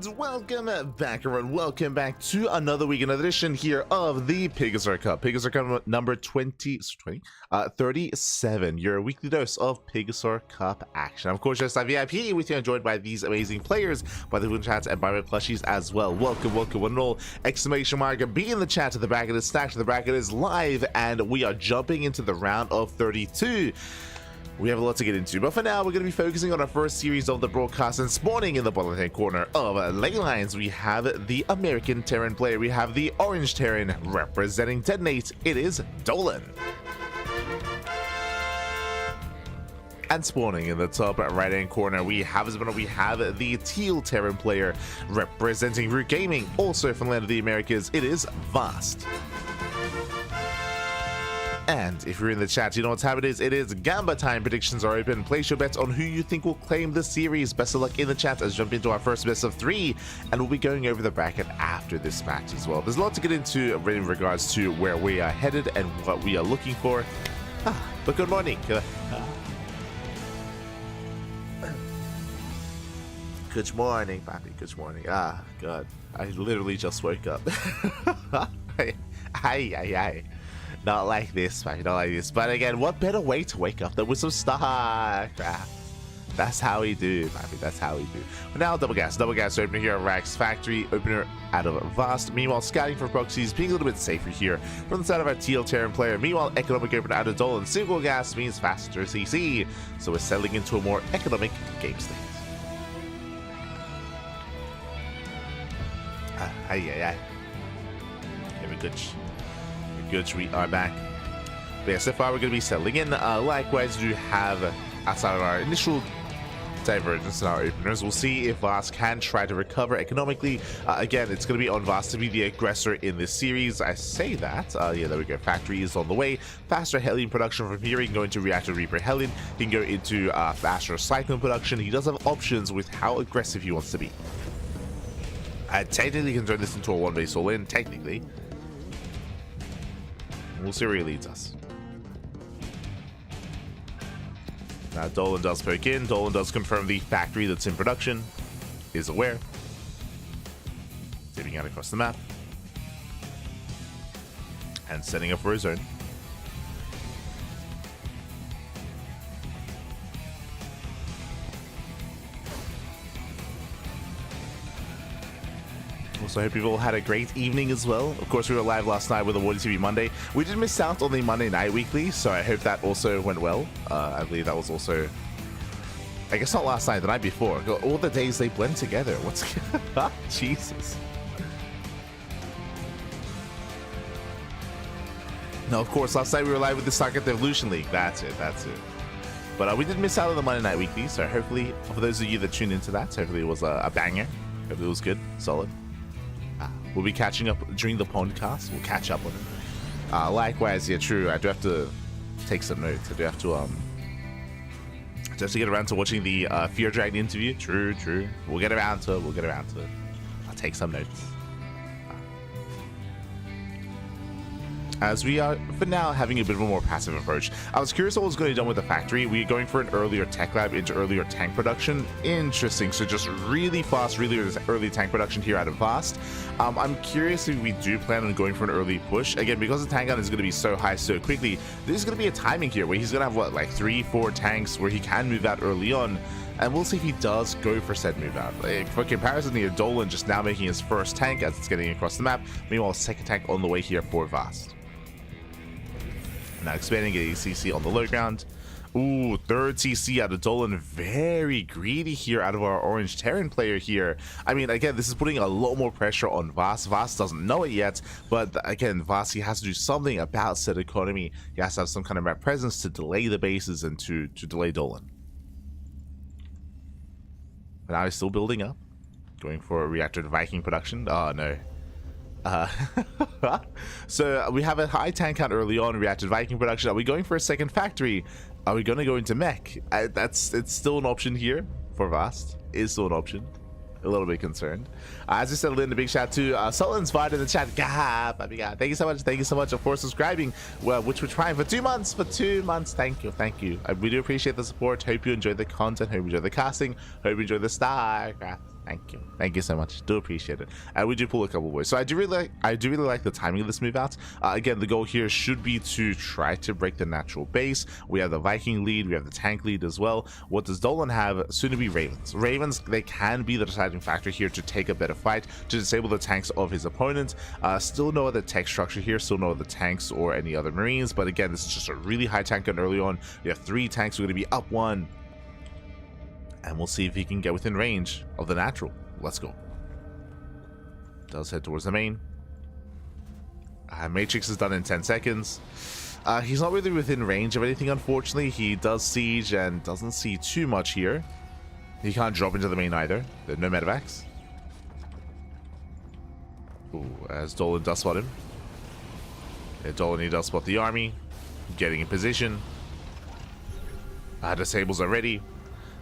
and welcome back, everyone. Welcome back to another week, another edition here of the PiGosaur Cup. PiGosaur Cup number 37, your weekly dose of PiGosaur Cup action. Of course, just like VIP, with you joined by these amazing players, by the chats, and by my plushies as well. Welcome, welcome, one and all. Exclamation mark, be in the chat. The bracket is stacked, the bracket is live, and we are jumping into the round of 32. We have a lot to get into, but for now, we're going to be focusing on our first series of the broadcast. And spawning in the bottom hand corner of lane lines, we have the American Terran player. We have the Orange Terran representing Detonate. It is Dolan. And spawning in the top right hand corner, we have the Teal Terran player representing Root Gaming, also from the land of the Americas. It is Vast. And if you're in the chat, you know what time it is. It is Gamba time. Predictions are open. Place your bets on who you think will claim the series. Best of luck in the chat as we jump into our first best of 3. And we'll be going over the bracket after this match as well. There's a lot to get into in regards to where we are headed and what we are looking for. But good morning. Good morning, Papi. Good morning. God. I literally just woke up. Aye. Not like this, man. Not like this. But again, what better way to wake up than with some StarCraft? That's how we do, baby. That's how we do. But now, double gas opener here at Rax Factory. Opener out of Vast. Meanwhile, scouting for proxies, being a little bit safer here from the side of our Teal Terran player. Meanwhile, economic opener out of Dolan. Single gas means faster CC. So we're settling into a more economic game state. Here we go. Good, we are back. But yeah, so far we're going to be settling in. Likewise, we have, outside of our initial divergence in our openers, we'll see if Vast can try to recover economically. Again, it's going to be on Vast to be the aggressor in this series. I say that. Yeah, there we go. Factory is on the way. Faster Hellion production from here. He can go into Reactor Reaper Hellion. He can go into faster Cyclone production. He does have options with how aggressive he wants to be. Technically, he can turn this into a one-base all-in. Technically. We'll see where he leads us. Now, Dolan does poke in. Dolan does confirm the factory that's in production is aware. Dipping out across the map. And setting up for his zone. So I hope you've all had a great evening as well. Of course, we were live last night with Awarded TV Monday. We did miss out on the Monday night weekly, so I hope that also went well. I believe that was also, I guess not last night, the night before. All the days they blend together. What's Jesus? No, of course, last night we were live with the StarCraft Evolution League. That's it. But we did miss out on the Monday night weekly, so hopefully, for those of you that tuned into that, hopefully it was a banger. Hopefully it was good, solid. We'll be catching up during the podcast. We'll catch up on it. Likewise, yeah, true. I do have to take some notes. I do have to get around to watching the Fear Dragon interview. True. We'll get around to it. I'll take some notes. As we are, for now, having a bit of a more passive approach. I was curious what was going to be done with the factory. We're going for an earlier tech lab into earlier tank production. Interesting. So just really fast, really early tank production here out of Vast. I'm curious if we do plan on going for an early push. Again, because the tank gun is going to be so high so quickly, there's going to be a timing here where he's going to have, what, like 3-4 tanks where he can move out early on. And we'll see if he does go for said move out. For comparison here, Dolan just now making his first tank as it's getting across the map. Meanwhile, second tank on the way here for Vast. Now expanding a CC on the low ground. Ooh, third CC out of Dolan. Very greedy here out of our Orange Terran player here. I mean, again, this is putting a lot more pressure on Vast. Vast doesn't know it yet, but again, Vast, he has to do something about said economy. He has to have some kind of map presence to delay the bases and to delay Dolan. But now he's still building up. Going for a Reactor to Viking production. Oh, no. So we have a high tank count early on, reacted Viking production. Are we going for a second factory? Are we going to go into mech? It's still an option here for Vast. Is still an option. A little bit concerned. As I said, in the big shout to Sultan's Vard in the chat. God, thank you so much for subscribing. Well, which we're trying for 2 months. Thank you. I really appreciate the support. Hope you enjoy the content. Hope you enjoy the casting. Hope you enjoy the StarCraft. Thank you so much. Do appreciate it. We do pull a couple ways, so I do really like the timing of this move out. Again, the goal here should be to try to break the natural base. We have the Viking lead, we have the tank lead as well. What does Dolan have? Soon to be Ravens. Ravens, they can be the deciding factor here to take a better fight, to disable the tanks of his opponent. Still no other tech structure here, still no other tanks or any other marines, but again, this is just a really high tank gun early on. We have 3 tanks, we're going to be up 1. And we'll see if he can get within range of the natural. Let's go. Does head towards the main. Matrix is done in 10 seconds. He's not really within range of anything, unfortunately. He does siege and doesn't see too much here. He can't drop into the main either. There's no medevacs. Ooh, as Dolan does spot him. Yeah, Dolan, he does spot the army. Getting in position. Disables are ready.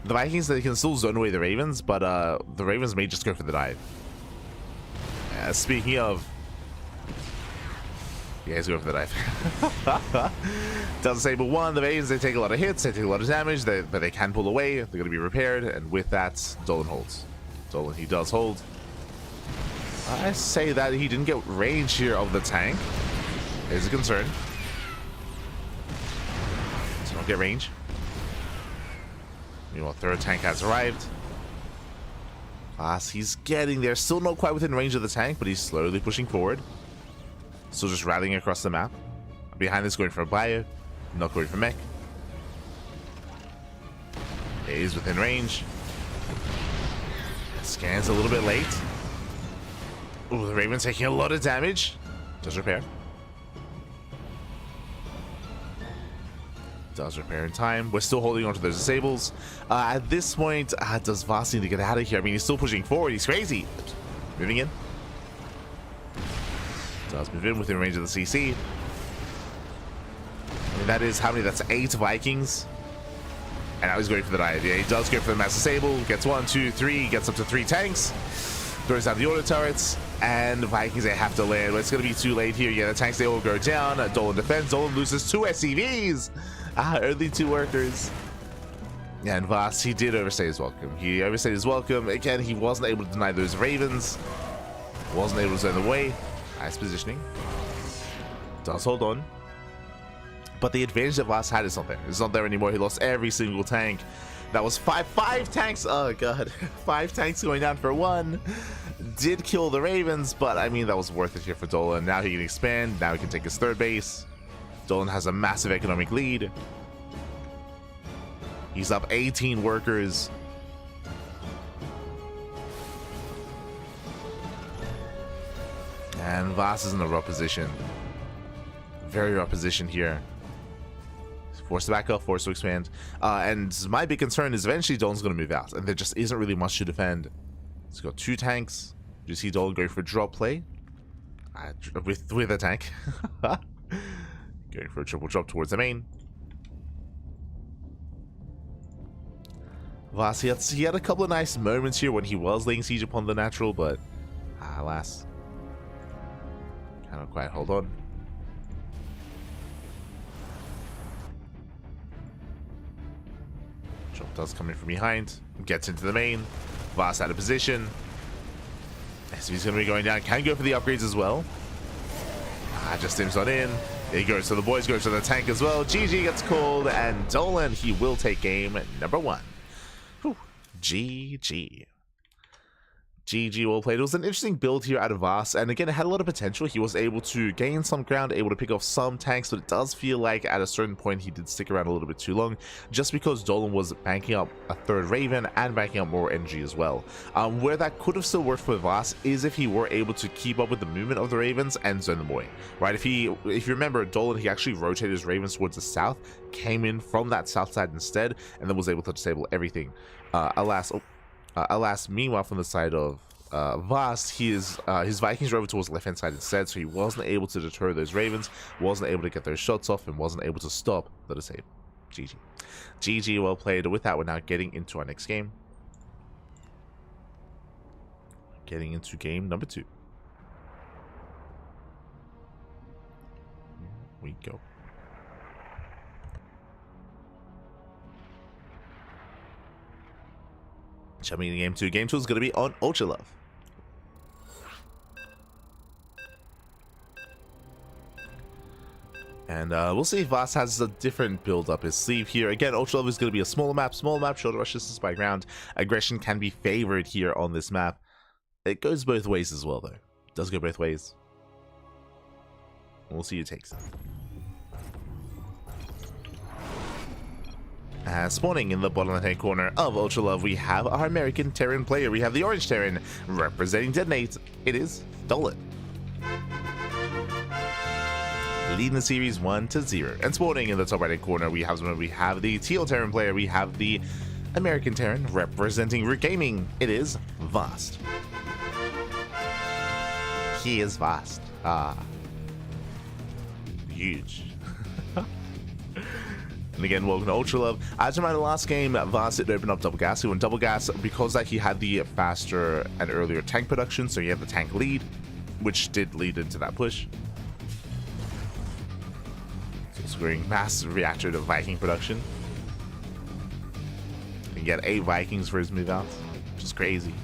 The Vikings, they can still zone away the Ravens, but the Ravens may just go for the dive. Speaking of... Yeah, he's going for the dive. Does disable 1. The Ravens, they take a lot of hits, they take a lot of damage, but they can pull away. They're going to be repaired, and with that, Dolan holds. Dolan, he does hold. I say that he didn't get range here of the tank. Is a concern. Does not get range. Meanwhile, third tank has arrived. He's getting there. Still not quite within range of the tank, but he's slowly pushing forward. Still just rallying across the map. Behind this, going for a bio. Not going for mech. It is within range. Scans a little bit late. Ooh, the Raven's taking a lot of damage. Does repair. Does repair in time. We're still holding on to those disables. At this point, does Voss need to get out of here? I mean, he's still pushing forward. He's crazy. Moving in. Does move in within range of the CC. I mean, that is how many? That's 8 Vikings. And now he's going for the dive. Yeah, he does go for the mass disable. Gets 1, 2, 3. Gets up to 3 tanks. Throws down the auto turrets. And the Vikings, they have to land. But it's going to be too late here. Yeah, the tanks, they all go down. Dolan defends. Dolan loses 2 SCVs. Only 2 workers. Yeah, and Voss, he did overstay his welcome. He overstayed his welcome. Again, he wasn't able to deny those Ravens. Wasn't able to zone them away. Nice positioning. Does hold on. But the advantage that Voss had is not there. It's not there anymore. He lost every single tank. That was 5 tanks. Oh, God. 5 tanks going down for 1. Did kill the Ravens, but, I mean, that was worth it here for Dolan. Now he can expand. Now he can take his 3rd base. Dolan has a massive economic lead. He's up 18 workers. And Voss is in a rough position. Very rough position here. Forced to back up, forced to expand. And my big concern is eventually Dolan's going to move out. And there just isn't really much to defend. He's got 2 tanks. You see Dolan going for a drop play. With a tank. Going for a triple drop towards the main. Voss, he had a couple of nice moments here when he was laying siege upon the natural, but alas. Cannot quite hold on. Drop does come in from behind. Gets into the main. Voss out of position. So he's going to be going down. Can go for the upgrades as well. Just Tim's not in. There he goes. So the boys go to the tank as well. GG gets called, and Dolan, he will take game number 1. Whew. GG. GG, well played. It was an interesting build here out of Voss, and again, it had a lot of potential. He was able to gain some ground, able to pick off some tanks, but it does feel like at a certain point he did stick around a little bit too long, just because Dolan was banking up a 3rd Raven and banking up more energy as well. Where that could have still worked for Voss is if he were able to keep up with the movement of the Ravens and zone them away, right? If you remember, Dolan, he actually rotated his Ravens towards the south, came in from that south side instead, and then was able to disable everything. Alas, meanwhile, from the side of Voss, his Vikings were over towards the left-hand side instead, so he wasn't able to deter those Ravens, wasn't able to get those shots off, and wasn't able to stop the disable. GG. GG, well played. With that, we're now getting into our next game. Getting into game number 2. Here we go. Jumping into game 2. Game 2 is going to be on Ultra Love. And we'll see if Voss has a different build up his sleeve here. Again, Ultra Love is going to be a smaller map, shoulder rush distance by ground. Aggression can be favored here on this map. It goes both ways as well, though. It does go both ways. We'll see who takes it. Spawning in the bottom left-hand corner of Ultra Love, we have our American Terran player. We have the Orange Terran representing Detonate. It is Dolan. Leading the series 1-0. And spawning in the top right-hand corner, we have the Teal Terran player. We have the American Terran representing Root Gaming. It is Vast. He is Vast. Huge. And again, welcome to Ultra Love. As a reminder, last game, Vast did open up Double Gas. He went Double Gas because that he had the faster and earlier tank production, so he had the tank lead, which did lead into that push. So scoring massive reactor to Viking production. And get 8 Vikings for his move out, which is crazy.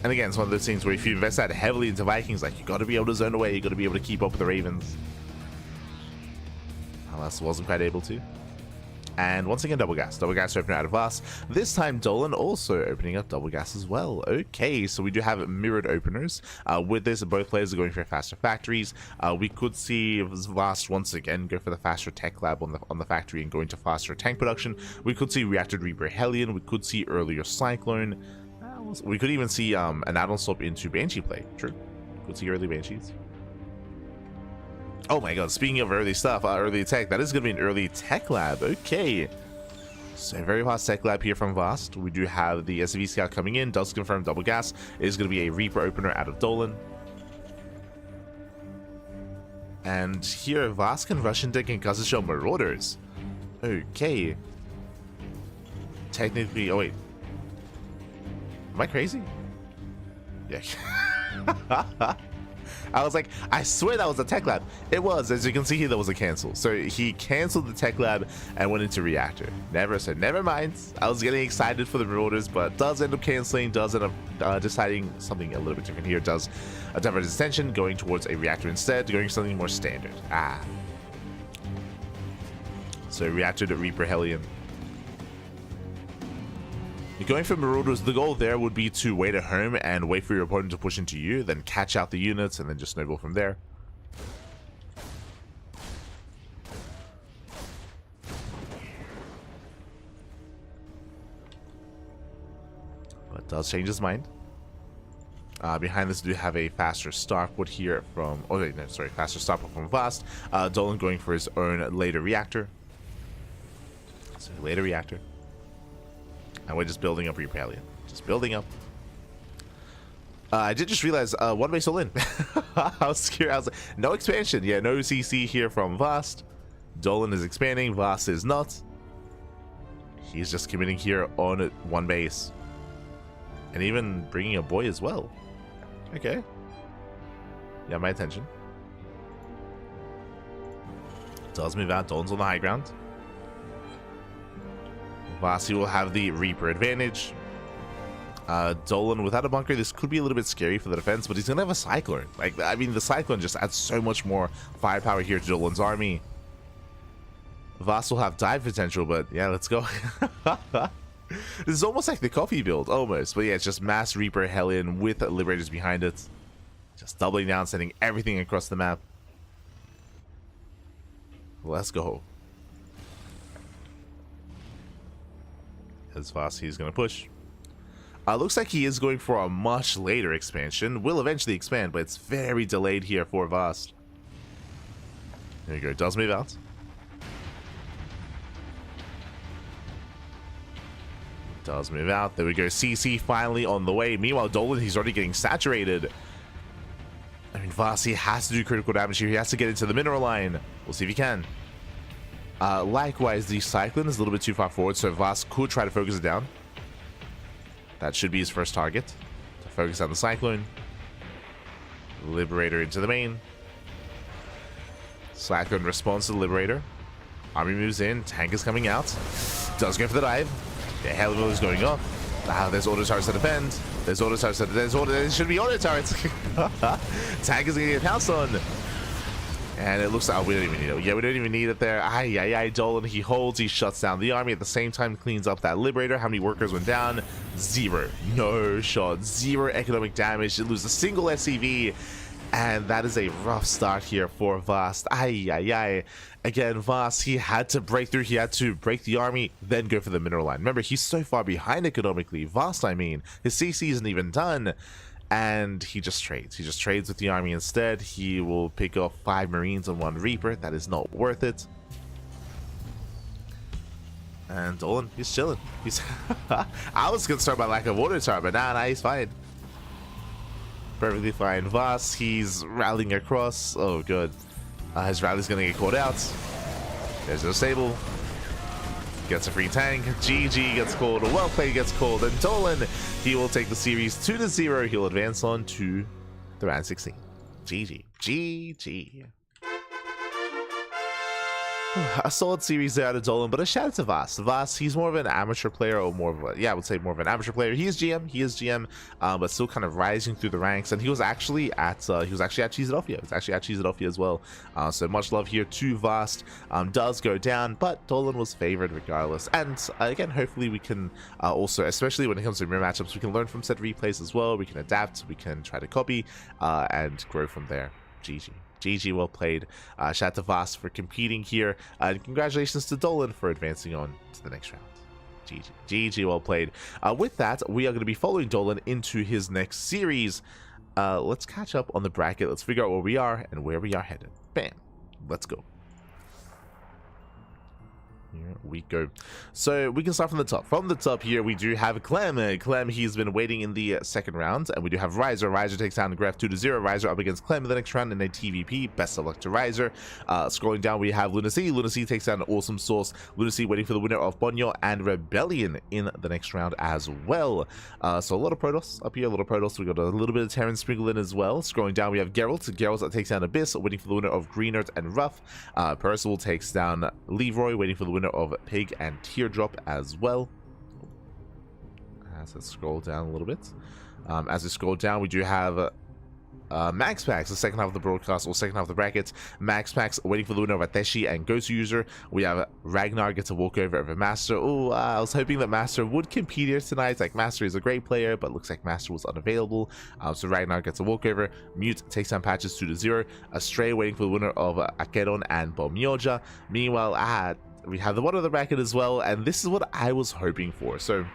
And again, it's one of those things where if you invest that heavily into Vikings, like, you got to be able to zone away, you got to be able to keep up with the Ravens. Alas, wasn't quite able to. And once again, Double Gas opening out of us. This time, Dolan also opening up Double Gas as well. Okay, so we do have mirrored openers. With this, both players are going for faster factories. We could see Vast once again go for the faster tech lab on the factory and go into faster tank production. We could see Reactor Reaper Hellion. We could see earlier Cyclone. We could even see an add-on swap into Banshee play. True. Could see early Banshees. Oh my god, speaking of early stuff, early tech, that is going to be an early tech lab. Okay. So very fast tech lab here from Vast. We do have the SCV Scout coming in, does confirm Double Gas. It is going to be a Reaper opener out of Dolan. And here, Vast can rush into Concussive Shell Marauders. Okay. Technically, oh wait. Am I crazy? Yeah. I was like, I swear that was a tech lab. It was. As you can see here, there was a cancel. So he canceled the tech lab and went into reactor. Never said, never mind. I was getting excited for the Marauders, but does end up canceling, does end up deciding something a little bit different here. Does a divergence extension, going towards a reactor instead, going something more standard. So reactor to Reaper Hellion. Going for Marauders, the goal there would be to wait at home and wait for your opponent to push into you, then catch out the units, and then just snowball from there. But does change his mind. Behind this, we do have a faster starport here from... Oh, wait, no, sorry. Faster starport from Vast. Dolan going for his own later reactor. So, later reactor. And we're just building up Reaper Hellion. Just building up. I did just realize one base all in. I was scared. I was like, no expansion. Yeah, no CC here from Vast. Dolan is expanding. Vast is not. He's just committing here on one base. And even bringing a boy as well. Okay. Yeah, my attention. Does move out. Dolan's on the high ground. Vasi will have the Reaper advantage. Dolan without a bunker, this could be a little bit scary for the defense, but he's gonna have a Cyclone. Like, I mean, the Cyclone just adds so much more firepower here to Dolan's army. Vas will have dive potential, but yeah, let's go. This is almost like the coffee build, almost. But yeah, it's just mass Reaper Hellion with Liberators behind it. Just doubling down, sending everything across the map. Let's go. As fast he's going to push. Looks like he is going for a much later expansion. Will eventually expand, but it's very delayed here for Vast. There you go. Does move out. Does move out. There we go. CC finally on the way. Meanwhile, Dolan, he's already getting saturated. I mean, Vasi has to do critical damage here. He has to get into the mineral line. We'll see if he can. Likewise, the Cyclone is a little bit too far forward, so Vas could try to focus it down. That should be his first target. To focus on the Cyclone. Liberator into the main. Cyclone responds to the Liberator. Army moves in. Tank is coming out. Does go for the dive. The Halo is going off. Ah, there's auto turrets to defend. There's auto turrets. There should be auto turrets. Tag is gonna get pounced on. And it looks like, oh, we don't even need it. Yeah, we don't even need it there. Ay, Dolan, he holds, he shuts down the army. At the same time, cleans up that Liberator. How many workers went down? 0. No shot. 0 economic damage. It loses a single SCV. And that is a rough start here for Vast. Ay. Again, Vast, he had to break through. He had to break the army, then go for the mineral line. Remember, he's so far behind economically. Vast, I mean. His CC isn't even done. And he just trades. He just trades with the army instead. He will pick up 5 Marines and 1 Reaper. That is not worth it. And Dolan, he's chilling. He's I was concerned by lack of water turret, but nah, he's fine. Perfectly fine. Voss, he's rallying across. Oh, good. His rally's gonna get caught out. There's no stable. Gets a free tank. GG gets called. Well played gets called. And Dolan, he will take the series 2-0. He'll advance on to the round 16. GG. A solid series there out of Dolan, but a shout out to Voss. Voss, he's more of an amateur player, or more of a, yeah, I would say more of an amateur player. He is GM, but still kind of rising through the ranks. And he was actually at Cheesedophia. He was actually at Cheesedophia as well. So much love here to Voss. Does go down, but Dolan was favored regardless. And again, hopefully we can also, especially when it comes to mirror matchups, we can learn from said replays as well. We can adapt, we can try to copy, and grow from there. GG, well played. Shout out to Voss for competing here, and congratulations to Dolan for advancing on to the next round. GG, well played. With that, we are going to be following Dolan into his next series. Let's catch up on the bracket. Let's figure out where we are and where we are headed. Bam, let's go. Here we go. So we can start from the top. From the top here, we do have Clem. Clem, he's been waiting in the second round, and we do have Riser. Riser takes down Gref 2-0. Riser up against Clem in the next round in a TVP. Best of luck to Riser. Scrolling down, we have Lunacy. Lunacy takes down Awesome Source. Lunacy waiting for the winner of Bonyo and Rebellion in the next round as well. So a lot of Protoss up here. A lot of Protoss. We got a little bit of Terran sprinkled in as well. Scrolling down, we have Gerald. Gerald takes down Abyss, waiting for the winner of Green Earth and Rough. Percival takes down Leroy, waiting for the winner of Pig and Teardrop as well. Let's scroll down a little bit. As we scroll down, we do have MaxPax, the second half of the broadcast, or second half of the bracket. MaxPax waiting for the winner of Ateshi and Ghost User. We have Ragnar gets a walkover over Master. Oh, I was hoping that Master would compete here tonight. Like, Master is a great player, but looks like Master was unavailable. So Ragnar gets a walkover. Mute takes down Patches 2-0. Astrea waiting for the winner of Acheron and Bomyoja. Meanwhile, we have the one other bracket as well, and this is what I was hoping for. So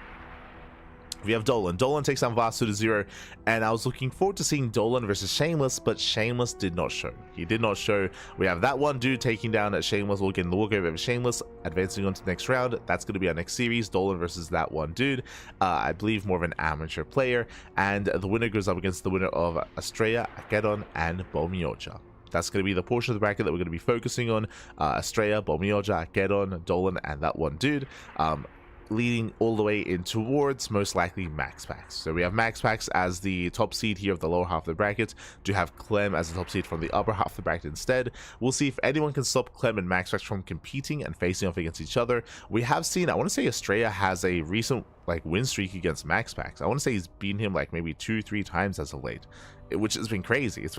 we have Dolan. Dolan takes down Voss 2-0, and I was looking forward to seeing Dolan versus Shameless, but Shameless did not show. He did not show. We have that one dude taking down Shameless. We'll get in the walkover of Shameless, advancing on to the next round. That's going to be our next series. Dolan versus that one dude. I believe more of an amateur player, and the winner goes up against the winner of Astrea, Acheron, and Bomyoja. That's going to be the portion of the bracket that we're going to be focusing on. Astrea, Bomyoja, Acheron, Dolan, and that one dude. Leading all the way in towards most likely MaxPax. So we have MaxPax as the top seed here of the lower half of the bracket. Do have Clem as the top seed from the upper half of the bracket instead. We'll see if anyone can stop Clem and MaxPax from competing and facing off against each other. We have seen, I want to say Astrea has a recent win streak against MaxPax. I want to say he's beaten him like maybe 2-3 times as of late, which has been crazy. It's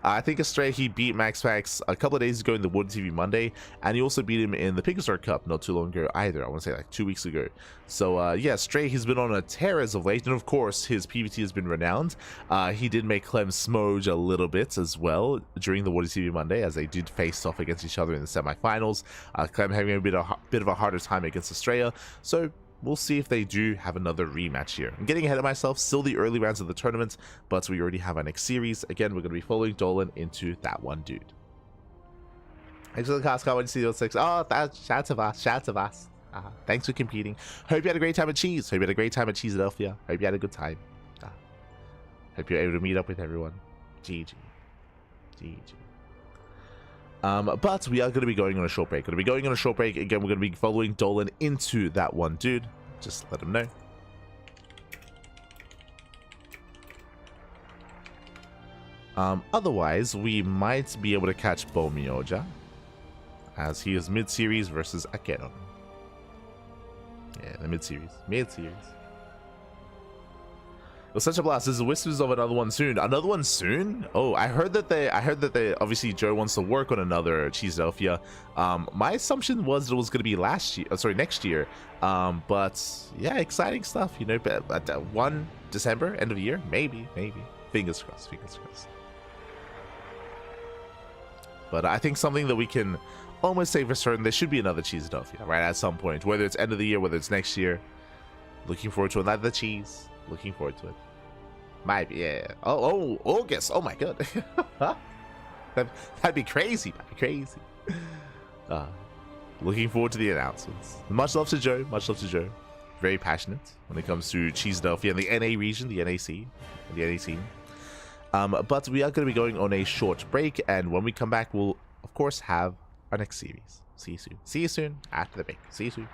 I think Astrea, he beat MaxPax a couple of days ago in the Wood TV Monday, and he also beat him in the PiGosaur Cup not too long ago either. I want to say like 2 weeks ago. So yeah, Astrea, he's been on a tear as of late, and of course his PvT has been renowned. He did make Clem smooge a little bit as well during the Wood TV Monday, as they did face off against each other in the semifinals. Clem having a bit of a harder time against Astrea. So we'll see if they do have another rematch here. I'm getting ahead of myself, still the early rounds of the tournament, but we already have our next series. Again, we're going to be following Dolan into that one dude. Thanks for the cast, can't wait to see those 6. Oh, shout out to us. Thanks for competing. Hope you had a great time at Cheese. Hope you had a great time at Cheesedophia. Hope you had a good time. Hope you're able to meet up with everyone. GG. But we are going to be going on a short break. Again, we're going to be following Dolan into that one dude. Just let him know. Otherwise, we might be able to catch Bomyoja, as he is mid-series versus Acheron. Yeah, the mid-series. Mid-series. It was such a blast. There's whispers of another one soon. Another one soon? Oh, I heard that they obviously Joe wants to work on another Cheesedelphia. My assumption was it was gonna be next year. But yeah, exciting stuff, you know, at 1 December, end of the year, maybe. Fingers crossed. But I think something that we can almost say for certain, there should be another Cheesedelphia, right, at some point, whether it's end of the year, whether it's next year. Looking forward to another cheese. Looking forward to it. Might be, yeah. Oh, August. Oh my god. That'd be crazy. Looking forward to the announcements. Much love to Joe. Very passionate when it comes to Cheesedelphia and the NA region, the NAC, the NA scene. But we are going to be going on a short break, and when we come back, we'll of course have our next series. See you soon. See you soon after the break. See you soon.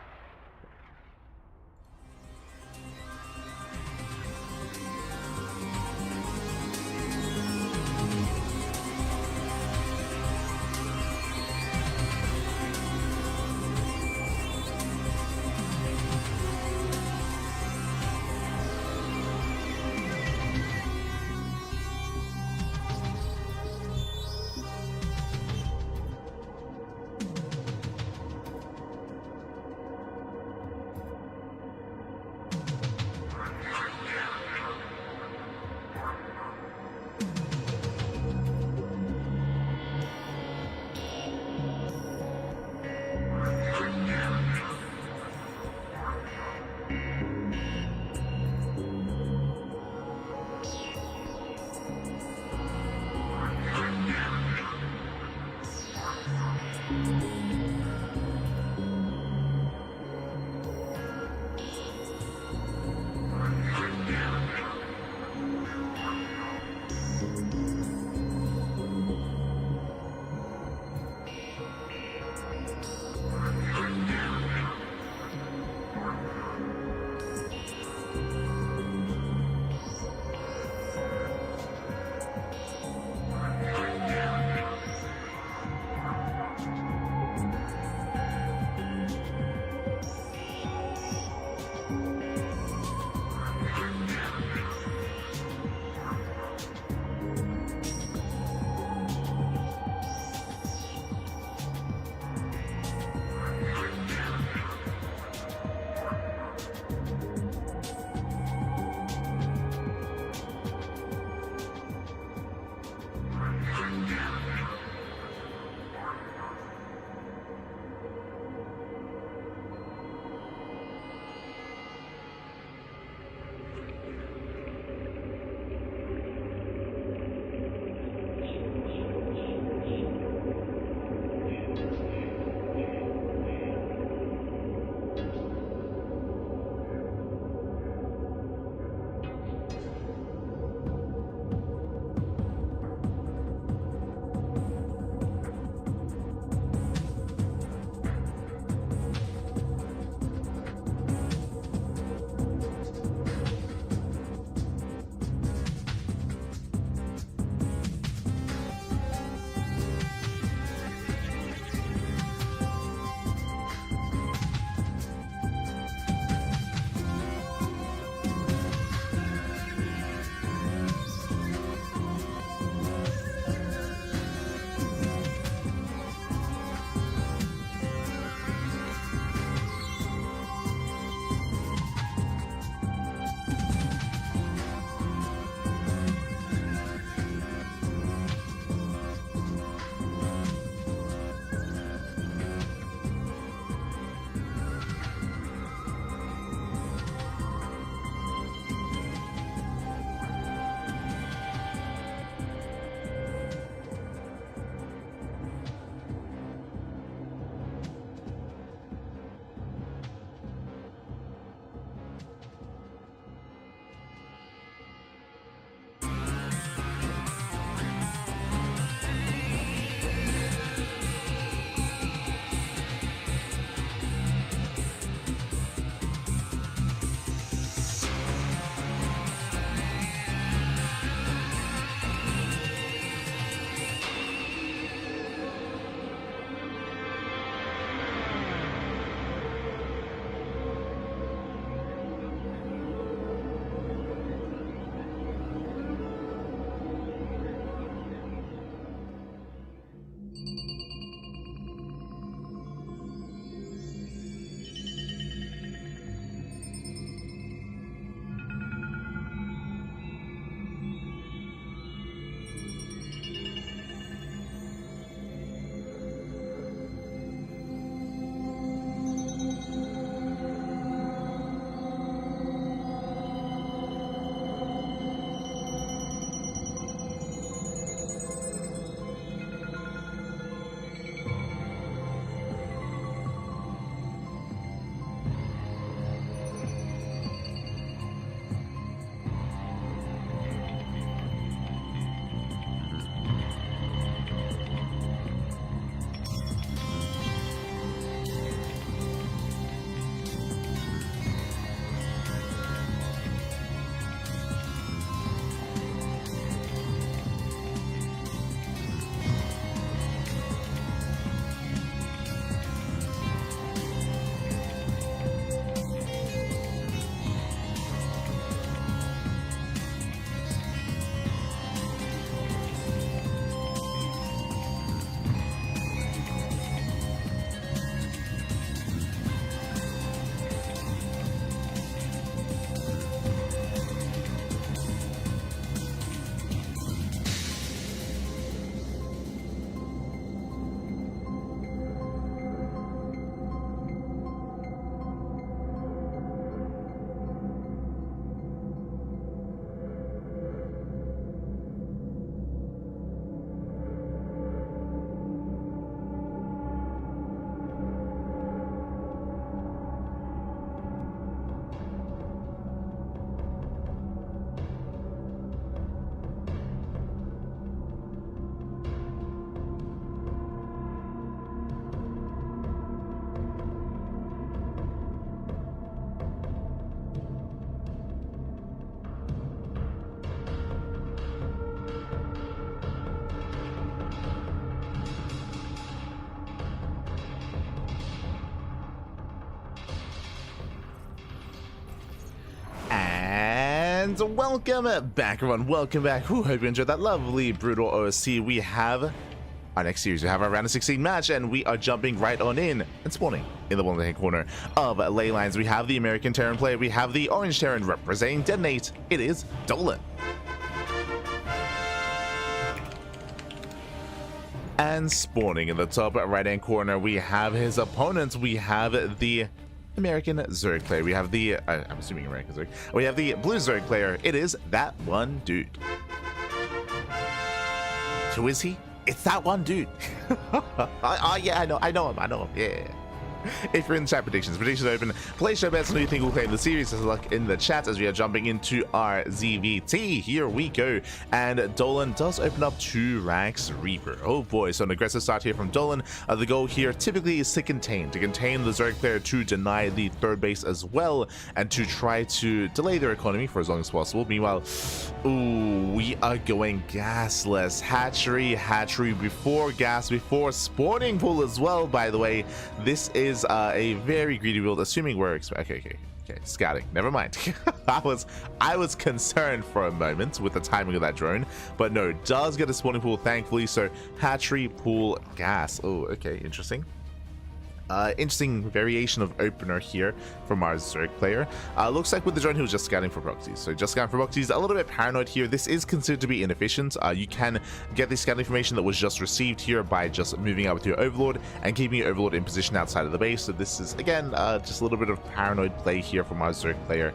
And welcome back, everyone. Welcome back. Hope you enjoyed that lovely brutal OSC. We have our next series. We have our round of 16 match, and we are jumping right on in and spawning in the bottom right corner of ley lines. We have the American Terran player. We have the Orange Terran representing Detonate. It is Dolan. And spawning in the top right hand corner, we have his opponents. We have the American Zerg player. We have the I'm assuming American Zerg. We have the blue Zerg player. It is that one dude. Who is he? It's that one dude. Yeah, I know him. Yeah. If you're in the chat, predictions open. Place your bets on who you think will claim the series. There's luck in the chat as we are jumping into our ZVT. Here we go. And Dolan does open up 2 Rax Reaper. Oh boy, so an aggressive start here from Dolan. The goal here typically is to contain the Zerg player, to deny the third base as well, and to try to delay their economy for as long as possible. Meanwhile, ooh, we are going gasless. Hatchery before gas, before spawning pool as well, by the way. This is a very greedy build, assuming we're okay, scouting, never mind. I was concerned for a moment with the timing of that drone, but no, it does get a spawning pool, thankfully. So hatchery, pool, gas. Oh, okay, interesting. Interesting variation of opener here from our Zerg player. Looks like with the drone he was just scanning for proxies. So just scanning for proxies, a little bit paranoid here. This is considered to be inefficient. You can get the scan information that was just received here by just moving out with your Overlord and keeping your Overlord in position outside of the base. So this is, again, just a little bit of paranoid play here from our Zerg player.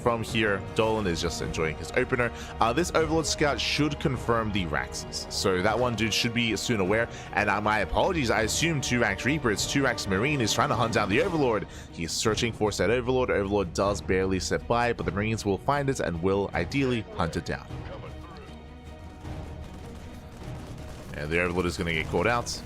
From here, Dolan is just enjoying his opener. This Overlord scout should confirm the Raxes. So that one dude should be soon aware. And my apologies, I assume 2 Rax Reaper. It's 2 Rax Marine is trying to hunt down the Overlord. He's searching for said Overlord. Overlord does barely slip by, but the Marines will find it and will ideally hunt it down. And the Overlord is going to get caught out.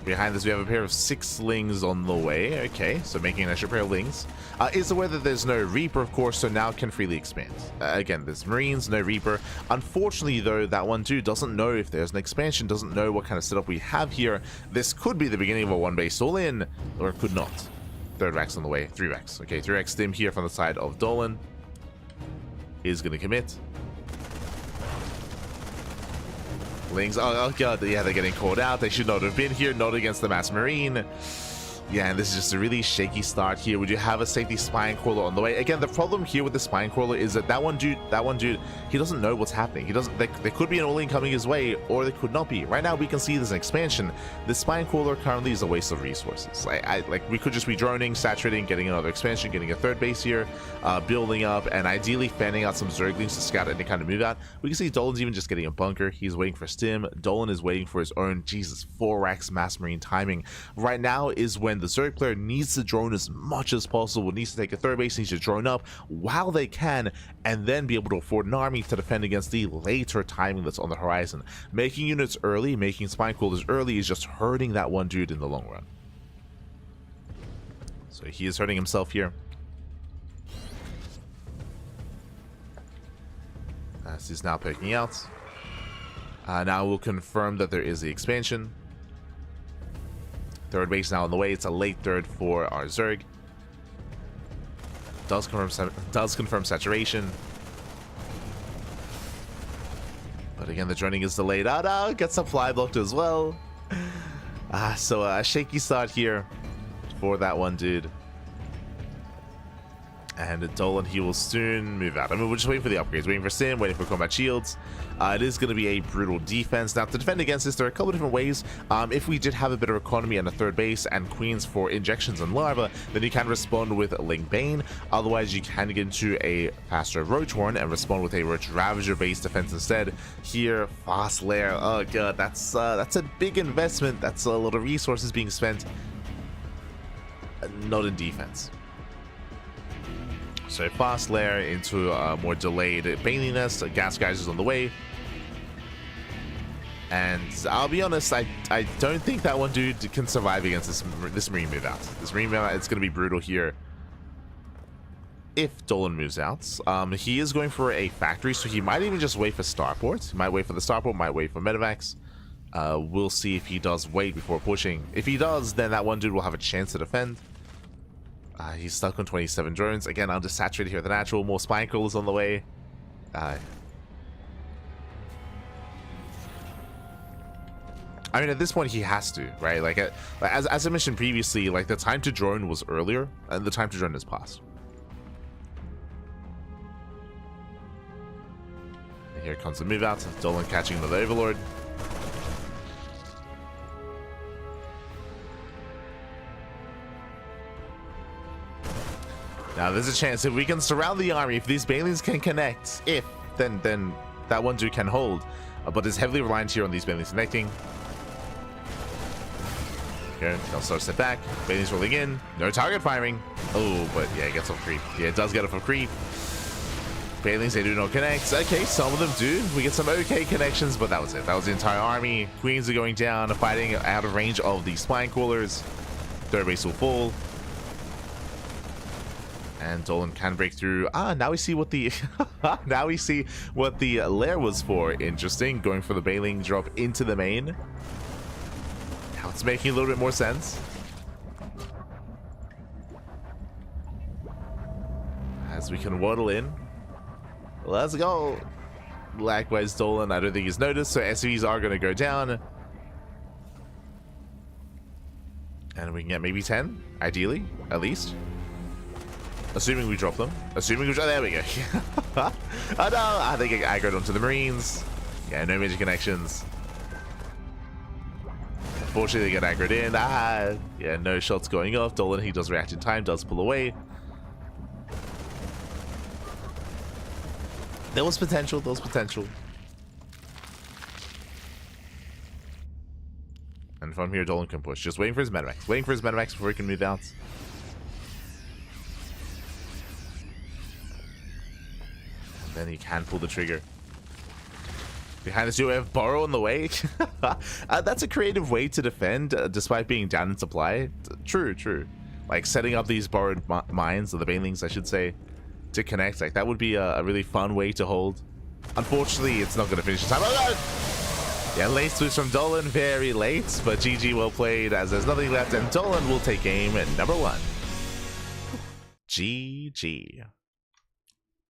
Behind this, we have a pair of 6 Lings on the way. Okay, so making an extra pair of Lings. Is aware that there's no Reaper, of course, so now can freely expand. Again, there's Marines, no Reaper. Unfortunately, though, that one dude doesn't know if there's an expansion, doesn't know what kind of setup we have here. This could be the beginning of a 1-base all-in, or it could not. 3rd Rax on the way, 3 Rax. Okay, 3 Rax stim here from the side of Dolan. Is going to commit. Lings, oh god, yeah, they're getting caught out. They should not have been here, not against the Mass Marine. Yeah, and this is just a really shaky start here. Would you have a safety spine crawler on the way? Again, the problem here with the spine crawler is that that one dude, he doesn't know what's happening. He doesn't. There could be an all-in coming his way, or there could not be. Right now, we can see there's an expansion. The spine crawler currently is a waste of resources. Like we could just be droning, saturating, getting another expansion, getting a 3rd base here, building up, and ideally fanning out some Zerglings to scout any kind of move out. We can see Dolan's even just getting a bunker. He's waiting for stim. Dolan is waiting for his own 4 Rax Mass Marine timing. Right now is when the Zerg player needs to drone as much as possible, needs to take a 3rd base, needs to drone up while they can, and then be able to afford an army to defend against the later timing that's on the horizon. Making units early, making spine coolers early is just hurting that one dude in the long run. So he is hurting himself here. As he's now poking out. Now we'll confirm that there is the expansion. 3rd base now on the way. It's a late 3rd for our Zerg. Does confirm saturation. But again, the droning is delayed. Oh no, gets some fly blocked as well. So a shaky start here for that one dude. And Dolan, he will soon move out. I mean, we're just waiting for the upgrades, waiting for Sim, waiting for combat shields. It is going to be a brutal defense. Now, to defend against this, there are a couple of different ways. If we did have a bit of economy and a 3rd base and queens for injections and larva, then you can respond with Ling Bane. Otherwise, you can get into a faster Roach Horn and respond with a Roach Ravager base defense instead. Here, fast lair. Oh god, that's a big investment. That's a lot of resources being spent. Not in defense. So fast lair into a more delayed Baneliness. Gas geysers on the way. And I'll be honest, I don't think that one dude can survive against this Marine move out. This Marine move out, it's going to be brutal here. If Dolan moves out, he is going for a factory, so he might even just wait for starport. He might wait for the starport, might wait for medevacs. We'll see if he does wait before pushing. If he does, then that one dude will have a chance to defend. He's stuck on 27 drones. Again, undersaturated here. The natural, more spine crawlers on the way. I mean, at this point, he has to, right? Like, as I mentioned previously, like, the time to drone was earlier, and the time to drone has passed. And here comes the move out. Dolan catching the Overlord. Now, there's a chance if we can surround the army, if these Banelings can connect, then that one dude can hold. But it's heavily reliant here on these Banelings connecting. Here, they'll start step back. Banelings rolling in. No target firing. Oh, but yeah, it gets off creep. Yeah, it does get off of creep. Banelings, they do not connect. Okay, some of them do. We get some okay connections, but that was it. That was the entire army. Queens are going down, fighting out of range of the spine crawlers. Third base will fall. And Dolan can break through. Now we see what the now we see what the lair was for. Interesting. Going for the Baneling drop into the main. Now it's making a little bit more sense. As we can waddle in. Let's go. Likewise, Dolan, I don't think he's noticed, so SVs are going to go down. And we can get maybe 10, ideally, at least. Assuming we drop them. Assuming we drop... There we go. Oh no! I think I aggroed onto the Marines. Yeah, no major connections. Unfortunately, they get aggroed in. Yeah, no shots going off. Dolan, he does react in time, does pull away. There was potential. There was potential. And from here, Dolan can push. Just waiting for his medivacs. Waiting for his medivacs before he can move out. Then he can pull the trigger. Behind us, you have Burrow on the way. That's a creative way to defend, despite being down in supply. True, true. Like setting up these borrowed mines, or the Banelings, I should say, to connect. Like that would be a really fun way to hold. Unfortunately, it's not going to finish in time. Oh, no! Yeah, late switch from Dolan, very late, but GG, well played, as there's nothing left, and Dolan will take game at number 1. GG.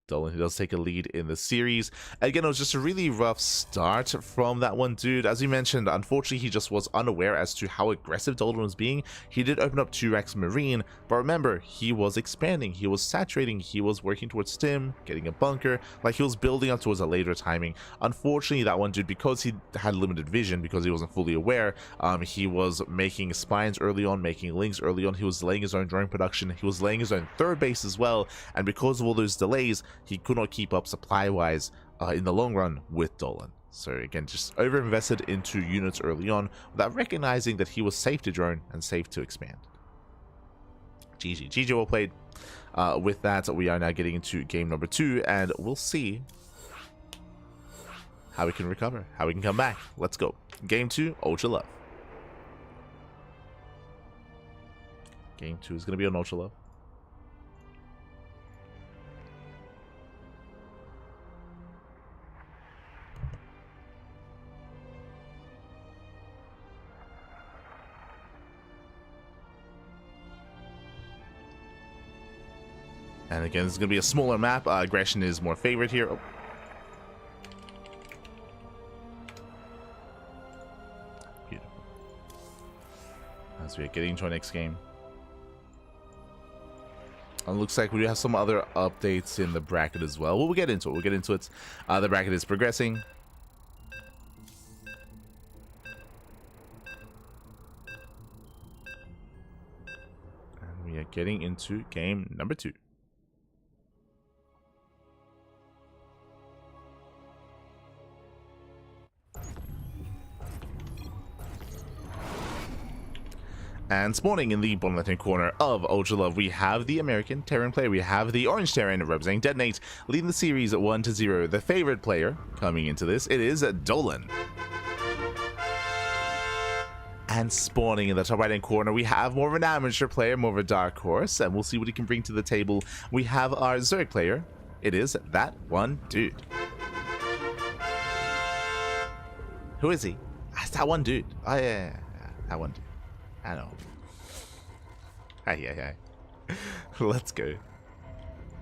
Dolan, he does take a lead in the series. Again, it was just a really rough start from that one dude. As we mentioned, unfortunately, he just was unaware as to how aggressive Dolan was being. He did open up 2x Marine, but remember, he was expanding, he was saturating, he was working towards stim, getting a bunker, like he was building up towards a later timing. Unfortunately, that one dude, because he had limited vision, because he wasn't fully aware, he was making spines early on, making links early on, he was delaying his own drone production, he was laying his own third base as well, and because of all those delays, he could not keep up supply-wise in the long run with Dolan. So again, just over-invested into units early on without recognizing that he was safe to drone and safe to expand. GG. GG, well played. With that, we are now getting into game number 2, and we'll see how we can recover, how we can come back. Let's go. Game 2, Ultra Love. Game 2 is going to be on Ultra Love. And again, this is going to be a smaller map. Aggression is more favored here. Oh. Beautiful. As we are getting into our next game. And it looks like we do have some other updates in the bracket as well. We'll get into it. We'll get into it. The bracket is progressing. And we are getting into game number 2. And spawning in the bottom left-hand corner of Ultra Love, we have the American Terran player. We have the Orange Terran representing Detonate, leading the series 1-0. The favorite player coming into this, it is Dolan. And spawning in the top right-hand corner, we have more of an amateur player, more of a dark horse, and we'll see what he can bring to the table. We have our Zerg player. It is that one dude. Who is he? That's that one dude. Oh, yeah, that one dude. I know. Hi. Let's go.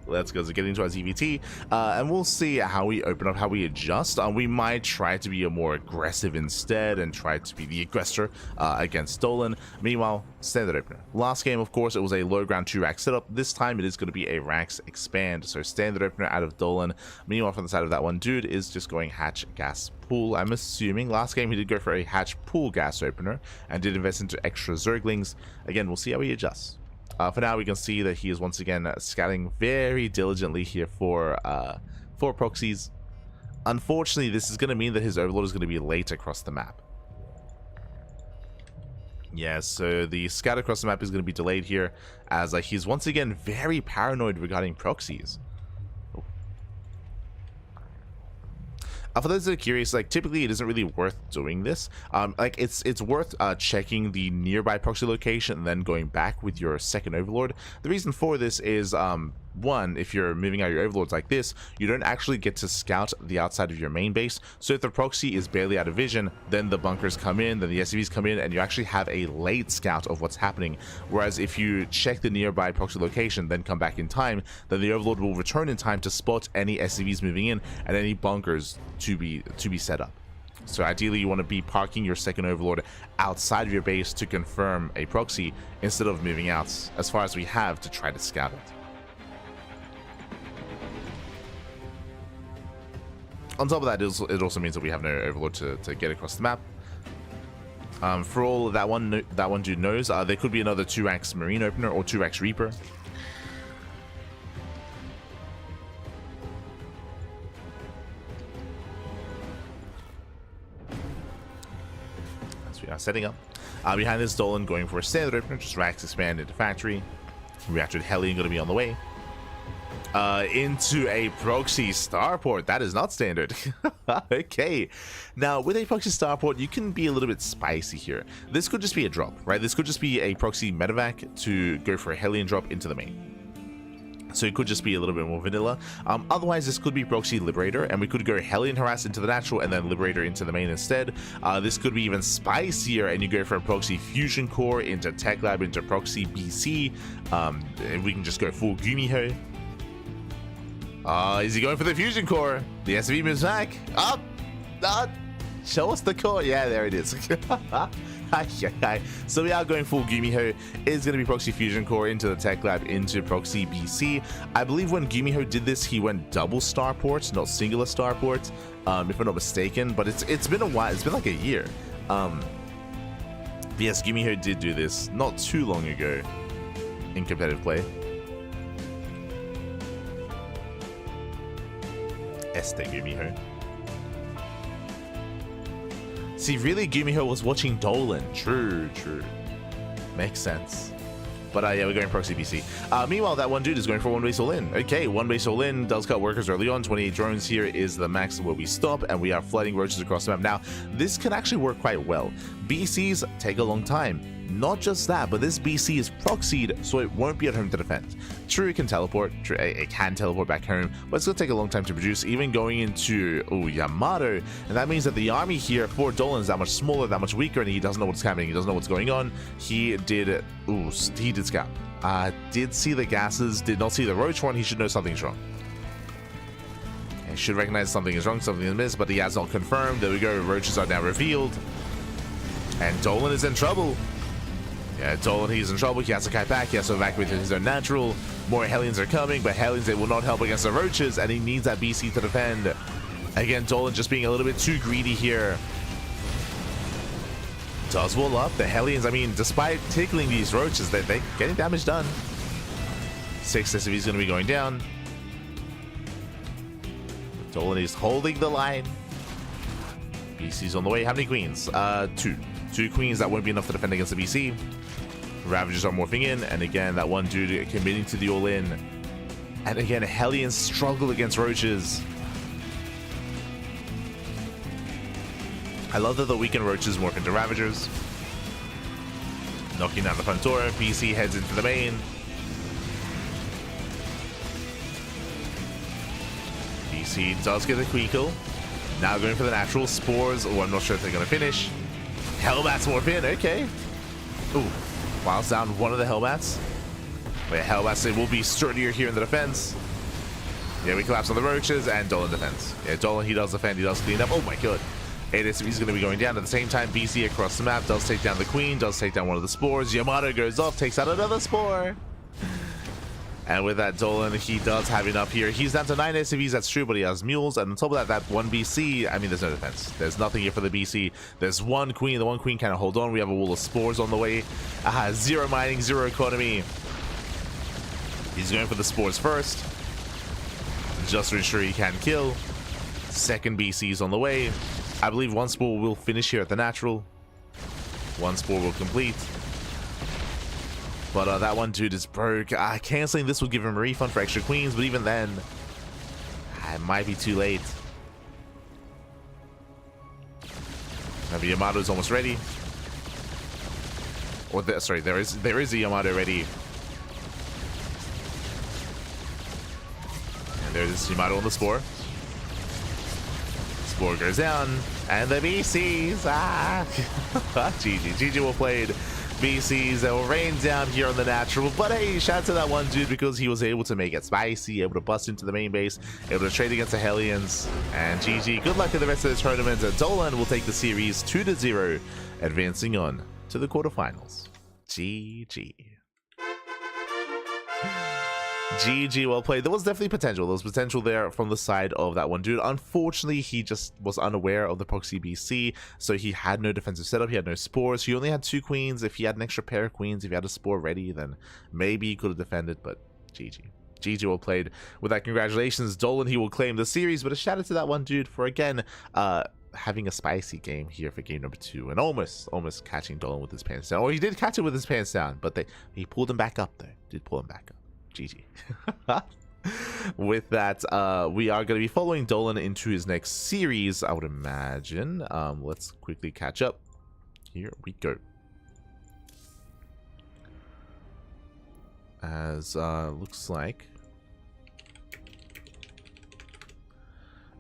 Let's go. So getting into our ZVT, and we'll see how we open up, how we adjust. We might try to be a more aggressive instead and try to be the aggressor against Dolan. Meanwhile, standard opener. Last game, of course, it was a low ground 2-rack setup. This time it is going to be a racks expand. So standard opener out of Dolan. Meanwhile, from the side of that one dude is just going hatch gas pool. I'm assuming last game he did go for a hatch pool gas opener and did invest into extra Zerglings. Again, we'll see how he adjusts. For now, we can see that he is once again scouting very diligently here for proxies. Unfortunately, this is going to mean that his overlord is going to be late across the map. Yeah, so the scout across the map is going to be delayed here, as he's once again very paranoid regarding proxies. For those that are curious, typically it isn't really worth doing this. It's worth checking the nearby proxy location and then going back with your second overlord. The reason for this is one, if you're moving out your overlords like this, you don't actually get to scout the outside of your main base. So if the proxy is barely out of vision, then the bunkers come in, then the SCVs come in, and you actually have a late scout of what's happening. Whereas if you check the nearby proxy location, then come back in time, then the overlord will return in time to spot any SCVs moving in and any bunkers to be set up. So ideally you want to be parking your second overlord outside of your base to confirm a proxy instead of moving out as far as we have to try to scout it. On top of that, it also means that we have no overlord to get across the map. For all that one dude knows, there could be another 2-rax marine opener or 2-rax reaper. As we are setting up. Behind this, Dolan going for a standard opener, just racks expand into factory. Reactor Hellion going to be on the way. Into a proxy starport. That is not standard. Okay, now with a proxy starport you can be a little bit spicy here. This could just be a drop, right? This could just be a proxy medevac to go for a Hellion drop into the main. So it could just be a little bit more vanilla. Otherwise this could be proxy liberator and we could go Hellion harass into the natural and then liberator into the main instead. This could be even spicier and you go for a proxy fusion core into tech lab into proxy BC. We can just go full Gumiho. Is he going for the fusion core? The SV moves back. Up. Show us the core. Yeah, there it is. So we are going full Gumiho. Is going to be proxy fusion core into the tech lab into proxy BC. I believe when Gumiho did this, he went double starport, not singular starport, if I'm not mistaken. But it's been a while. It's been like a year. But yes, Gumiho did do this not too long ago in competitive play. Gumiho. See, really, Gumiho was watching Dolan. True. Makes sense. But yeah, we're going proxy BC. Meanwhile, that one dude is going for one base all in. Okay, one base all in, does cut workers early on. 28 drones here is the max where we stop, and we are flooding roaches across the map. Now, this can actually work quite well. BCs take a long time. Not just that, but this BC is proxied, so it won't be at home to defend. True, it can teleport. True, it can teleport back home, but it's going to take a long time to produce, even going into Yamato. And that means that the army here for Dolan is that much smaller, that much weaker, and he doesn't know what's happening. He doesn't know what's going on. He did scout. Did see the gases, did not see the roach one. He should know something's wrong. He should recognize something is wrong, something is missed, but he has not confirmed. There we go. Roaches are now revealed. And Dolan is in trouble. Yeah, Dolan, he's in trouble. He has to kite back. He has to evacuate his own natural. More Hellions are coming, but Hellions, they will not help against the roaches, and he needs that BC to defend. Again, Dolan just being a little bit too greedy here. Does wall up. The Hellions, I mean, despite tickling these roaches, they're getting damage done. 6 SCVs going to be going down. Dolan is holding the line. BC's on the way. How many queens? 2. 2 queens. That won't be enough to defend against the BC. Ravagers are morphing in, and again, that one dude committing to the all-in. And again, Hellions struggle against roaches. I love that the weakened roaches morph into Ravagers. Knocking down the front door. BC heads into the main. BC does get a Queekle. Now going for the natural spores. Oh, I'm not sure if they're going to finish. Hellbats morph in. Okay. Ooh. Whilst down one of the Hellbats. The Hellmaster will be sturdier here in the defense. Yeah, we collapse on the roaches, and Dolan defends. Yeah, Dolan, he does defend, he does clean up. Oh my god. ASM's going to be going down. At the same time, BC across the map does take down the Queen, does take down one of the spores. Yamato goes off, takes out another spore. And with that, Dolan, he does have enough here. He's down to 9 SCVs, that's true, but he has mules. And on top of that, that one BC, I mean, there's no defense. There's nothing here for the BC. There's one Queen. The one Queen cannot hold on. We have a wall of spores on the way. Zero mining, zero economy. He's going for the spores first, just to ensure he can kill. Second BC's on the way. I believe one spore will finish here at the natural. One spore will complete. But that one dude is broke. Canceling this would give him a refund for extra queens, but even then, it might be too late. Maybe Yamato's almost ready. Or sorry, there is a Yamato ready. And there's Yamato on the spore. Spore goes down, and the BCs. GG well played. BCs that will rain down here on the natural, but hey, shout out to that one dude because he was able to make it spicy, able to bust into the main base, able to trade against the Hellions, and GG. Good luck in the rest of the tournament. Dolan will take the series 2-0, advancing on to the quarterfinals. GG. GG, well played. There was definitely potential. There was potential there from the side of that one dude. Unfortunately, he just was unaware of the proxy BC, so he had no defensive setup. He had no spores. He only had 2 queens. If he had an extra pair of queens, if he had a spore ready, then maybe he could have defended, but GG. GG, well played. With that, congratulations, Dolan. He will claim the series, but a shout out to that one dude for, again, having a spicy game here for game number 2 and almost catching Dolan with his pants down. Or he did catch it with his pants down, but he pulled him back up there. Did pull him back up. GG. With that, we are going to be following Dolan into his next series, I would imagine. Let's quickly catch up. Here we go. As looks like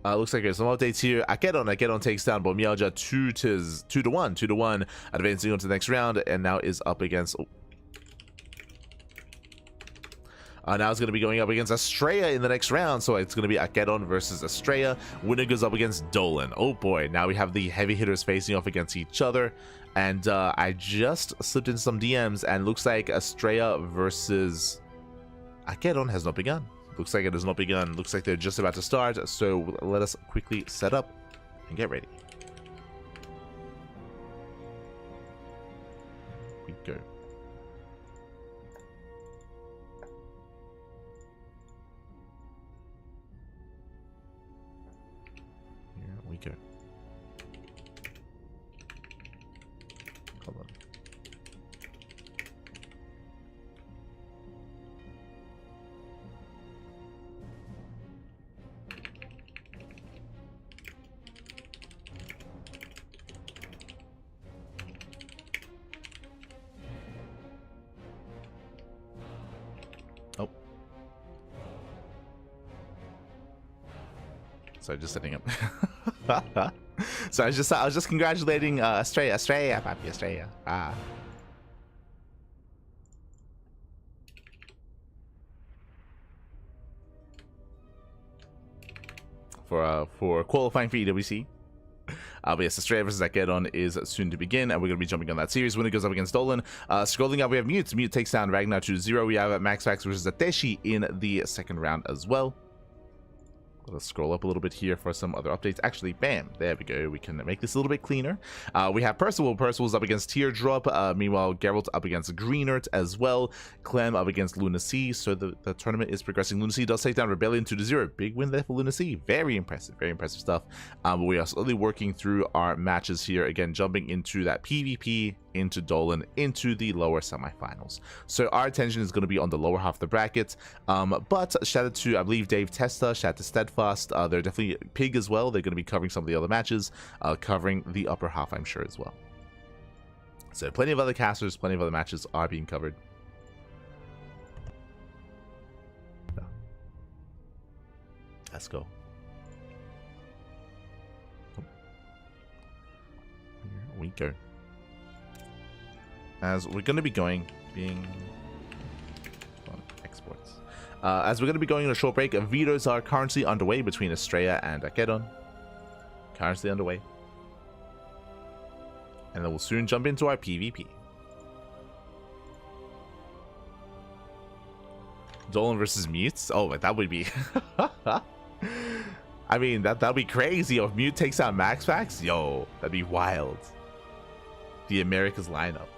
there's some updates here. Akedon takes down Bomyalja 2-1, advancing on to the next round, and now is up against. Now it's going to be going up against Astrea in the next round, so it's going to be Akedon versus Astrea. Winner goes up against Dolan. Oh boy, now we have the heavy hitters facing off against each other, and I just slipped in some DMs, and looks like Astrea versus Akedon has not begun. Looks like it has not begun. Looks like they're just about to start, so let us quickly set up and get ready. Here we go. We go. Hold on. Oh. So just setting up. So I was just congratulating Astrea, papi, Astrea. For qualifying for EWC. But yes, Astrea versus Akedon is soon to begin, and we're going to be jumping on that series. Winner goes up against Dolan. Scrolling up, we have Mute. Mute takes down Ragnar 2-0. We have MaxPax versus Ateshi in the second round as well. Let's scroll up a little bit here for some other updates. Actually, bam, there we go. We can make this a little bit cleaner. We have Percival. Percival's up against Teardrop. Meanwhile, Gerald up against Greenert as well. Clem up against Lunacy. So the tournament is progressing. Lunacy does take down Rebellion 2-0. Big win there for Lunacy. Very impressive stuff. But we are slowly working through our matches here. Again, jumping into that PvP, into Dolan, into the lower semifinals. So our attention is going to be on the lower half of the bracket. But shout out to, I believe, Dave Testa. Shout out to Steadfast. They're definitely Pig as well. They're going to be covering some of the other matches, covering the upper half, I'm sure, as well. So plenty of other casters, plenty of other matches are being covered. So, let's go. Here we go. As we're going to be going, As we're going to be going on a short break, vetoes are currently underway between Astrea and Gerald. Currently underway. And then we'll soon jump into our PvP. Dolan versus Mutes? Oh, that would be... I mean, that'd be crazy. If Mute takes out MaxPax, yo, that'd be wild. The America's lineup.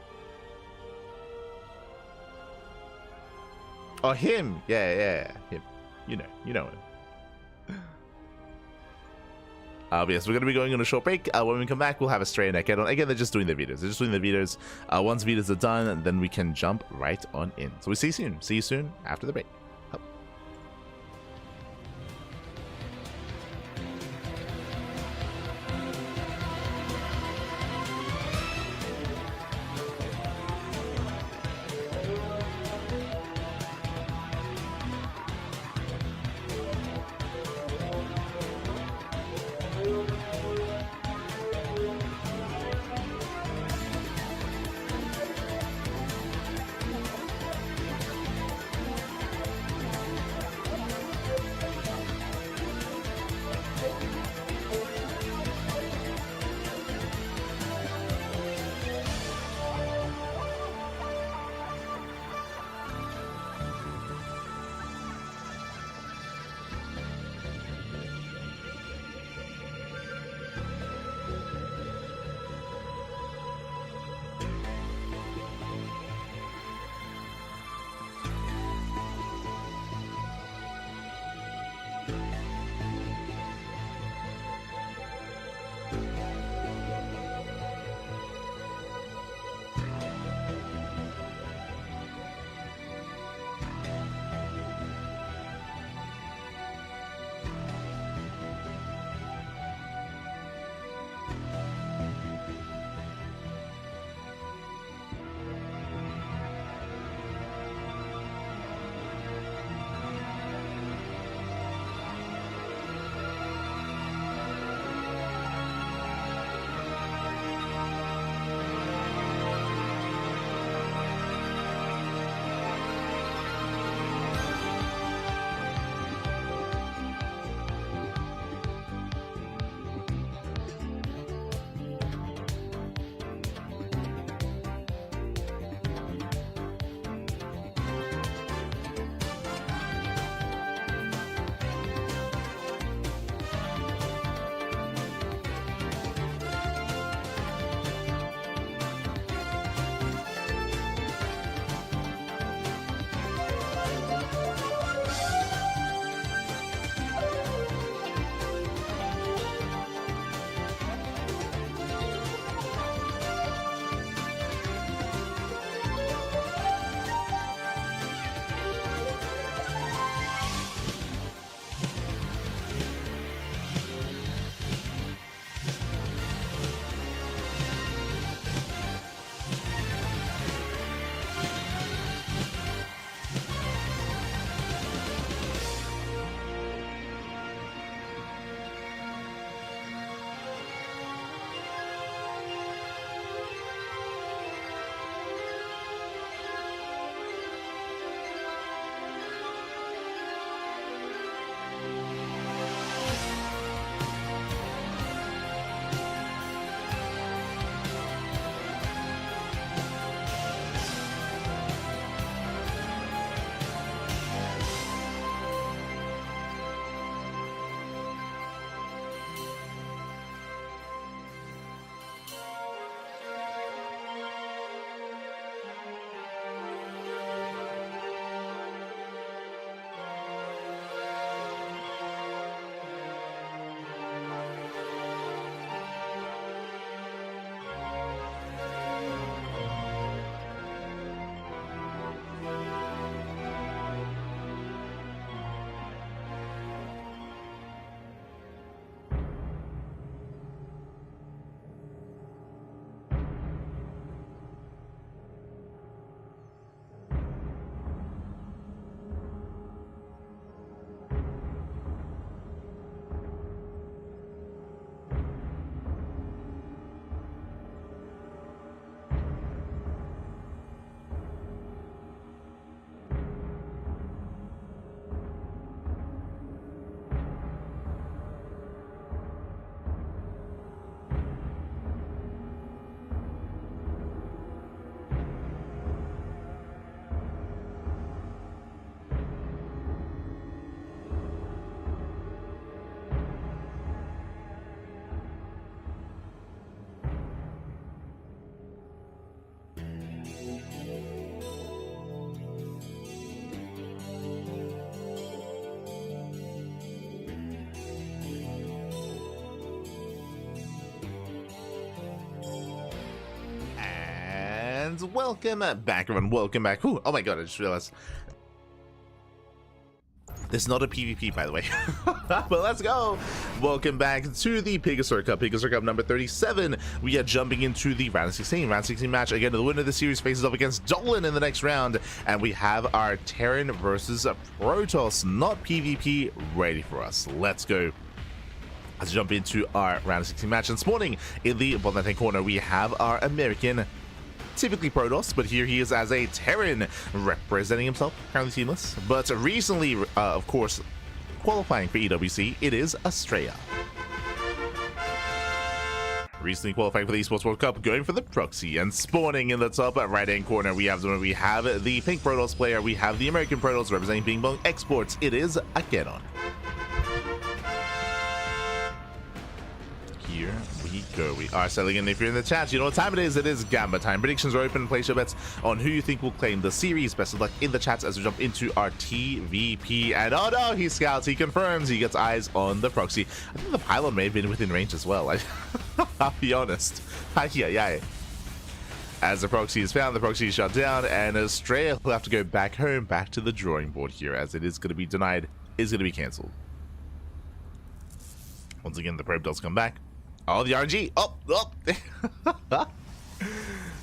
Oh, him. Yeah, him. You know him. But yes, we're going to be going on a short break. When we come back, we'll have Astrea and Gerald. Again, they're just doing the videos. They're just doing the videos. Once videos are done, then we can jump right on in. So we see you soon. See you soon after the break. Ducklings, welcome back, everyone. Welcome back. Ooh, oh my god, I just realized this is not a PvP, by the way. But let's go. Welcome back to the PiGosaur Cup. PiGosaur Cup number 37. We are jumping into the round 16. Round 16 match. Again, the winner of the series faces off against Dolan in the next round. And we have our Terran versus Protoss, not PvP, ready for us. Let's go. Let's jump into our round 16 match. And spawning in the bottom left-hand corner, we have our American, typically Protoss, but here he is as a Terran representing himself, currently teamless, but recently, of course, qualifying for EWC, it is Astrea. Recently qualifying for the Esports World Cup, going for the proxy, and spawning in the top right-hand corner, we have the pink Protoss player, we have the American Protoss representing Bing Bong Exports, it is Gerald. Here we go. We are settling in. If you're in the chat, you know what time it is. It is Gamba time. Predictions are open. Place your bets on who you think will claim the series. Best of luck in the chats as we jump into our TVP. And oh no, he scouts. He confirms. He gets eyes on the proxy. I think the pylon may have been within range as well. I'll be honest. Yeah. As the proxy is found, the proxy is shut down, and Astrea will have to go back home, back to the drawing board here, as it is going to be denied, is going to be cancelled. Once again, the probe does come back. Oh, the RNG! Oh!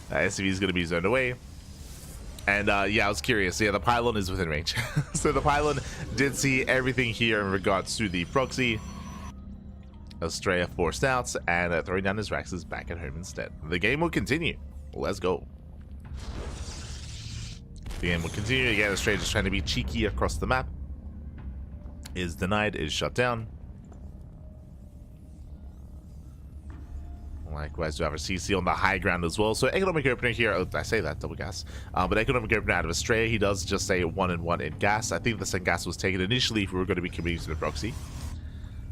SCV is going to be zoned away. And yeah, I was curious. Yeah, the pylon is within range. So the pylon did see everything here in regards to the proxy. Astrea forced out and throwing down his Raxes back at home instead. The game will continue. Let's go. The game will continue. Again, Astrea just trying to be cheeky across the map. Is denied, is shut down. Likewise, we have a CC on the high ground as well. So economic opener here. Oh, I say that double gas. But economic opener out of Astrea. He does just say 1-1 in gas. I think the second gas was taken initially if we were going to be committing to the proxy.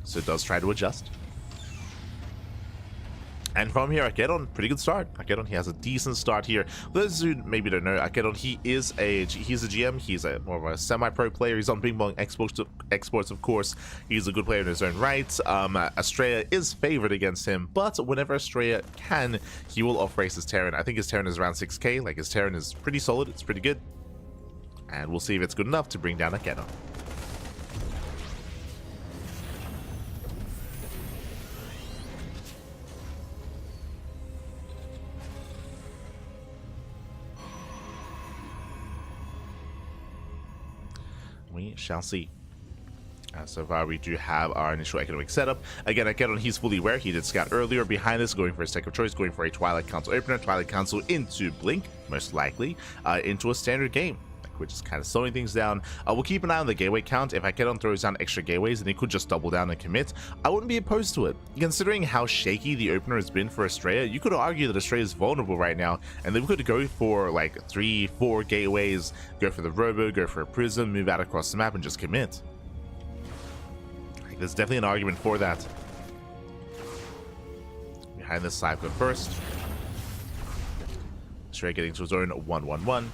So it does try to adjust. And from here, Gerald, pretty good start. Gerald, he has a decent start here. Those who maybe don't know, Gerald, he's a GM. He's more of a semi-pro player. He's on Bing Bong Exports, of course. He's a good player in his own right. Astrea is favored against him, but whenever Astrea can, he will off-race his Terran. I think his Terran is around 6k. Like, his Terran is pretty solid. It's pretty good. And we'll see if it's good enough to bring down Gerald. We shall see. So far, we do have our initial economic setup. Again, Gerald, he's fully aware. He did scout earlier behind this, going for his tech of choice, going for a Twilight Council opener, Twilight Council into Blink, most likely, into a standard game, which is kind of slowing things down. We'll keep an eye on the gateway count. If Gerald throws down extra gateways, then he could just double down and commit. I wouldn't be opposed to it. Considering how shaky the opener has been for Astrea, you could argue that Astrea is vulnerable right now, and then we could go for like 3-4 gateways, go for the Robo, go for a Prism, move out across the map, and just commit. Like, there's definitely an argument for that. Behind this cycle first. Astrea getting to his own 1-1-1.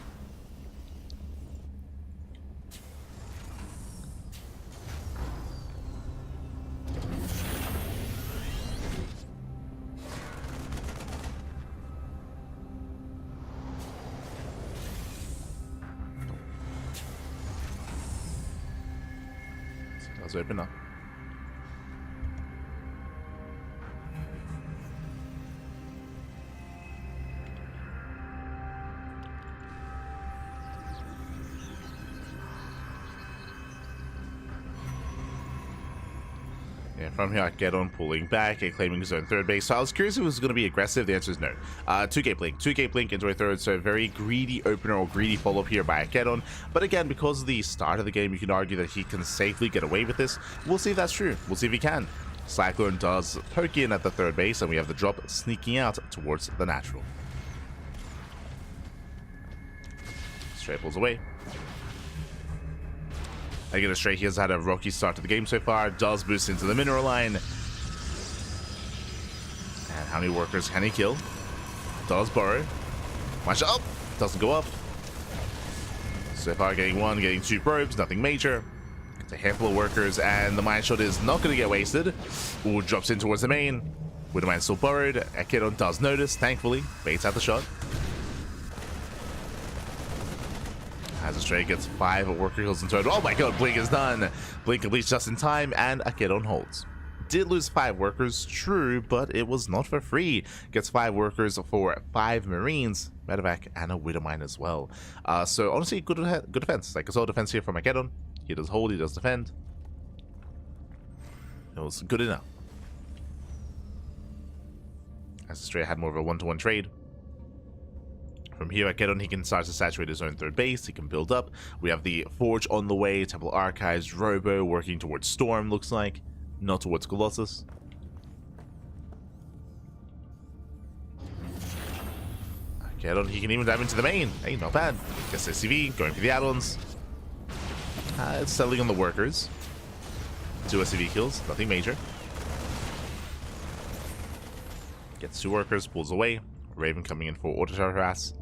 Open up. Yeah, from here, Gerald pulling back and claiming his own third base. So I was curious if it was going to be aggressive. The answer is no. 2-gate blink into a third. So a very greedy opener or greedy follow-up here by Gerald. But again, because of the start of the game, you can argue that he can safely get away with this. We'll see if that's true. We'll see if he can. Cyclone does poke in at the third base, and we have the drop sneaking out towards the natural. Straight pulls away. Again, Astrea has had a rocky start to the game so far. Does boost into the mineral line. And how many workers can he kill? Does burrow. Watch up. Doesn't go up. So far, getting 1, getting 2 probes. Nothing major. It's a handful of workers, and the mine shot is not going to get wasted. Ooh, drops in towards the main. With the mine still burrowed. Gerald does notice, thankfully. Baits out the shot. As Astrea gets 5 worker kills in total. Oh my god, Blink is done. Blink completes just in time, and Akedon holds. Did lose 5 workers, true, but it was not for free. Gets 5 workers for 5 Marines, Medevac, and a Widowmine as well. So honestly, good defense. Like, a solid defense here from Akedon. He does hold, he does defend. It was good enough. As Astrea had more of a one-to-one trade. From here, Akedon, he can start to saturate his own third base. He can build up. We have the Forge on the way, Temple Archives, Robo working towards Storm, looks like. Not towards Colossus. Akedon, he can even dive into the main. Hey, not bad. Gets SCV, going for the add-ons. It's settling on the workers. 2 SCV kills, nothing major. Gets 2 workers, pulls away. Raven coming in for auto harass.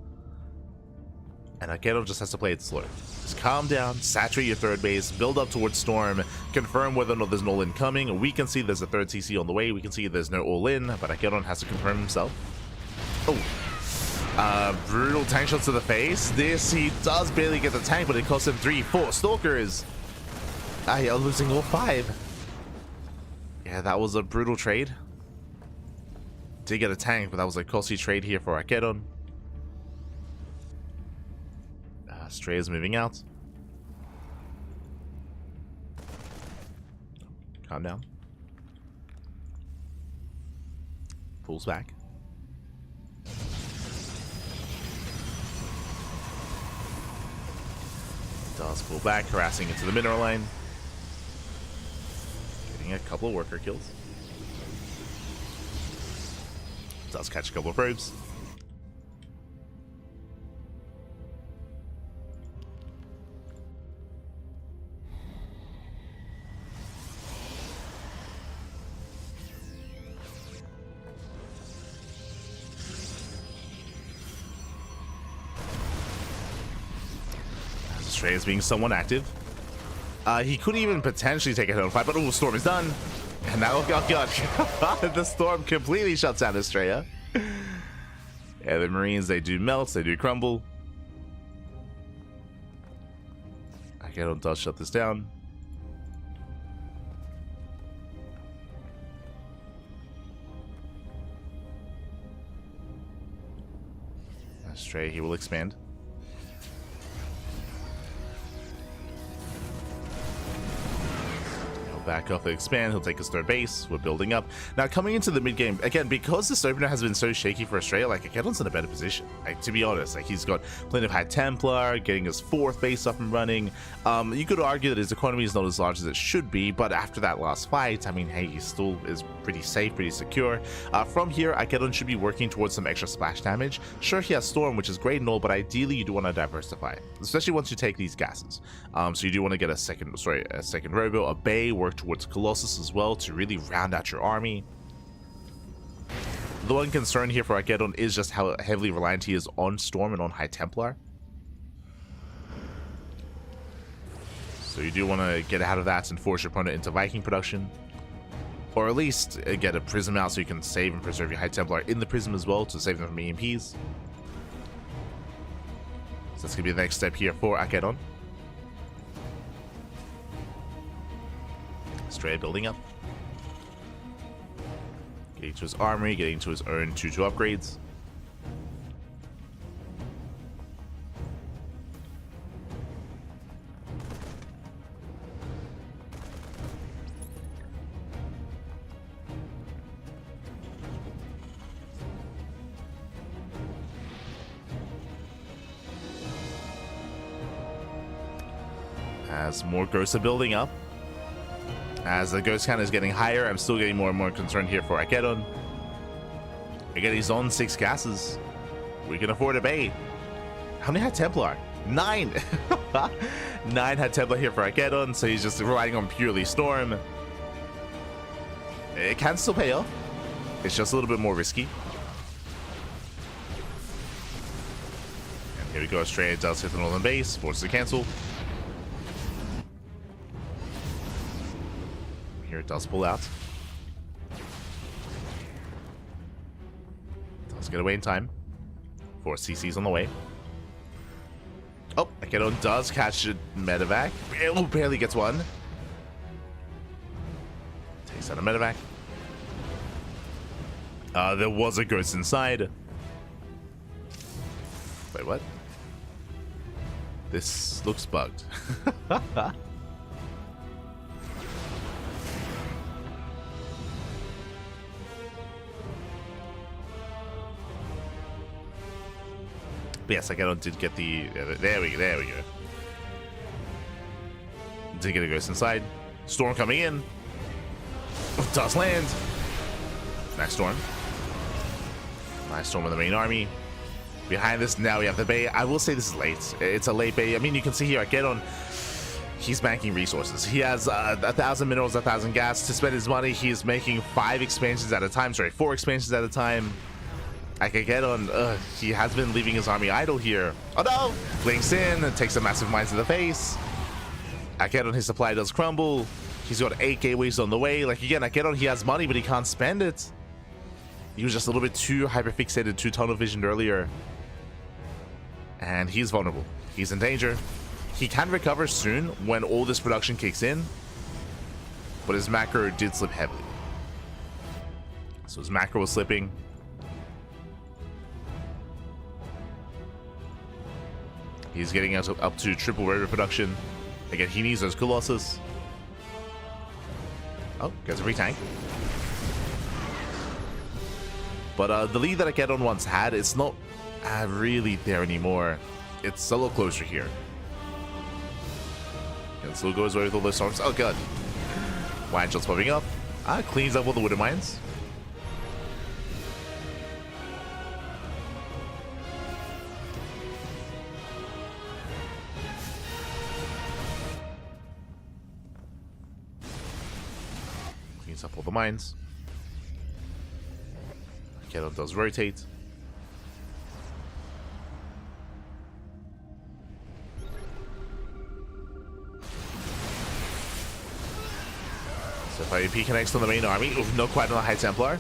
And Akedon just has to play it slow. Just calm down, saturate your third base, build up towards Storm, confirm whether or not there's an all-in coming. We can see there's a third CC on the way. We can see there's no all-in, but Akedon has to confirm himself. Oh. Brutal tank shots to the face. This, he does barely get the tank, but it costs him 3-4 Stalkers. You're losing all 5. Yeah, that was a brutal trade. Did get a tank, but that was a costly trade here for Akedon. Astrea is moving out. Calm down. Pulls back. Does pull back, harassing into the mineral line. Getting a couple of worker kills. Does catch a couple of probes. Astrea is being somewhat active. He could even potentially take a hit on fight, but Storm is done. And now, oh god, the Storm completely shuts down Astrea. Yeah, the Marines, they do melt, they do crumble. Akedon does shut this down. Astrea, he will expand. Back off and expand. He'll take his third base. We're building up. Now, coming into the mid game, again, because this opener has been so shaky for Astrea, like, Akedon's in a better position. Like, to be honest, like, he's got plenty of High Templar, getting his 4th base up and running. You could argue that his economy is not as large as it should be, but after that last fight, I mean, hey, he still is pretty safe, pretty secure. From here, Akedon should be working towards some extra splash damage. Sure, he has Storm, which is great and all, but ideally, you do want to diversify, especially once you take these gases. So you do want to get a second Robo, a Bay, work towards Colossus as well to really round out your army. The one concern here for Akedon is just how heavily reliant he is on Storm and on High Templar. So you do want to get out of that and force your opponent into Viking production. Or at least get a Prism out so you can save and preserve your High Templar in the Prism as well to save them from EMPs. So that's going to be the next step here for Akedon. Astrea building up. Getting to his armory, getting to his own 2-2 upgrades. As more ghosts are building up. As the ghost count is getting higher, I'm still getting more and more concerned here for Akedon. Again, he's on 6 gases. We can afford a Bay. How many had Templar? 9! 9 had Templar here for Akedon, so he's just relying on purely Storm. It can still pay off. It's just a little bit more risky. And here we go, Astrea does hit the northern base, forces to cancel. Here it does pull out. Does get away in time. 4 CCs on the way. Oh, Akedon does catch a medevac. Oh, barely gets one. Takes out a medevac. There was a ghost inside. Wait, what? This looks bugged. Yes, Akedon did get the... there we go. Did get a ghost inside. Storm coming in. Does land. Nice storm. Nice storm with the main army. Behind this, now we have the bay. I will say this is late. It's a late bay. I mean, you can see here, Akedon, he's banking resources. He has 1,000 minerals, 1,000 gas to spend his money. He's making 5 expansions at a time. Sorry, 4 expansions at a time. Akedon, he has been leaving his army idle here. Oh no! Blinks in and takes a massive mine to the face. Akedon, his supply does crumble. He's got 8 gateways on the way. Like, again, Akedon, he has money, but he can't spend it. He was just a little bit too hyperfixated, too tunnel visioned earlier. And he's vulnerable. He's in danger. He can recover soon when all this production kicks in. But his macro did slip heavily. So his macro was slipping. He's getting us up to triple rate of production. Again, he needs those Colossus. Oh, gets a free tank. But the lead that Akedon once had, it's not really there anymore. It's a little closer here. And still goes away with all those storms. Oh god. Wine shots popping up. Cleans up all the wooden mines. Cleans up all the mines. Akedon does rotate. So IEP connects on the main army. Oof, not quite on the High Templar.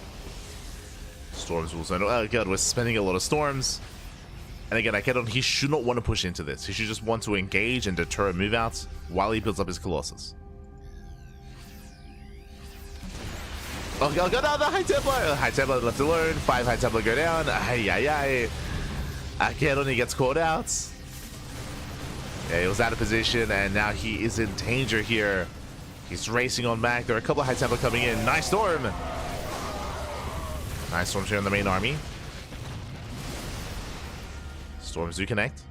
Storms will send. Oh god, we're spending a lot of storms. And again, Akedon, he should not want to push into this. He should just want to engage and deter move outs while he builds up his Colossus. Oh god, no, the High Templar! High Templar left alone. 5 High Templar go down. Ay. Akedon, he gets caught out. Yeah, he was out of position, and now he is in danger here. He's racing on back. There are a couple of High Templar coming in. Nice storm! Nice storms here in the main army. Storms do connect.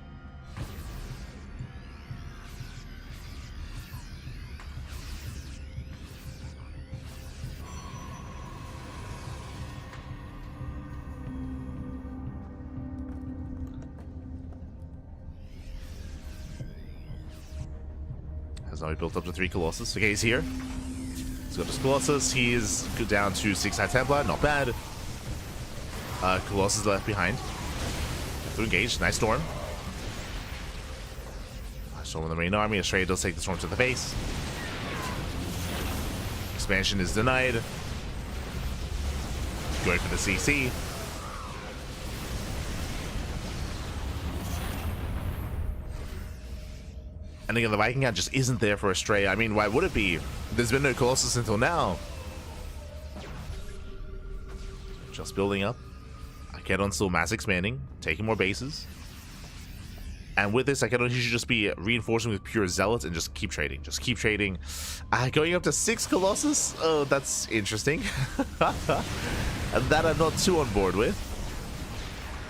Has now built up to 3 Colossus. Okay, he's here. He's got his Colossus. He is down to 6 High Templar. Not bad. Colossus left behind. Have to engage. Nice storm. Nice storm in the main army. Astrea does take the storm to the face. Expansion is denied. Going for the CC. And again, the Viking Hat just isn't there for Astrea. I mean, why would it be? There's been no Colossus until now. Just building up. Akedon still mass expanding, taking more bases. And with this, Akedon, he should just be reinforcing with pure Zealots and just keep trading. Just keep trading. Going up to 6 Colossus? Oh, that's interesting. And that I'm not too on board with.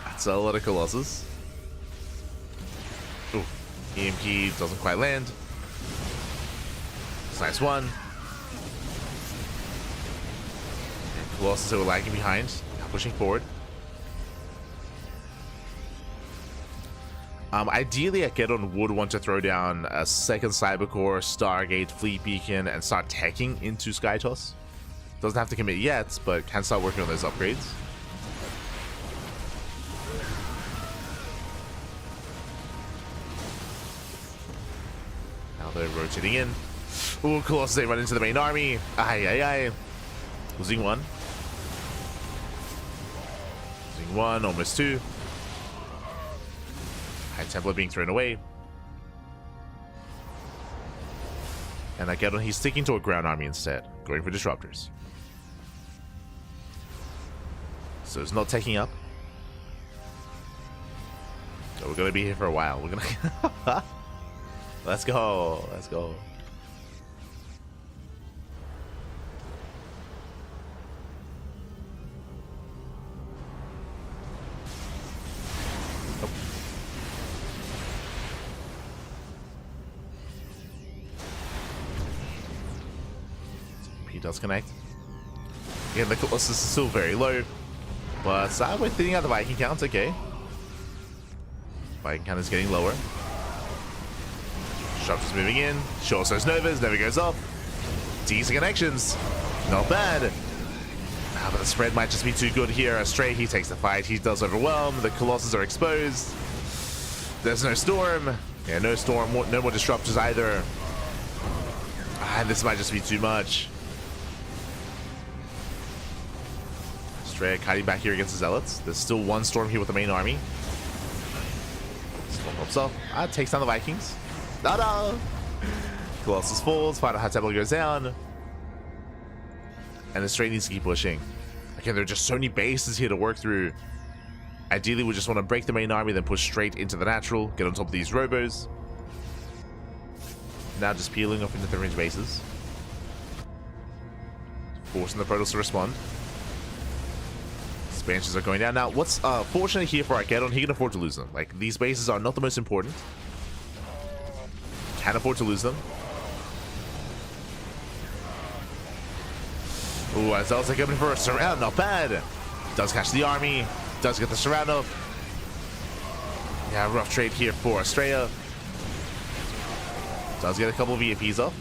That's a lot of Colossus. Ooh. EMP doesn't quite land. It's a nice one. And Colossus are lagging behind, now pushing forward. Ideally, Akedon would want to throw down a second Cybercore, Stargate, Fleet Beacon, and start teching into Skytoss. Doesn't have to commit yet, but can start working on those upgrades. Now they're rotating in. Ooh, Colossus, they run into the main army. Ay. Losing 1. Losing 1, almost 2. High Templar being thrown away. And I get on, he's sticking to a ground army instead, going for disruptors. So it's not taking up. So we're gonna be here for a while. We're gonna let's go. Let's go. He does connect. Again, the Colossus is still very low, but we're thinning out the Viking count. Okay, Viking count is getting lower. Disruptors moving in. Short Source Novas never goes off. Decent connections, not bad. But the spread might just be too good here. Astrea, he takes the fight. He does overwhelm. The Colossus are exposed. There's no storm. Yeah, no storm. No more disruptors either. And this might just be too much. Astrea kiting back here against the Zealots. There's still one storm here with the main army. Storm pops off. Takes down the Vikings. No. Colossus falls. Final High Temple goes down. And Astrea needs to keep pushing. Again, there are just so many bases here to work through. Ideally, we just want to break the main army, then push straight into the natural, get on top of these robos. Now just peeling off into the range bases. Forcing the Protoss to respond. Expansions are going down. Now, what's fortunate here for Armageddon, he can afford to lose them. Like, these bases are not the most important. Can afford to lose them. Ooh, as Zealots are coming for a surround, not bad. Does catch the army, does get the surround up. Yeah, rough trade here for Astrea. Does get a couple of EMPs off.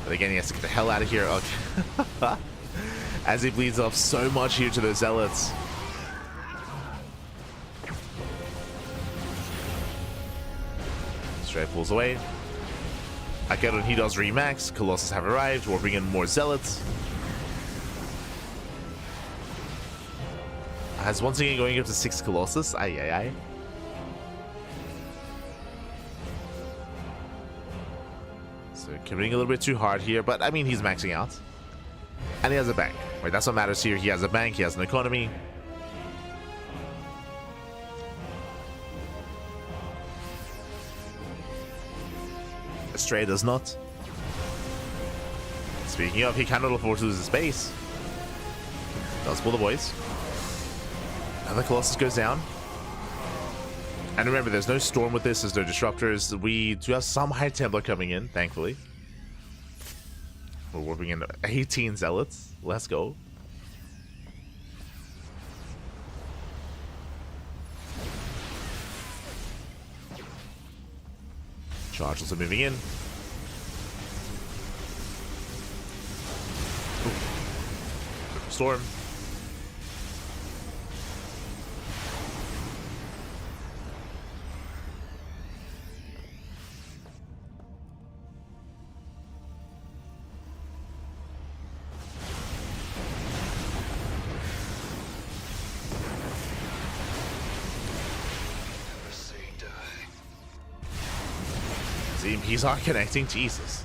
But again, he has to get the hell out of here. Okay. As he bleeds up so much here to those Zealots. Astrea pulls away. Armageddon, he does remax. Colossus have arrived. We're bringing in more Zealots. Has once again going up to 6 Colossus. Aye. So committing a little bit too hard here, but I mean, he's maxing out. And he has a bank. Right, that's what matters here. He has a bank, he has an economy. Astrea does not. Speaking of, he cannot afford to lose his base. Does pull the boys. And the Colossus goes down. And remember, there's no storm with this, there's no disruptors. We do have some High Templar coming in, thankfully. We're warping in 18 Zealots. Let's go. Charges are moving in. Ooh. Storm. The EMPs are connecting. Jesus.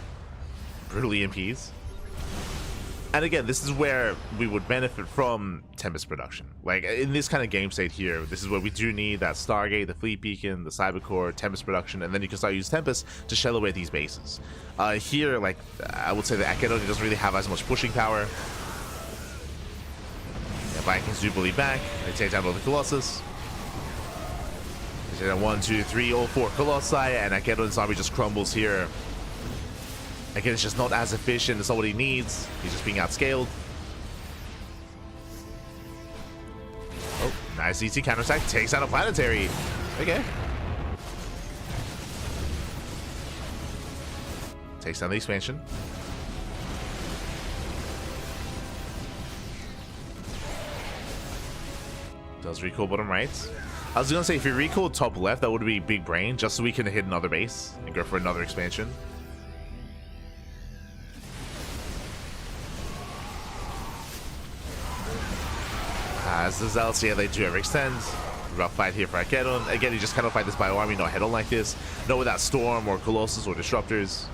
Brutal EMPs. And again, this is where we would benefit from Tempest production. Like, in this kind of game state here, this is where we do need that Stargate, the Fleet Beacon, the Cybercore, Tempest production, and then you can start using Tempest to shell away these bases. Here, like, I would say the Armageddon doesn't really have as much pushing power. The Vikings do bleed back. They take down all the Colossus. 1, 2, 3, all 4 Colossi, and Armageddon's army just crumbles here. Again, it's just not as efficient. It's not what he needs. He's just being outscaled. Oh, nice ET counterattack. Takes out a planetary. Okay. Takes down the expansion. Does recall bottom right. I was gonna say, if you recall top left, that would be big brain, just so we can hit another base and go for another expansion. As the Zealots, yeah, they do overextend. Rough fight here for Armageddon. Again, you just cannot fight this bio army, not head on like this. Not without Storm or Colossus or Disruptors.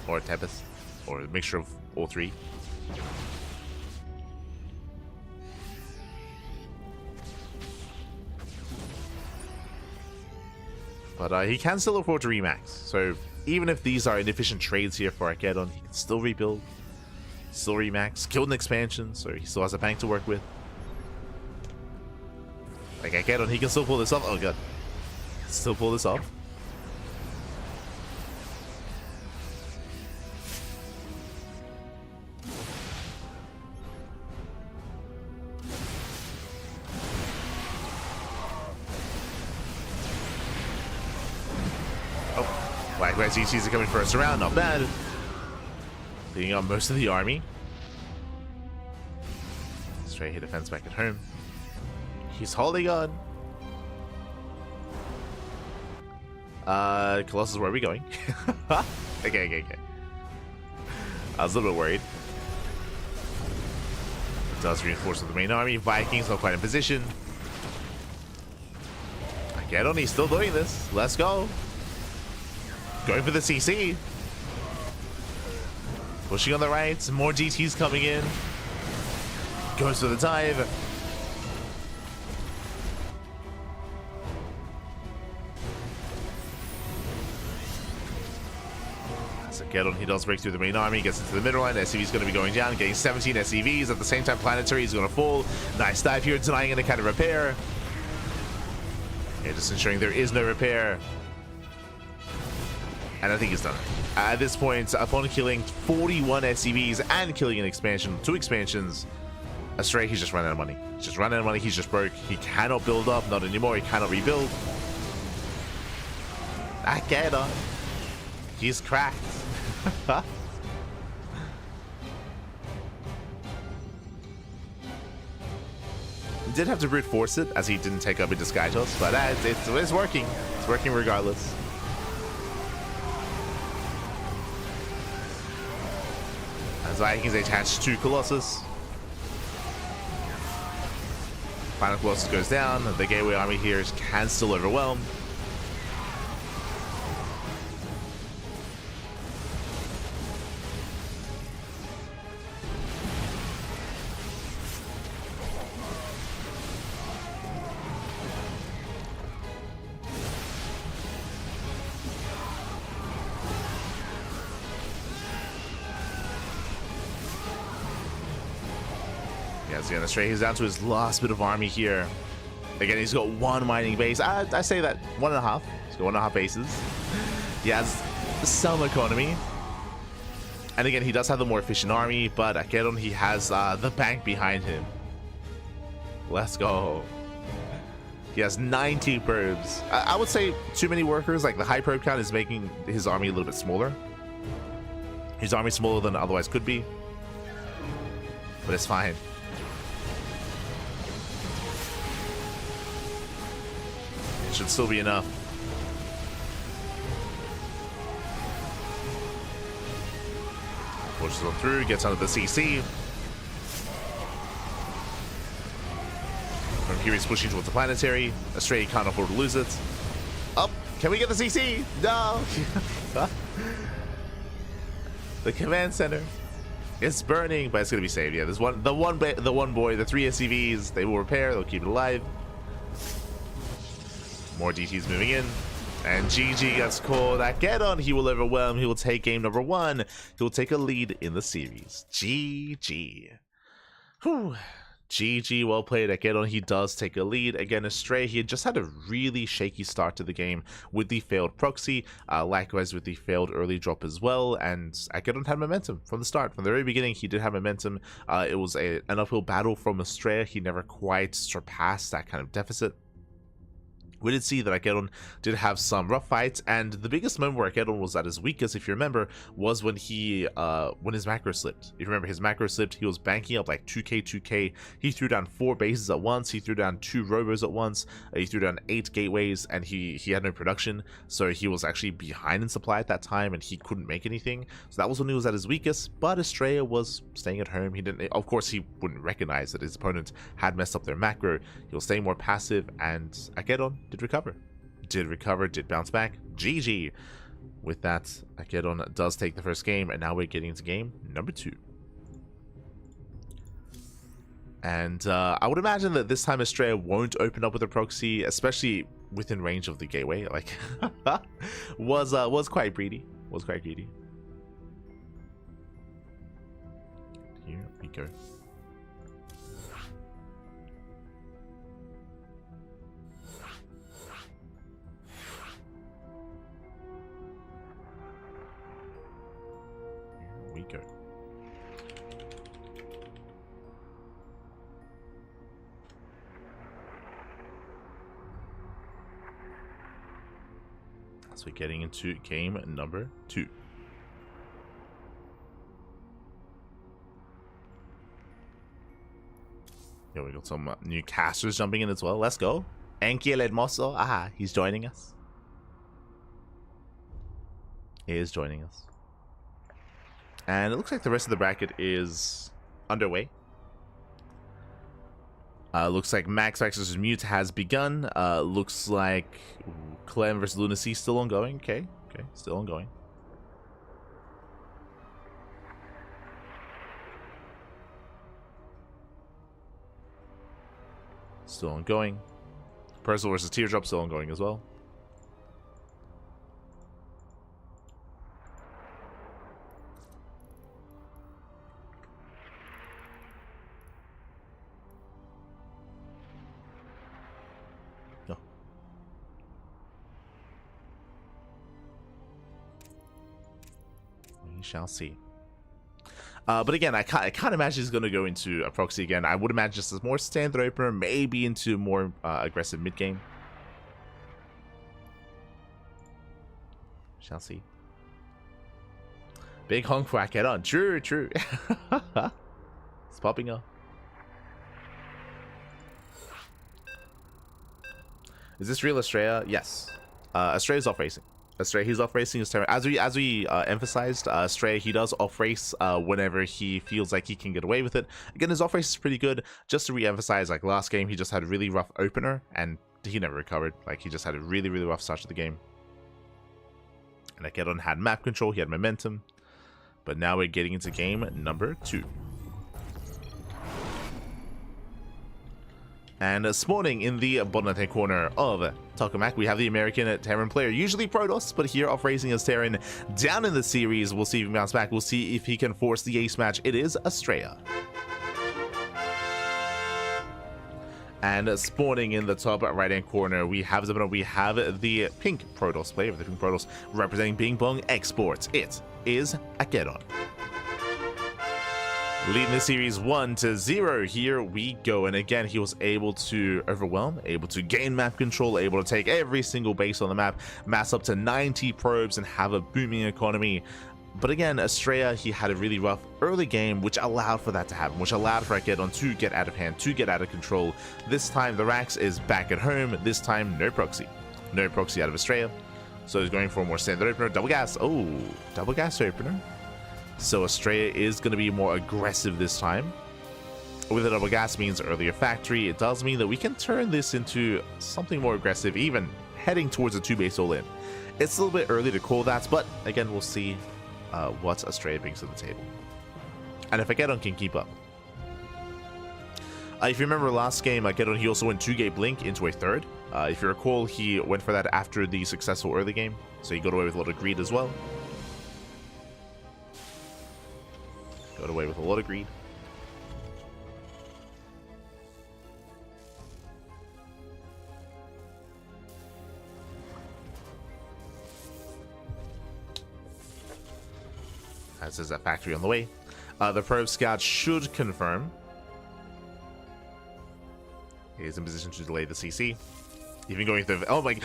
or a Tempest, or a mixture of all three. But he can still afford to remax, so even if these are inefficient trades here for Arkedon, he can still rebuild, still remax, killed an expansion, so he still has a bank to work with. Like Arkedon, he can still pull this off. Oh god, still pull this off. Black Red CCs are coming first round, not bad. Beating on most of the army. Straight hit defense back at home. He's holding on. Colossus, where are we going? Okay. I was a little bit worried. It does reinforce with the main army. Vikings not quite in position. Arkedon, he's still doing this. Let's go. Going for the CC. Pushing on the right. More GTs coming in. Goes for the dive. So Gerald, he does break through the main army. Gets into the middle line. SCV's going to be going down. Getting 17 SCVs. At the same time, Planetary is going to fall. Nice dive here. Denying any kind of repair. Yeah, just ensuring there is no repair. And I think he's done it. At this point, upon killing 41 SCVs and killing an expansion, 2 expansions, Astrea, he's just running out of money. He's just running out of money. He's just broke. He cannot build up. Not anymore. He cannot rebuild. Arkedon. He's cracked. He did have to brute force it, as he didn't take up into Skytoss, but it's working. It's working regardless. As Vikings attached to Colossus. Final Colossus goes down. The Gateway Army here can still overwhelm. Again, Astrea, he's down to his last bit of army here. Again, he's got 1 mining base. I say that 1.5. He's got 1.5 bases. He has some economy. And again, he does have the more efficient army, but Arkedon, he has the bank behind him. Let's go. He has 90 probes. I would say too many workers. Like, the high probe count is making his army a little bit smaller. His army smaller than it otherwise could be. But it's fine. Should still be enough. Pushes them through, gets under the CC. From here he's pushing towards the Planetary. Astrea can't afford to lose it. Up! Can we get the CC? No! The command center is burning, but it's gonna be saved. Yeah, there's the one boy, the 3 SCVs. They will repair. They'll keep it alive. More DTs moving in, and GG gets called. Arkedon, he will overwhelm. He will take game number 1. He will take a lead in the series. GG. Whew. GG, well played. Arkedon, he does take a lead. Again, Astrea, he had just had a really shaky start to the game with the failed proxy, likewise with the failed early drop as well, and Arkedon had momentum from the start. From the very beginning, he did have momentum. It was an uphill battle from Astrea. He never quite surpassed that kind of deficit. We did see that Arkedon did have some rough fights, and the biggest moment where Arkedon was at his weakest, if you remember, was when when his macro slipped. If you remember, his macro slipped, he was banking up like 2k. He threw down 4 bases at once, he threw down 2 robos at once, he threw down 8 gateways, and he had no production, so he was actually behind in supply at that time, and he couldn't make anything. So that was when he was at his weakest, but Astrea was staying at home. He didn't, of course, he wouldn't recognize that his opponent had messed up their macro. He was staying more passive, and Arkedon did recover, did bounce back. GG. With that, Akedon does take the first game, and now we're getting into game number 2. And I would imagine that this time Astrea won't open up with a proxy, especially within range of the gateway. Like, was quite greedy. Was quite greedy. Here we go. Here we go. So we're getting into game number 2. Yeah, we got some new casters jumping in as well. Let's go. Enki el Hermoso. Aha, he's joining us. He is joining us. And it looks like the rest of the bracket is underway. Looks like MaxPax versus Mute has begun. Looks like Clem versus Lunacy still ongoing. Okay, still ongoing. Still ongoing. Percival versus Teardrop still ongoing as well. Shall see. But again, I can't imagine he's going to go into a proxy again. I would imagine just a more standard opener, maybe into more aggressive mid game. Shall see. Big honk for Akedon. True. It's popping up. Is this real Astrea? Yes. Astrea's off racing. Astrea, he's off racing his turn. As we emphasized, Astrea, he does off race whenever he feels like he can get away with it. Again, his off race is pretty good. Just to re-emphasize, like last game, he just had a really rough opener and he never recovered. Like he just had a really rough start to the game. And Akedon had map control, he had momentum. But now we're getting into game number 2. And spawning in the bottom corner of Tokamak, we have the American Terran player, usually Protoss, but here off racing as Terran. Down in the series, we'll see if he bounces back. We'll see if he can force the ace match. It is Astrea. And spawning in the top right-hand corner, we have the pink Protoss player, the pink Protoss representing Bing Bong Exports. It is Akedon. Leading the series 1-0. Here we go. And again, he was able to overwhelm, able to gain map control, able to take every single base on the map, mass up to 90 probes, and have a booming economy. But again, Astrea, he had a really rough early game, which allowed for that to happen, which allowed for Akedon to get out of hand, to get out of control. This time, the Rax is back at home. This time, no proxy. No proxy out of Astrea. So he's going for a more standard opener. Double gas. Oh, double gas opener. So Astrea is going to be more aggressive this time. With a double gas means earlier factory. It does mean that we can turn this into something more aggressive, even heading towards a 2-base all-in. It's a little bit early to call that, but again, we'll see what Astrea brings to the table. And if Akedon can keep up. If you remember last game, Akedon, he also went 2-gate blink into a third. If you recall, he went for that after the successful early game, so he got away with a lot of greed as well. Got away with a lot of greed. As is that factory on the way. The probe scout should confirm. He is in position to delay the CC. Even going through, oh my,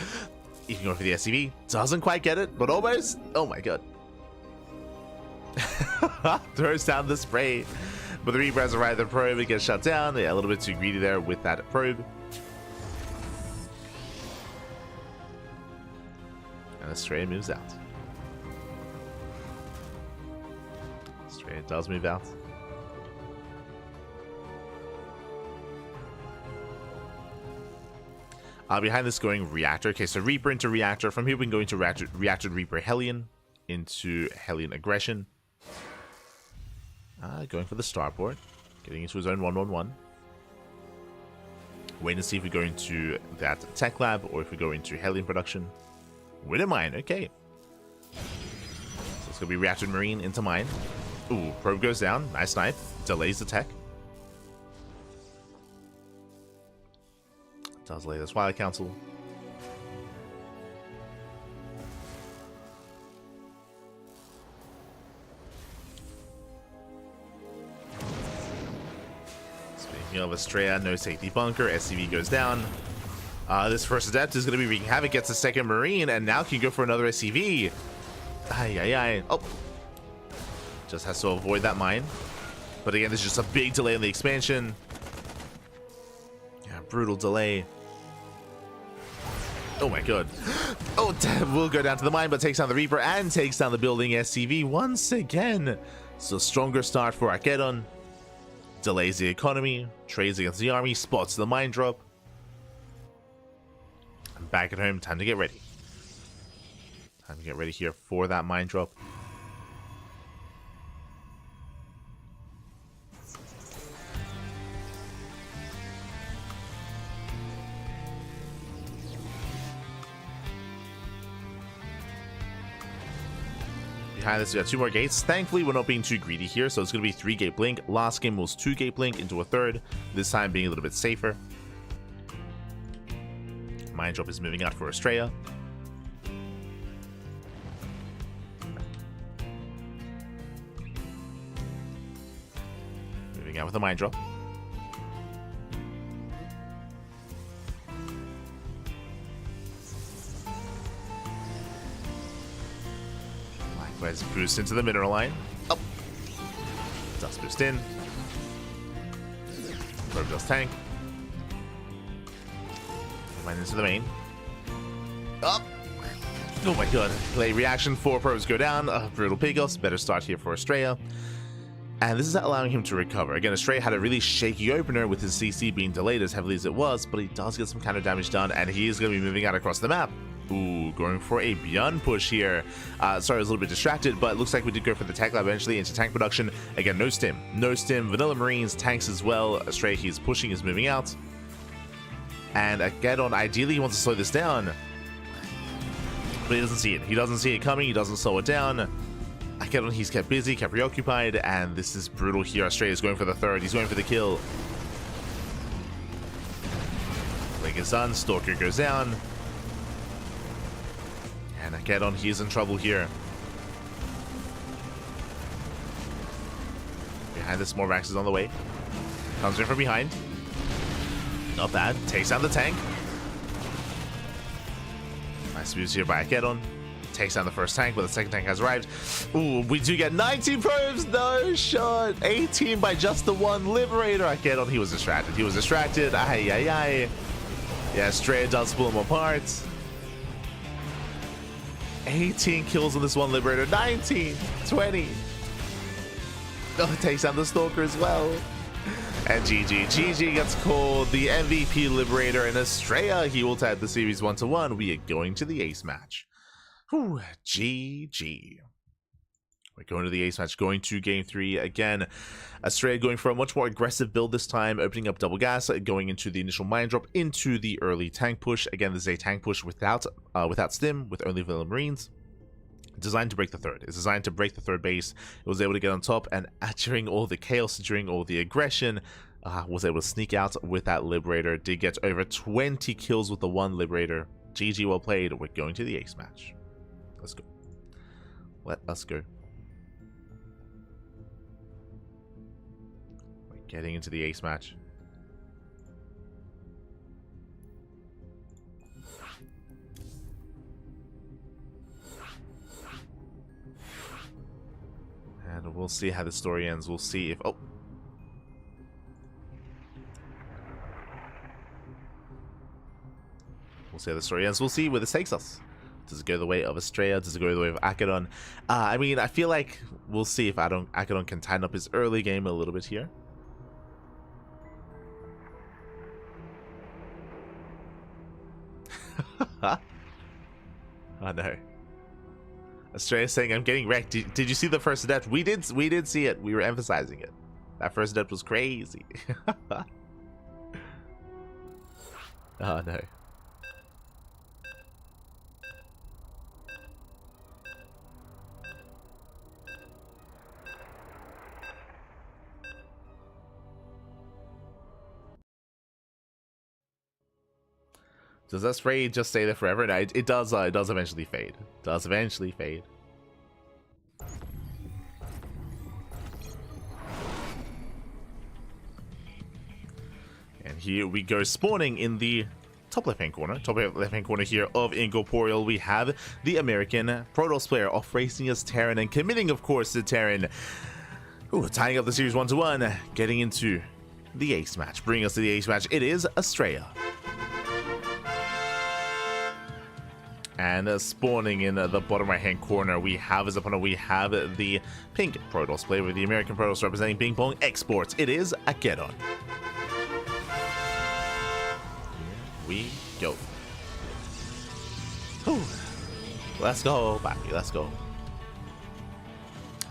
even going for the SCV. Doesn't quite get it, but almost. Oh my god. Throws down the spray, but the rebrands arrive the probe. It gets shut down. Yeah, a little bit too greedy there with that probe. And Astrea moves out. Astrea does move out. Behind this going Reactor. Okay, so Reaper into Reactor. From here we can go into Reactor Reaper Hellion. Into Hellion Aggression. Going for the starport. Getting into his own 1-1-1. Waiting to see if we go into that Tech Lab or if we go into Hellion Production. With a mine, okay. So it's going to be Reactor Marine into mine. Ooh, probe goes down. Nice snipe. Delays the tech. Does delay this Twilight Council. Speaking of Astrea, no safety bunker. SCV goes down. This first adept is going to be wreaking havoc. Gets a second Marine and now can go for another SCV. Ay. Oh. Just has to avoid that mine. But again, there's just a big delay in the expansion. Yeah, brutal delay. Oh my god. Oh, will go down to the mine, but takes down the Reaper and takes down the building SCV once again. So stronger start for Arkedon. Delays the economy. Trades against the army. Spots the mine drop. And back at home, time to get ready. Time to get ready here for that mine drop. Behind this, we got 2 more gates. Thankfully, we're not being too greedy here, so it's going to be 3 gate blink. Last game was 2 gate blink into a third. This time being a little bit safer. Mine drop is moving out for Astrea. Moving out with a mine drop. Let's boost into the mineral line. Oh. Dust boost in. Probe dust tank. Mine into the main. Up. Oh my god. Play reaction. 4 probes go down. Brutal PiGosaur. Better start here for Astrea. And this is allowing him to recover. Again, Astrea had a really shaky opener with his CC being delayed as heavily as it was, but he does get some counter damage done, and he is going to be moving out across the map. Ooh, going for a Beyond push here. Sorry, I was a little bit distracted, but it looks like we did go for the Tech Lab eventually into tank production. Again, no stim. No stim. Vanilla Marines, tanks as well. Astrea, he's pushing, is moving out. And Arkedon, ideally, he wants to slow this down. But he doesn't see it. He doesn't see it coming. He doesn't slow it down. Arkedon, he's kept busy, kept preoccupied, and this is brutal here. Astrea is going for the third. He's going for the kill. Blink is done. Stalker goes down. And Arkedon, he's in trouble here. Behind this, more Rax is on the way. Comes in from behind. Not bad. Takes down the tank. Nice moves here by Arkedon. Takes down the first tank, but the second tank has arrived. Ooh, we do get 19 probes. No shot. 18 by just the one Liberator. Arkedon, he was distracted. He was distracted. Ay. Yeah, Astrea does pull him apart. 18 kills on this one Liberator. 19, 20. Oh, it takes down the Stalker as well. And GG gets called the MVP Liberator, and Astrea, he will tag the series 1-1. We are going to the ace match. Whew, GG. We're going to the ace match, going to game 3 again. Astrea going for a much more aggressive build this time, opening up double gas, going into the initial mine drop, into the early tank push. Again, this is a tank push without stim, with only Vanilla Marines. Designed to break the third. It's designed to break the third base. It was able to get on top, and during all the chaos, during all the aggression, was able to sneak out with that Liberator. Did get over 20 kills with the one Liberator. GG, well played. We're going to the ace match. Let's go. Let us go. We're getting into the ace match. And we'll see how the story ends. We'll see if... Oh! We'll see how the story ends. We'll see where this takes us. Does it go the way of Astrea? Does it go the way of Arkedon? I mean, I feel like we'll see if Arkedon can tighten up his early game a little bit here. Oh no. Astrea saying I'm getting wrecked. Did you see the first adept? We did see it. We were emphasizing it. That first adept was crazy. Oh no. Does that spray just stay there forever? No, it does. It does eventually fade. It does eventually fade. And here we go, spawning in the top left-hand corner. Top left-hand corner here of Incorporeal, we have the American Protoss player off racing as Terran and committing, of course, to Terran. Ooh, tying up the series 1-1, getting into the ace match. Bringing us to the ace match, it is Astrea. And spawning in the bottom right-hand corner, we have as opponent, we have the pink Protoss player with the American Protoss representing Ping Pong Exports. It is Akedon. Here we go. Whew. Let's go, baby. Let's go.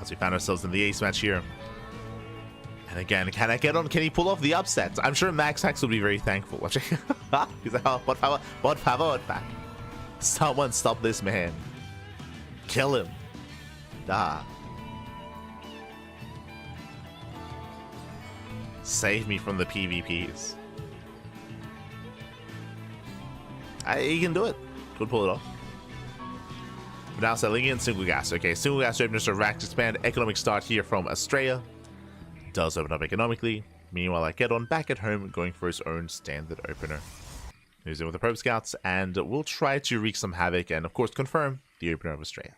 As we found ourselves in the ace match here. And again, can Akedon, can he pull off the upset? I'm sure MaxPax will be very thankful. He's like, oh, por favor, back. Someone stop this man. Kill him. Ah. Save me from the PvPs. He can do it. Could pull it off. But now selling in single gas. Okay, single gas opener, so rack expand. Economic start here from Astrea. Does open up economically. Meanwhile, I get on back at home going for his own standard opener. He's in with the probe scouts, and we'll try to wreak some havoc and, of course, confirm the opener of Astrea.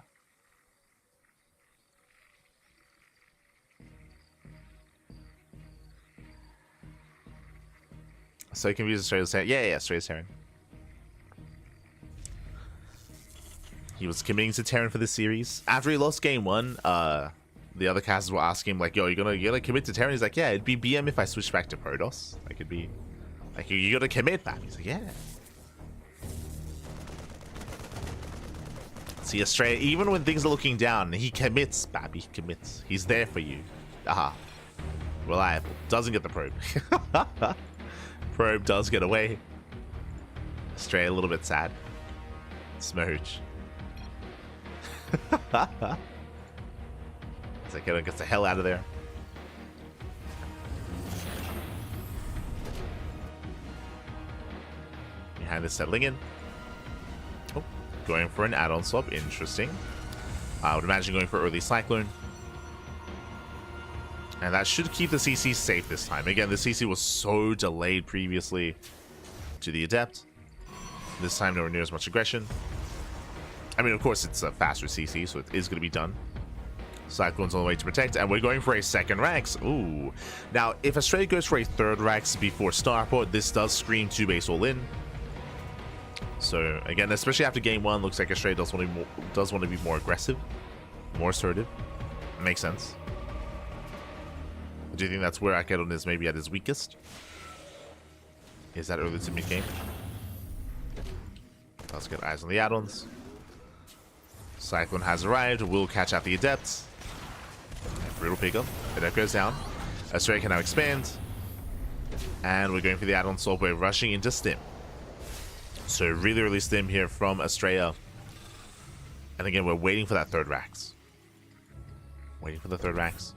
So confused Astrea's Terran. Yeah, Astrea's Terran. He was committing to Terran for this series. After he lost game 1, the other casters were asking him, like, yo, you gonna commit to Terran? He's like, yeah, it'd be BM if I switch back to Protoss. Like, it'd be... Like, you gotta commit back. He's like, yeah. See, Astrea, even when things are looking down, he commits, Babby. He commits. He's there for you. Aha. Reliable. Doesn't get the probe. Probe does get away. Astrea a little bit sad. Smooch. It's like, gets the hell out of there. Behind this settling in. Oh, going for an add-on swap. Interesting. I would imagine going for early Cyclone. And that should keep the CC safe this time. Again, the CC was so delayed previously to the Adept. This time, nowhere near as much aggression. I mean, of course, it's a faster CC, so it is going to be done. Cyclone's on the way to protect, and we're going for a second Rax. Ooh. Now, if Astrea goes for a third Rax before Starport, this does scream 2 base all in. So, again, especially after game 1, looks like Astrea does want to be more aggressive, more assertive. Makes sense. Do you think that's where Akedon is maybe at his weakest? Is that early to mid-game? Let's get eyes on the add-ons. Cyclone has arrived. We'll catch out the Adepts. Brutal pickup. Adept goes down. Astrea can now expand. And we're going for the add-on swap. We're rushing into Stim. So really early Stim here from Astrea. And again, we're waiting for that third Rax. Waiting for the third Rax.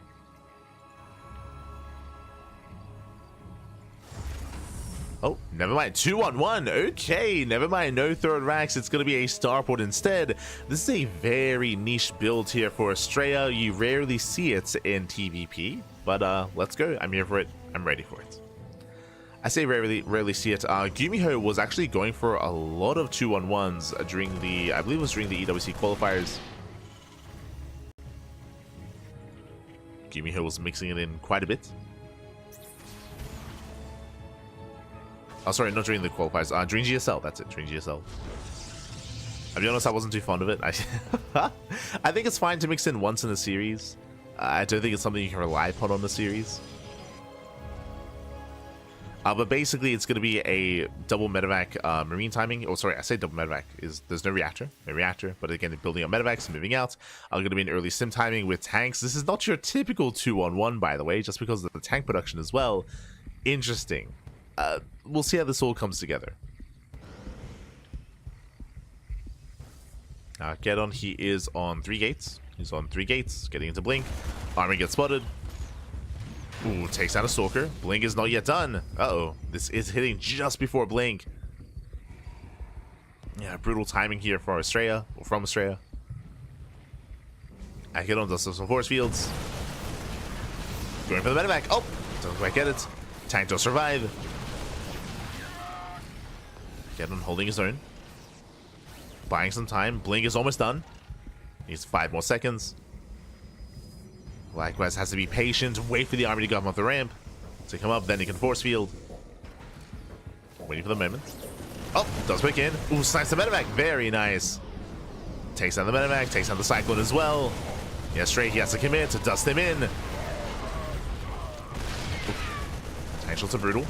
Oh, never mind. 2-on-1. Okay, never mind. No third Rax. It's going to be a Starport instead. This is a very niche build here for Astrea. You rarely see it in TVP, but let's go. I'm here for it. I'm ready for it. I say rarely see it. Gumiho was actually going for a lot of 2-on-1s during the, I believe it was during the EWC qualifiers. Gumiho was mixing it in quite a bit. Oh, sorry, not during the qualifiers. During GSL, that's it. During GSL. I'll be honest, I wasn't too fond of it. I think it's fine to mix in once in a series. I don't think it's something you can rely upon on the series. But basically, it's going to be a double medevac marine timing. Oh, sorry, I say double medevac. There's no reactor, but again, building up medevacs and moving out. Going to be an early sim timing with tanks. This is not your typical 2-on-1, by the way, just because of the tank production as well. Interesting. We'll see how this all comes together. Get on. He is on 3 gates. He's on 3 gates, getting into blink. Army gets spotted. Ooh, takes out a stalker. Blink is not yet done. Uh-oh. This is hitting just before blink. Yeah, brutal timing here for Astrea, or from Astrea. Get does some force fields. Going for the medevac. Oh, doesn't quite get it. Tank does survive. Get on holding his own. Buying some time. Blink is almost done. Needs 5 more seconds. Likewise, has to be patient. Wait for the army to come off the ramp. To come up, then he can force field. Waiting for the moment. Oh, does break in. Ooh, snipes the medevac. Very nice. Takes down the medevac. Takes down the cyclone as well. Yeah, straight. He has to commit to dust him in. Potential to brutal.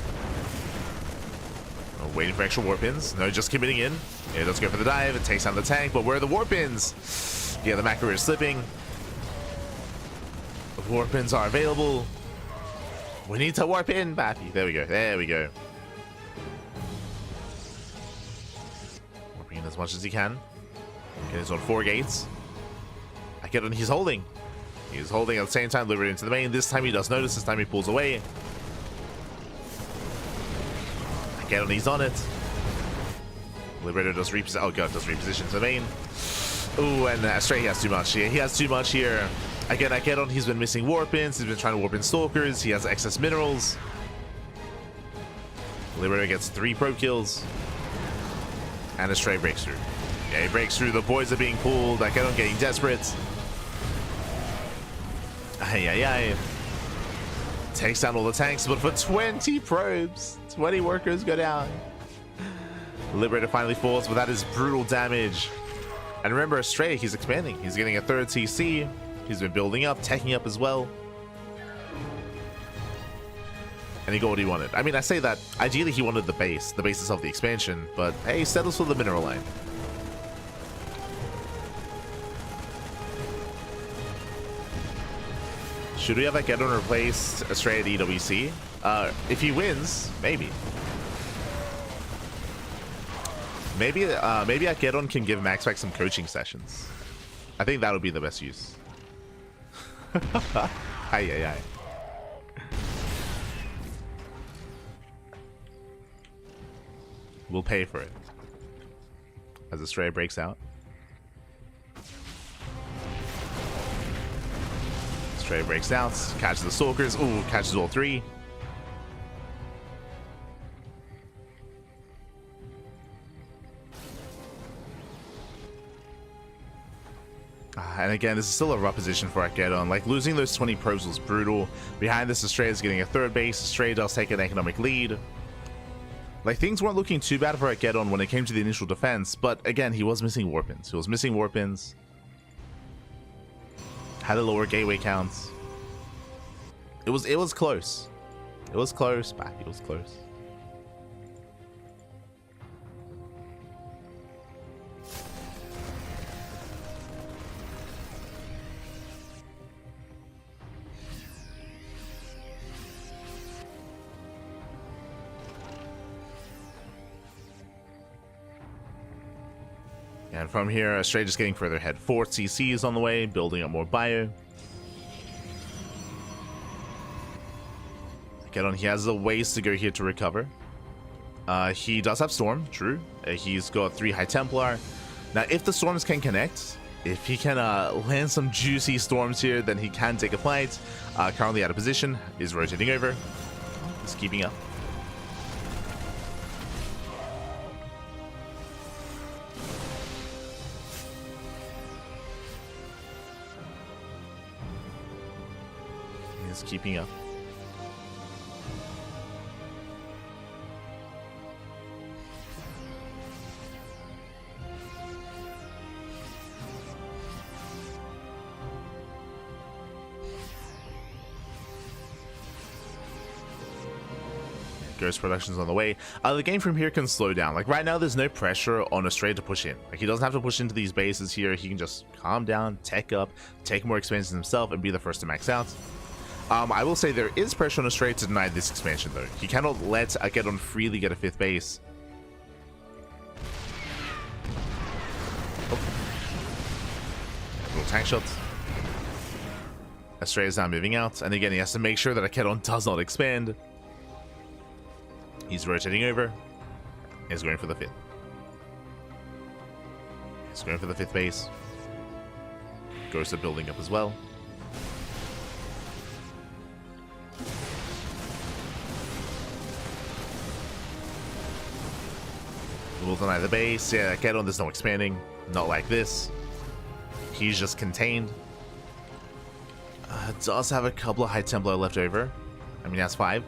Oh, waiting for extra warp pins. No, just committing in. Yeah, does go for the dive. It takes down the tank, but where are the warp pins? Yeah, the macro is slipping. The warp pins are available. We need to warp in, Bappy. There we go. There we go. Warping in as much as he can. Okay, he's on 4 gates. I get on. He's holding. He's holding at the same time, liberating into the main. This time he does notice. This time he pulls away. I get on. He's on it. Liberator does reposition. Oh god, does reposition to the main. Ooh, and Astrea, he has too much. Yeah, he has too much here. Again, I get on. He's been missing warp-ins. He's been trying to warp in stalkers. He has excess minerals. Liberator gets 3 probe kills. And Astrea breaks through. Yeah, he breaks through. The boys are being pulled. I get on getting desperate. Ay. Takes down all the tanks, but for 20 probes, 20 workers go down. Liberator finally falls, but that is brutal damage. And remember, Astrea, he's expanding. He's getting a 3rd TC. He's been building up, teching up as well. And he got what he wanted. I mean, I say that, ideally he wanted the basis of the expansion, but hey, he settles for the mineral line. Should we have a Gedon replace Astrea at EWC? If he wins, maybe. Maybe Gedon can give MaxPax some coaching sessions. I think that would be the best use. Ay. We'll pay for it. As Astrea breaks out. Astrea breaks out, catches the stalkers. Ooh, catches all 3. And again, this is still a rough position for Gedon. Like, losing those 20 probes was brutal. Behind this, Astrea is getting a 3rd base. Astrea does take an economic lead. Like, things weren't looking too bad for Gedon when it came to the initial defense, but again, he was missing warp-ins. Had a lower gateway count. It was close. It was close, back. It was close. And from here, Astrea just getting further ahead. 4 CCs on the way, building up more bio. Gedon, he has a ways to go here to recover. He does have Storm, true. He's got 3 High Templar. Now, if the Storms can connect, if he can land some juicy Storms here, then he can take a fight. Currently out of position, is rotating over. He's keeping up. He's keeping up. Ghost Production's on the way. The game from here can slow down. Like right now, there's no pressure on Astrea to push in. Like he doesn't have to push into these bases here. He can just calm down, tech up, take more expansions himself, and be the first to max out. I will say there is pressure on Astrea to deny this expansion though. He cannot let Armageddon freely get a 5th base. Oh. Little tank shots. Astrea is now moving out, and again he has to make sure that Armageddon does not expand. He's rotating over. He's going for the 5th. He's going for the 5th base. Ghosts are building up as well. We'll deny the base. Yeah, Armageddon, there's no expanding. Not like this. He's just contained. Does have a couple of High Templar left over. I mean, that's 5.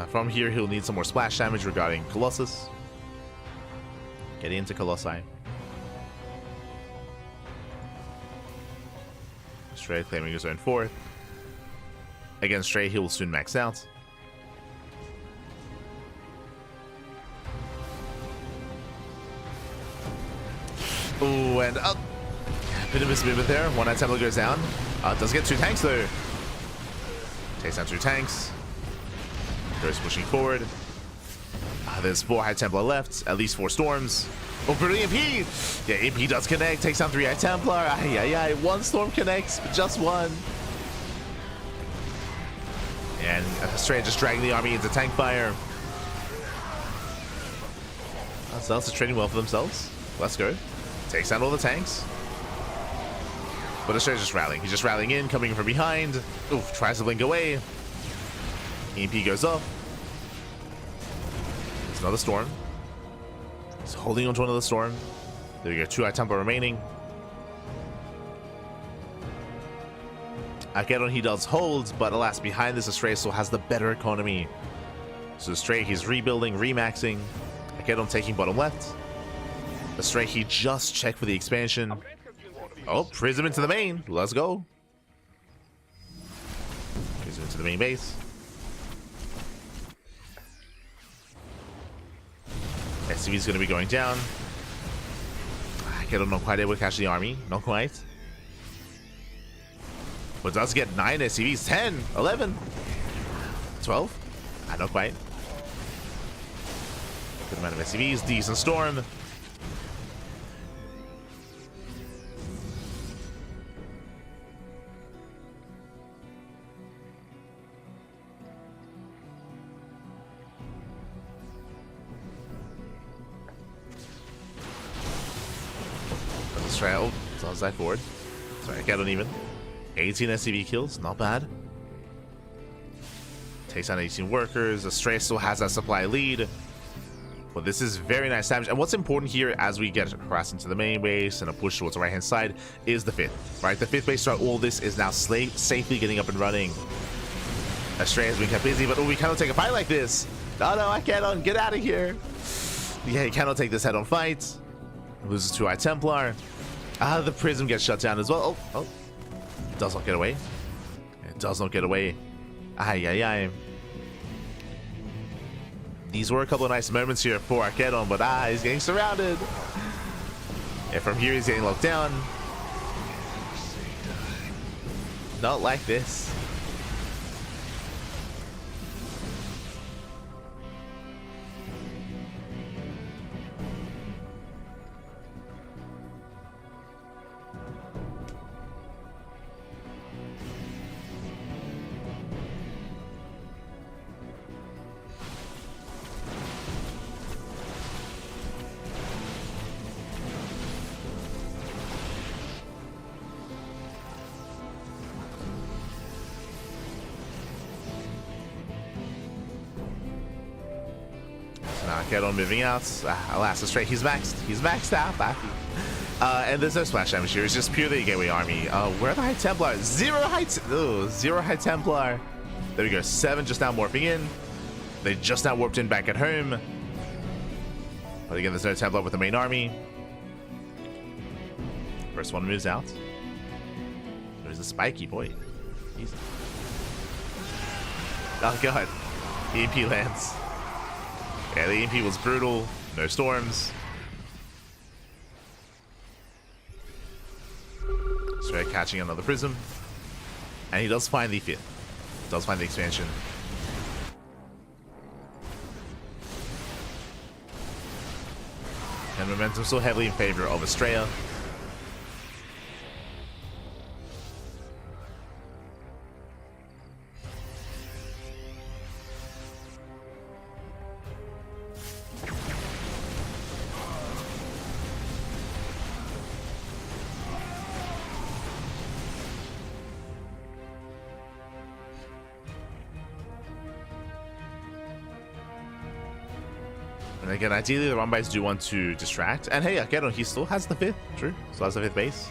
From here, he'll need some more splash damage regarding Colossus. Getting into Colossi. Astrea claiming his own 4th. Again, Astrea, he will soon max out. Ooh, and bit of a movement there. One High Templar goes down. Does get 2 tanks though. Takes down 2 tanks. Goes pushing forward. There's 4 High Templar left. At least 4 storms. Oh, brilliant EMP! Yeah, EMP does connect. Takes down 3 High Templar. Ay, ay, ay. 1 storm connects, but just 1. And Astrea just dragging the army into tank fire. Celtics are trading well for themselves. Let's go. Takes down all the tanks. But Astrea's just rallying. He's just rallying in, coming from behind. Oof, tries to blink away. EMP goes off. There's another storm. He's holding onto another storm. There we go, 2 High Templar remaining. Armageddon, he does hold, but alas, behind this, Astrea still has the better economy. So Astrea, he's rebuilding, remaxing. Armageddon taking bottom left. Astrea, he just checked for the expansion. Oh, Prism into the main. Let's go. Prism into the main base. SCV's going to be going down. Armageddon not quite able to catch the army. Not quite. But does get 9 SCVs. 10, 11, 12. Not quite. Good amount of SCVs. Decent storm. Trail, toss that forward. Sorry, get uneven. 18 SCV kills, not bad. Takes on 18 workers. Astrea still has that supply lead. But this is very nice damage. And what's important here as we get across into the main base and a push towards the right hand side is the 5th. Right, the 5th base throughout all this is now safely getting up and running. Astrea has been kept busy, but we cannot take a fight like this. No, no, I cannot. Get out of here. Yeah, he cannot take this head-on fight. Loses 2 High Templar. The Prism gets shut down as well. Oh, oh. Does not get away. It does not get away. Ay, ay, ay. These were a couple of nice moments here for Armageddon, but he's getting surrounded. And from here, he's getting locked down. Not like this. Armageddon moving out. Alas, Astrea, he's maxed out. And there's no splash damage here. It's just purely a gateway army. Where are the High Templar? Zero High Templar. There we go. 7 just now morphing in. They just now warped in back at home. But again, there's no Templar with the main army. First one moves out. There's a spiky boy. Easy. Oh god. EMP lands. Yeah, the EMP was brutal. No storms. Straight catching another prism. And he does find the 5th. Does find the expansion. And momentum still heavily in favor of Astrea. And again, ideally the Rumbites do want to distract. And hey, Akeron, he still has the 5th. True. Still has the 5th base.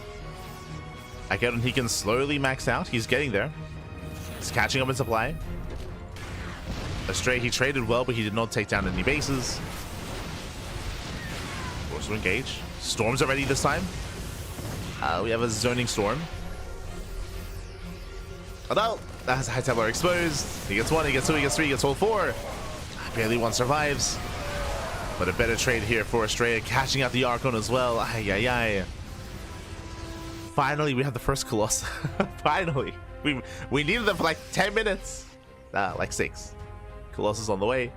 Akeron, he can slowly max out. He's getting there. He's catching up in supply. Astrea, he traded well, but he did not take down any bases. Force to engage. Storms are ready this time. We have a zoning storm. Oh no! That's High Templar exposed. He gets 1, he gets 2, he gets 3, he gets all 4. Barely 1 survives. But a better trade here for Astrea, catching out the Archon as well. Ay, ay, ay. Finally, we have the first Colossus. Finally. We needed them for like 10 minutes. Like 6. Colossus on the way.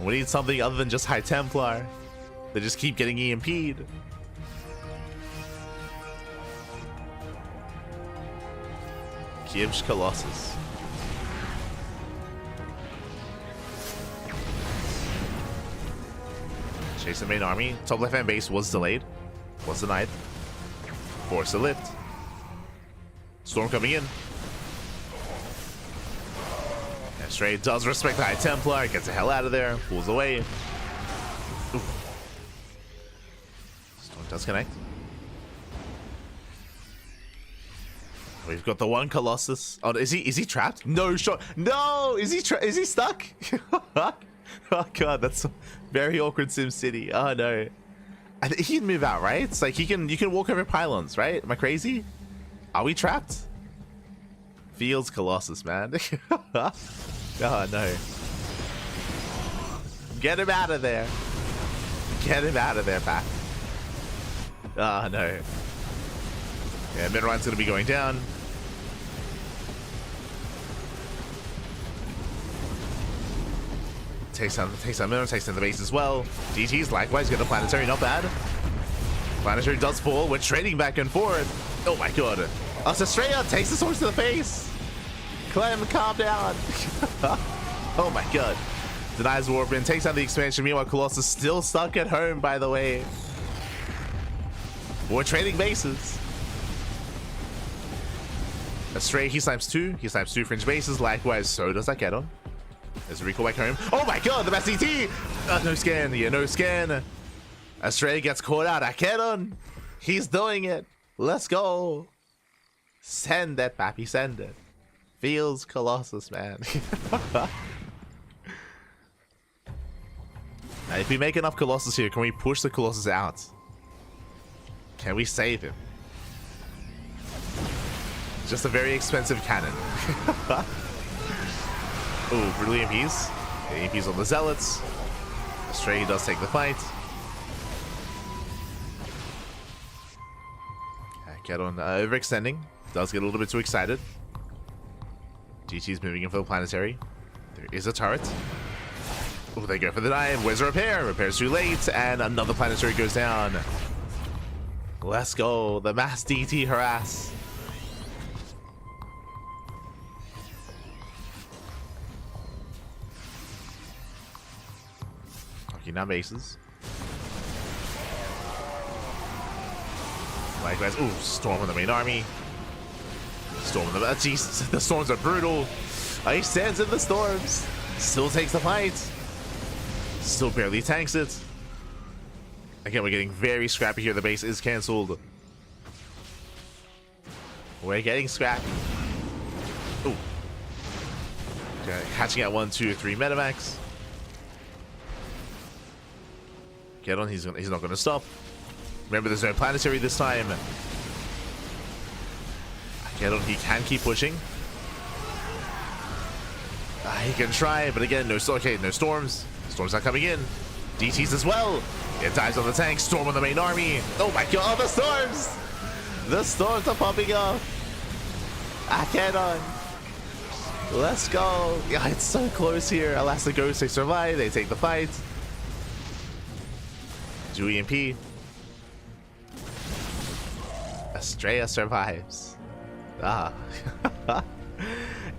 We need something other than just High Templar. They just keep getting EMP'd. Gibbs Colossus. Chase the main army. Top left hand base was delayed. Was denied. Force to lift. Storm coming in. Astrea does respect the High Templar. Gets the hell out of there. Pulls away. Oof. Storm does connect. We've got the 1 Colossus. Oh, is he trapped? No shot. No, is he stuck? Oh god, that's a very awkward Sim City. Oh no. I think he can move out, right? It's like you can walk over pylons, right? Am I crazy? Are we trapped? Fields Colossus, man. Oh no. Get him out of there. Get him out of there, Pat. Oh no. Yeah, Midrhine's gonna be going down. Takes down Midrhine, takes down the base as well. GG's likewise got the planetary, not bad. Planetary does fall. We're trading back and forth. Oh my god. Astrea takes the swords to the face. Clem, calm down. Oh my god. Denies warp in, takes down the expansion. Meanwhile, Colossus still stuck at home, by the way. We're trading bases. Astrea, he snipes 2. He snipes 2 fringe bases. Likewise, so does Akeron. There's a recall back home. Oh my god, the best DT! No scan. Yeah, no scan. Astrea gets caught out. Akeron, he's doing it. Let's go. Send it, pappy, send it. Feels Colossus, man. Now, if we make enough Colossus here, can we push the Colossus out? Can we save him? Just a very expensive cannon. Ooh, brutal EMPs. EMPs on the Zealots. Astrea does take the fight. Get on overextending. Does get a little bit too excited. GT's moving in for the planetary. There is a turret. Oh, they go for the dive. Where's the repair? Repair's too late, and another planetary goes down. Let's go. The mass DT harass. Okay, now bases. Likewise. Ooh, storm on the main army. Storm on the... Jesus, the storms are brutal. He stands in the storms. Still takes the fight. Still barely tanks it. Again, we're getting very scrappy here. The base is cancelled. We're getting scrappy. Ooh. Okay, hatching out 1, 2, 3 Metamax. Get on, he's not going to stop. Remember, there's no planetary this time. Get on, he can keep pushing. He can try, but again, no storms. Storms are coming in. DTs as well. It dives on the tank. Storm on the main army. Oh my god, the storms! The storms are popping up. Akenon. Let's go. Yeah, it's so close here. Alas, the ghosts, they survive. They take the fight. Do EMP. Astrea survives.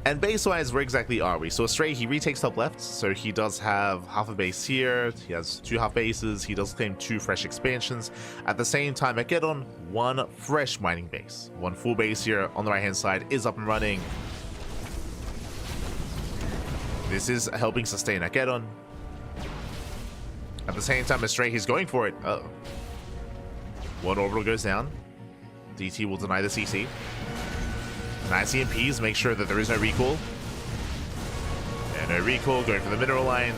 And base-wise, where exactly are we? So Astrea, he retakes top left, so he does have half a base here. He has 2 half bases. He does claim 2 fresh expansions. At the same time, Akenon, 1 fresh mining base. 1 full base here on the right-hand side is up and running. This is helping sustain Akenon. At the same time, Astrea, he's going for it. Uh-oh. 1 orbital goes down. DT will deny the CC. Nice EMPs, make sure that there is no recall. And no recall, going for the mineral line.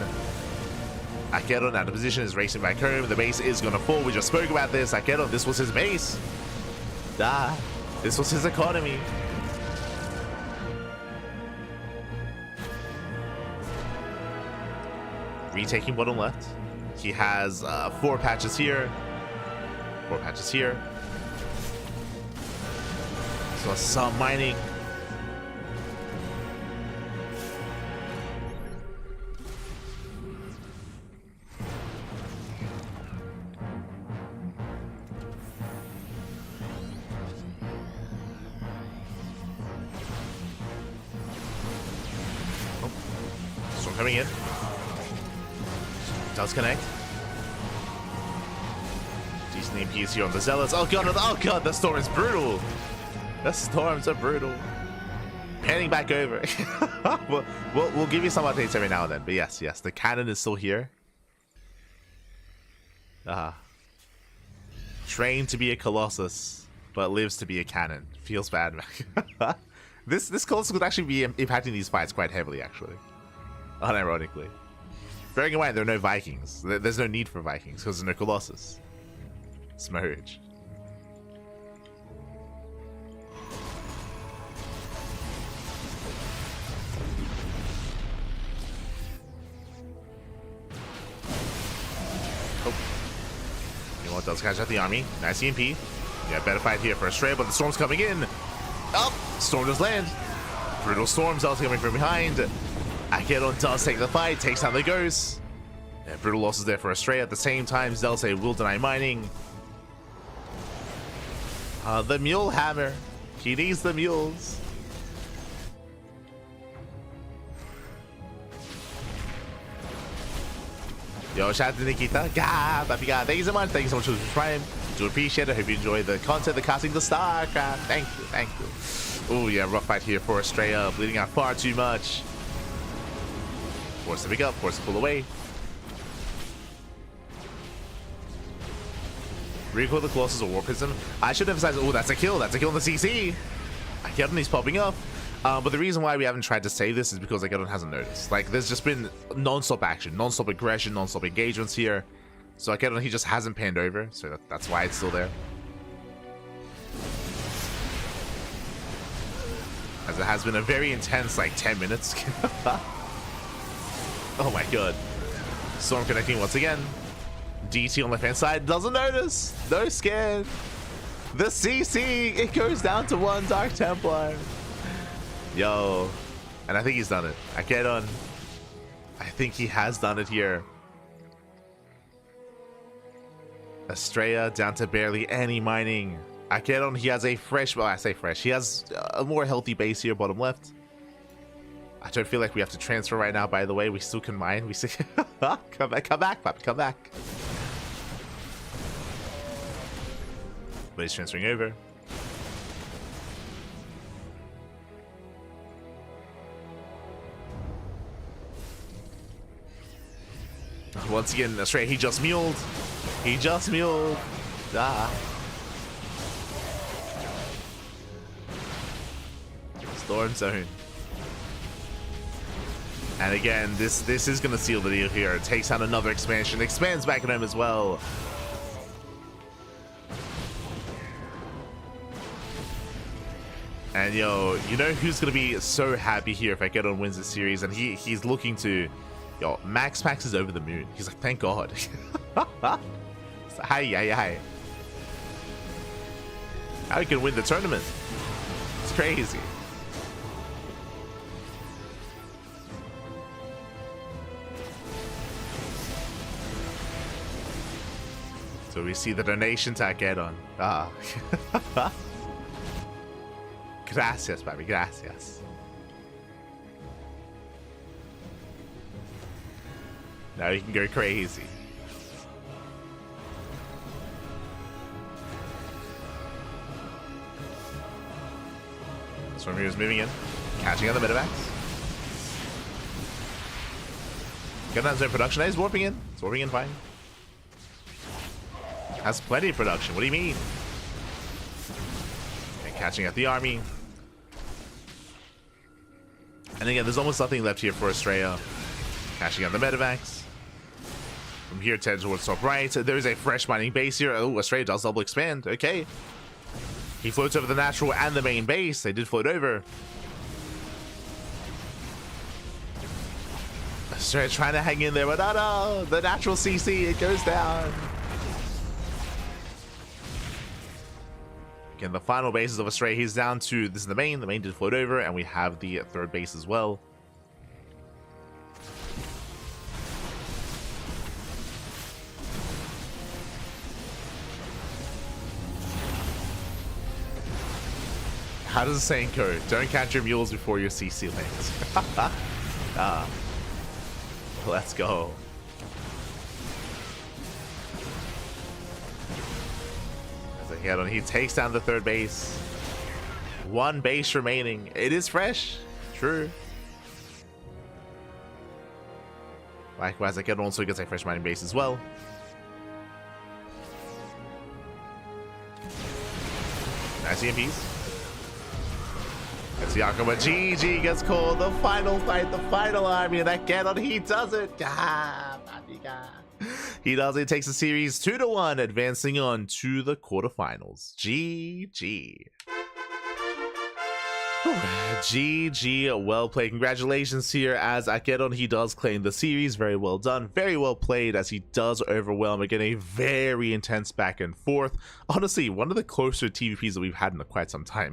Akenon out of position, is racing back home. The base is going to fall. We just spoke about this. Akenon, this was his base. This was his economy. Retaking bottom left. He has 4 patches here. 4 patches here. So some mining. Oh. Storm coming in. Does connect. Decent EMPs here on the Zealots. Oh god, the storm is brutal. The storms are brutal. Panning back over. we'll give you some updates every now and then. But yes, the cannon is still here. Trained to be a Colossus, but lives to be a cannon. Feels bad, man. This Colossus could actually be impacting these fights quite heavily, actually. Unironically. Bearing in mind, there are no Vikings. There's no need for Vikings, because there's no Colossus. Smurge. Does catch out the army. Nice EMP. Yeah, better fight here for Astrea, but the storm's coming in. Oh, storm does land. Brutal storms also coming from behind. Akenon does take the fight, takes down the ghosts. Yeah, brutal losses there for Astrea. At the same time, Zelce will deny mining. The mule hammer. He needs the mules. Yo, shout out to Nikita. Thank you so much. Thank you so much for subscribing. Do appreciate it. Hope you enjoy the content, the casting, the StarCraft. Thank you. Oh yeah, rough fight here for Astrea. Bleeding out far too much. Force to pick up, force to pull away. Recoil the Colossus or War Prism. I should emphasize, oh, that's a kill. That's a kill in the CC. Akenon, he's popping up. But the reason why we haven't tried to save this is because Akenon hasn't noticed. Like, there's just been non-stop action, non-stop aggression, non-stop engagements here. So Akenon, he just hasn't panned over, so that's why it's still there. As it has been a very intense, like, 10 minutes. Oh my god. Storm connecting once again. DT on the left-hand side doesn't notice. No scared. The CC, it goes down to 1 Dark Templar. Yo, and I think he's done it. Akenon, I think he has done it here. Astrea down to barely any mining. Akenon, he has a fresh, well, I say fresh, he has a more healthy base here, bottom left. I don't feel like we have to transfer right now, by the way. We still can mine. We see. Come back, pup, come back. But he's transferring over. Once again, Astrea, he just muled. He just muled. Storm Zone. And again, this is going to seal the deal here. It takes out another expansion. Expands back at home as well. And yo, you know who's gonna be so happy here if Akedon wins this series, and he's looking to, yo, MaxPax is over the moon. He's like, thank God. So, hi. How he can win the tournament? It's crazy. So we see the donation to Akedon. Ah. Gracias, baby, gracias. Now you can go crazy. Storm here is moving in, catching on the Medivacs. Getting on his own production. He's warping in. He's warping in fine. Has plenty of production. What do you mean? And catching at the army. And again, there's almost nothing left here for Astrea. Catching on the Medivacs. From here, 10 towards top right. There's a fresh mining base here. Oh, Astrea does double expand. Okay. He floats over the natural and the main base. They did float over. Astrea trying to hang in there, but no, the natural CC, it goes down. Again, the final bases of Astrea, he's down to, this is the main did float over, and we have the third base as well. How does the saying go? Don't catch your mules before your CC lands. Let's go. He takes down the third base. One base remaining. It is fresh. True. Likewise, Akedon also gets a fresh mining base as well. Nice EMPs. That's Yakko, but GG gets called. The final fight, the final army, and Akedon, he does it. He does it. Takes the series 2-1, advancing on to the quarterfinals. GG. GG, well played. Congratulations here as Akedon, he does claim the series. Very well done, very well played, as he does overwhelm. Again, a very intense back and forth. Honestly, one of the closer TVPs that we've had in quite some time.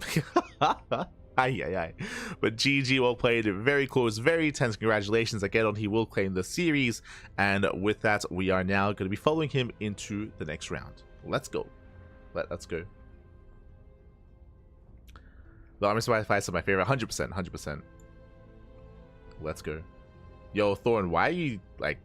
But GG, well played, very close, very tense. Congratulations, Akedon, he will claim the series. And with that, we are now going to be following him into the next round. Let's go. Let's go. The army survival fights are my favorite. 100%. Let's go. Yo, Thorn, why are you like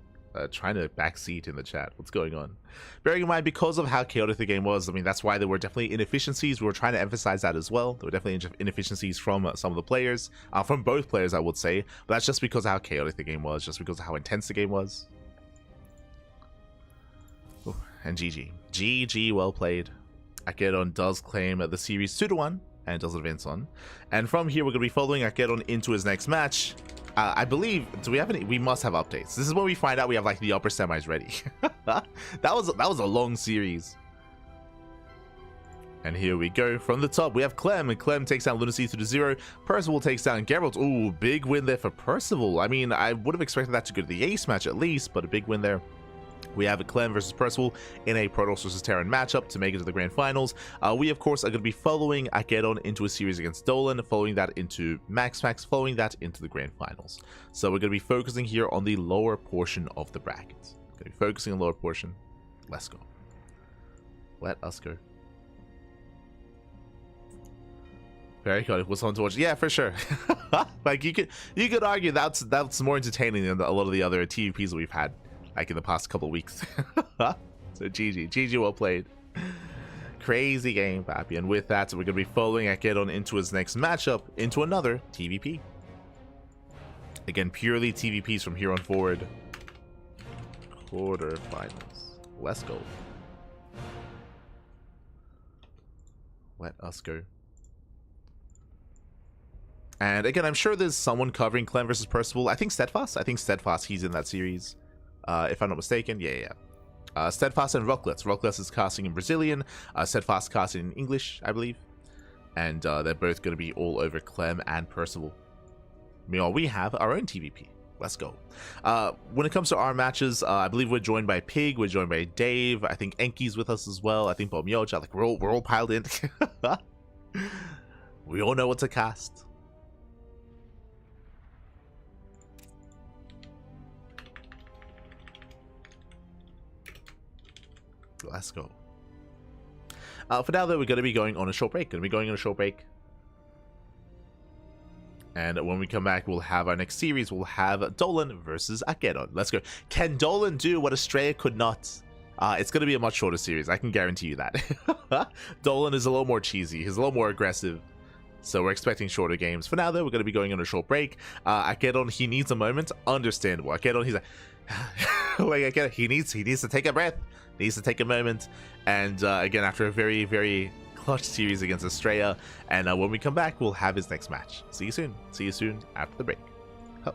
trying to backseat in the chat? What's going on? Bearing in mind, because of how chaotic the game was, I mean, that's why there were definitely inefficiencies. We were trying to emphasize that as well. There were definitely inefficiencies from some of the players, from both players, I would say. But that's just because of how chaotic the game was, just because of how intense the game was. Ooh, and GG. GG, well played. Akedon does claim the series 2-1. And does advance on. And from here, we're going to be following Akedon into his next match. I believe, do we have any? We must have updates. This is when we find out we have like the upper semis ready. that was a long series. And here we go. From the top, we have Clem, and Clem takes down Lunacy through to 0. Percival takes down Gerald. Ooh, big win there for Percival. I mean, I would have expected that to go to the ace match at least, but a big win there. We have a Clem versus Percival in a Protoss versus Terran matchup to make it to the grand finals. We, of course, are going to be following Akedon into a series against Dolan, following that into MaxPax, following that into the grand finals. So we're going to be focusing here on the lower portion of the bracket. Going to be focusing on the lower portion. Let's go. Let us go. Very cool. Was fun to watch. Yeah, for sure. Like you could argue that's more entertaining than a lot of the other TVPs that we've had, like in the past couple of weeks. So GG, well played. Crazy game, Pappy. And with that, we're going to be following Akedon into his next matchup, into another TVP. Again, purely TVPs from here on forward. Quarterfinals. Let's go. Let us go. And again, I'm sure there's someone covering Clem versus Percival. I think Steadfast, he's in that series. If I'm not mistaken. Yeah. Steadfast and Rockless. Rockless is casting in Brazilian. Steadfast casting in English, I believe. And they're both going to be all over Clem and Percival. Meanwhile, we have our own TVP. Let's go. When it comes to our matches, I believe we're joined by Pig, we're joined by Dave, I think Enki's with us as well, I think Bomyocha, like we're all piled in. We all know what to cast. Let's go. For now, though, we're going to be going on a short break. And when we come back, we'll have our next series. We'll have Dolan versus Gerald. Let's go. Can Dolan do what Astrea could not? It's going to be a much shorter series. I can guarantee you that. Dolan is a little more cheesy. He's a little more aggressive. So we're expecting shorter games. For now, though, we're going to be going on a short break. Gerald, he needs a moment. Understandable. Gerald, he's like, he needs to take a breath. He needs to take a moment. And again, after a very, very clutch series against Astrea, and when we come back, we'll have his next match. See you soon. See you soon after the break. Oh.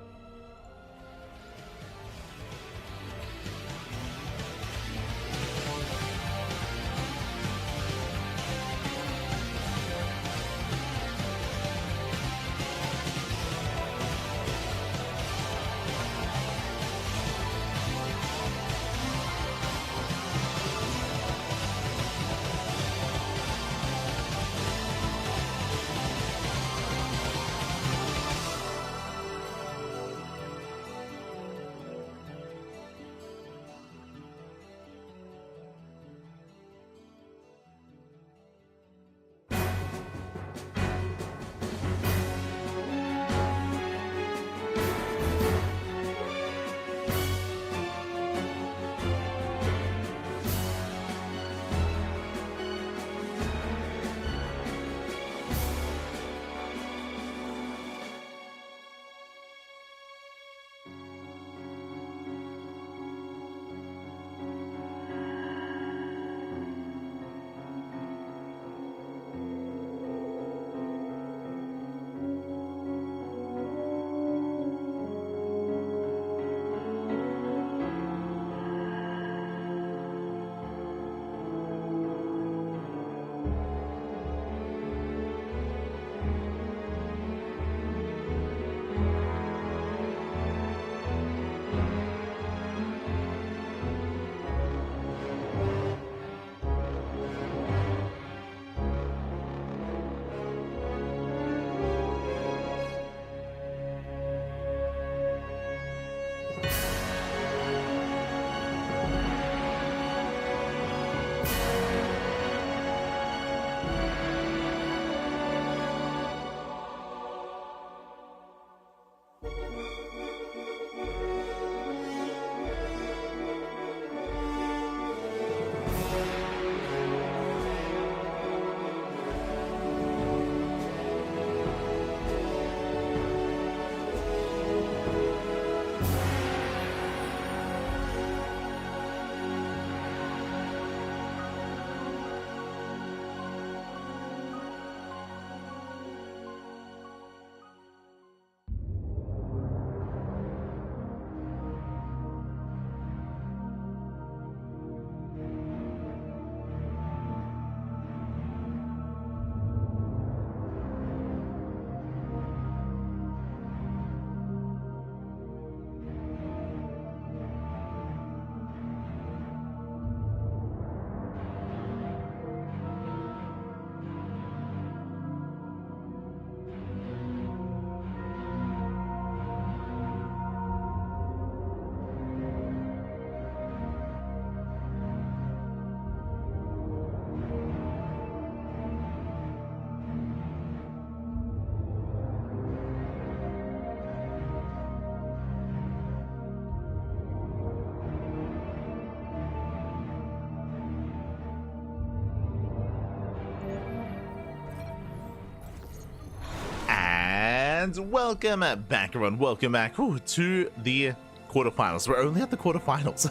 And welcome back, everyone. Welcome back to the quarterfinals. We're only at the quarterfinals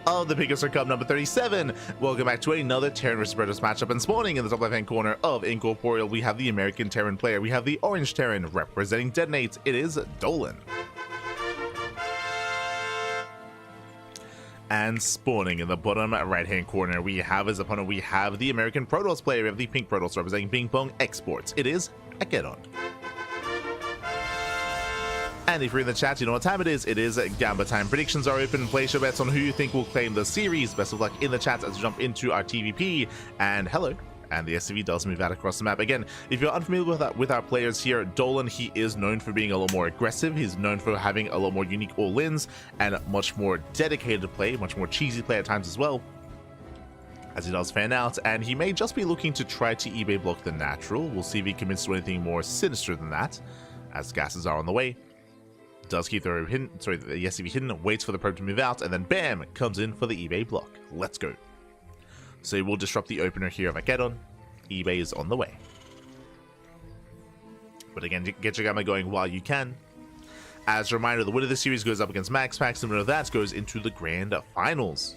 of the PiGosaur Cup number 37. Welcome back to another Terran vs Predators matchup. And spawning in the top left-hand corner of Incorporeal, we have the American Terran player. We have the Orange Terran representing Detonate. It is Dolan. And spawning in the bottom right-hand corner, we have as opponent, we have the American Protoss player. We have the pink Protoss representing Ping Pong Exports. It is a Get-On. And if you're in the chat, you know what time it is. It is Gamba time. Predictions are open. Place your bets on who you think will claim the series. Best of luck in the chat as we jump into our TVP. And hello. And the SCV does move out across the map. Again, if you're unfamiliar with our players here, Dolan, he is known for being a lot more aggressive. He's known for having a lot more unique all-ins and much more dedicated play, much more cheesy play at times as well, as he does fan out. And he may just be looking to try to eBay block the natural. We'll see if he commits to anything more sinister than that, as gases are on the way. Does keep the SCV hidden, waits for the probe to move out, and then bam, comes in for the eBay block. Let's go. So we'll disrupt the opener here of a Get-On. eBay is on the way. But again, get your gamma going while you can. As a reminder, the winner of the series goes up against MaxPax, and the winner of that goes into the grand finals.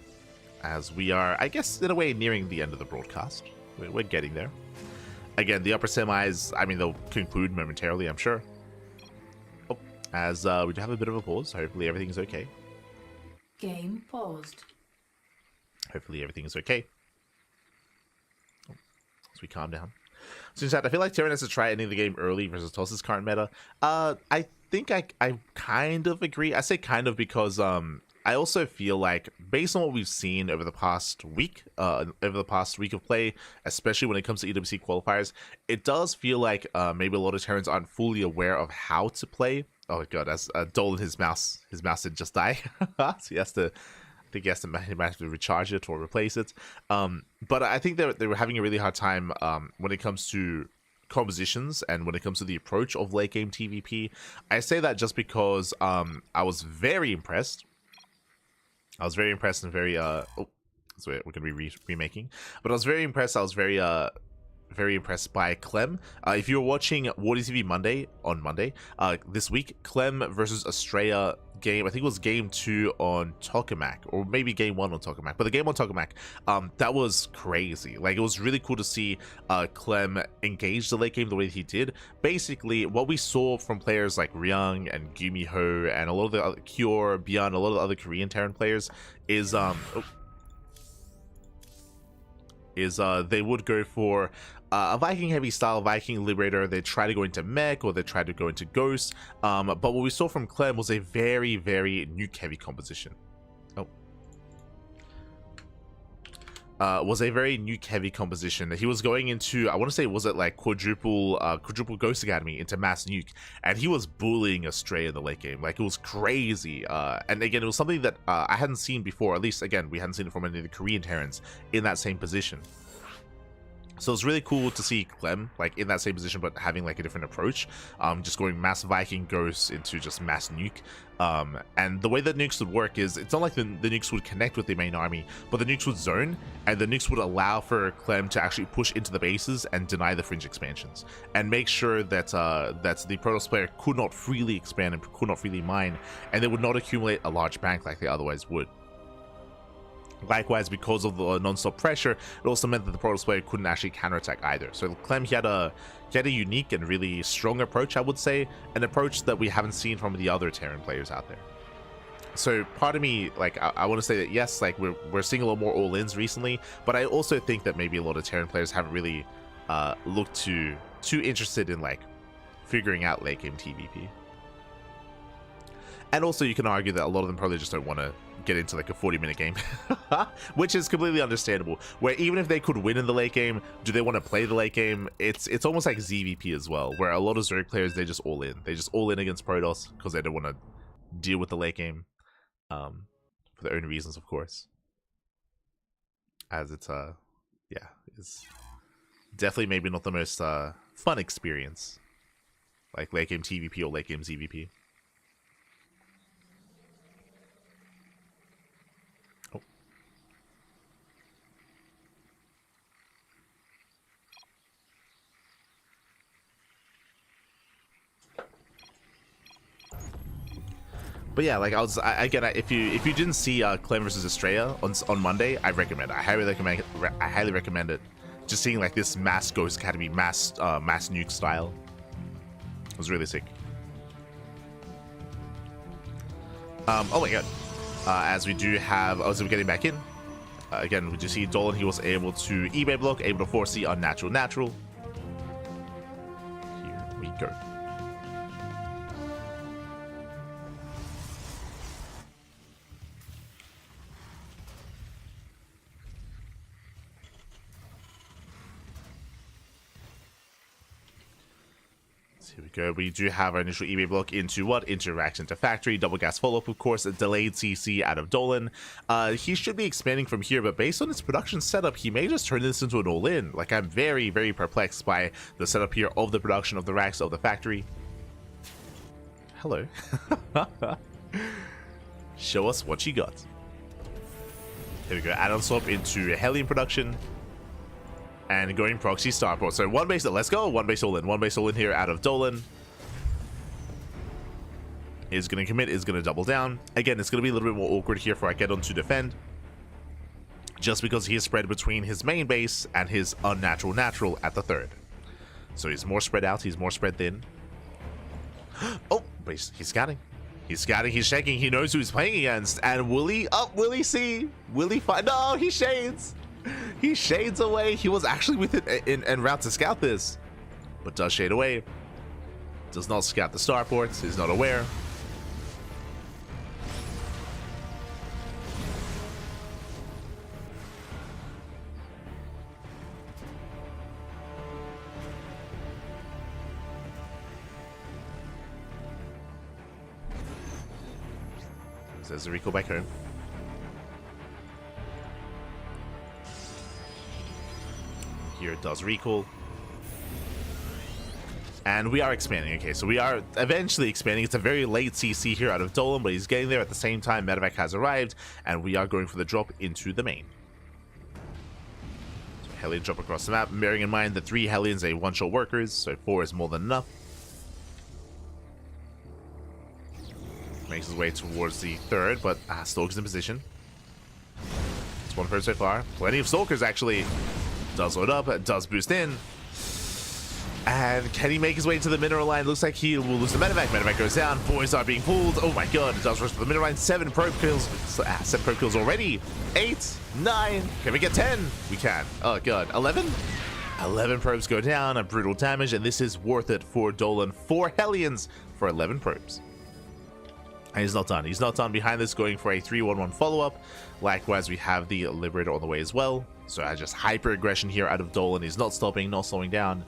As we are, I guess, in a way, nearing the end of the broadcast. We're getting there. Again, the upper semis, I mean, they'll conclude momentarily, I'm sure. Oh, as we do have a bit of a pause. Hopefully everything's okay. Game paused. Hopefully everything is okay. As we calm down. So in fact, I feel like Terran has to try ending the game early versus Toss's current meta. I think I kind of agree. I say kind of because I also feel like, based on what we've seen over the past week of play, especially when it comes to EWC qualifiers, it does feel like maybe a lot of Terrans aren't fully aware of how to play. Oh my god, as Dolan, his mouse did just die. So he has to. He might have to recharge it or replace it. But I think they were having a really hard time when it comes to compositions and when it comes to the approach of late game TVP. I say that just because I was very impressed. I was very impressed and very so we're going to be remaking. But I was very impressed. I was very impressed by Clem. If you're watching Wardy TV Monday on Monday this week, Clem versus Astrea game, I think it was game 2 on Tokamak, or maybe game 1 on Tokamak, but the game on Tokamak, that was crazy. Like, it was really cool to see Clem engage the late game the way he did. Basically, what we saw from players like Ryung and Gumiho and a lot of the other Kyor, Beyond, a lot of the other Korean Terran players is they would go for a Viking heavy style Viking Liberator. They try to go into mech, or they try to go into Ghost. But what we saw from Clem was a very, very nuke heavy composition. Was a very nuke heavy composition. He was going into, I want to say, was it like quadruple Ghost Academy into mass nuke, and he was bullying Astrea in the late game. Like, it was crazy. And again, it was something that I hadn't seen before. At least, again, we hadn't seen it from any of the Korean Terrans in that same position. So it's really cool to see Clem like in that same position, but having like a different approach. Just going mass Viking Ghost into just mass nuke. And the way that nukes would work is, it's not like the nukes would connect with the main army, but the nukes would zone, and the nukes would allow for Clem to actually push into the bases and deny the fringe expansions, and make sure that that the Protoss player could not freely expand and could not freely mine, and they would not accumulate a large bank like they otherwise would. Likewise, because of the non-stop pressure, it also meant that the Protoss player couldn't actually counterattack either. So Clem, he had a unique and really strong approach, I would say, an approach that we haven't seen from the other Terran players out there. So part of me, like, I want to say that yes, like we're seeing a lot more all-ins recently, but I also think that maybe a lot of Terran players haven't really looked too interested in like figuring out late game TVP. And also, you can argue that a lot of them probably just don't want to get into like a 40-minute game, which is completely understandable. Where even if they could win in the late game, do they want to play the late game? It's almost like ZVP as well, where a lot of Zerg players, they just all in against Protoss because they don't want to deal with the late game, for their own reasons, of course. As it's it's definitely maybe not the most fun experience, like late game TVP or late game ZVP. But yeah, like again, if you didn't see Clem versus Astrea on Monday, I recommend it. I highly recommend it. Just seeing like this mass Ghost Academy, mass nuke style, it was really sick. Oh my god. as we do have Ozim getting back in. Again, we do see Dolan, he was able to eBay block, able to force the unnatural natural. Here we go. Here we go. We do have our initial eBay block into what? Interaction to factory, double gas follow-up, of course, a delayed CC out of Dolan. He should be expanding from here, but based on his production setup, he may just turn this into an all-in. Like, I'm very, very perplexed by the setup here of the production of the racks of the factory. Hello. Show us what you got. Here we go. Add-on swap into Hellion production. And going proxy starport. So one base, let's go. One base all in. One base all in here out of Dolan. Is going to commit, is going to double down. Again, it's going to be a little bit more awkward here for Akedon to defend. Just because he is spread between his main base and his unnatural natural at the third. So he's more spread out, he's more spread thin. Oh, but he's scouting. He's scouting, he's checking, he knows who he's playing against. And will he, will he see? Will he find? No, he shades. He shades away. He was actually with it en route to scout this, but does shade away. Does not scout the starports. He's not aware. There's a recall back home. Here it does recall. And we are expanding. Okay, so we are eventually expanding. It's a very late CC here out of Dolan, but he's getting there at the same time. Medevac has arrived, and we are going for the drop into the main. So Hellion drop across the map, bearing in mind that 3 Hellions are one-shot workers, so 4 is more than enough. Makes his way towards the third, but Stalker's in position. It's 1 so far. Plenty of Stalkers, actually. Does load up, does boost in. And can he make his way to the mineral line? Looks like he will lose the medevac. Medevac goes down. Boys are being pulled. Oh my god, it does rush to the mineral line. 7 probe kills. 7 probe kills already. 8, 9. Can we get 10? We can. Oh god. 11? 11 probes go down. A brutal damage. And this is worth it for Dolan. 4 Hellions for 11 probes. And he's not done. He's not done behind this, going for a 3-1-1 follow-up. Likewise, we have the Liberator on the way as well. So just hyper aggression here out of Dolan. He's not stopping, not slowing down.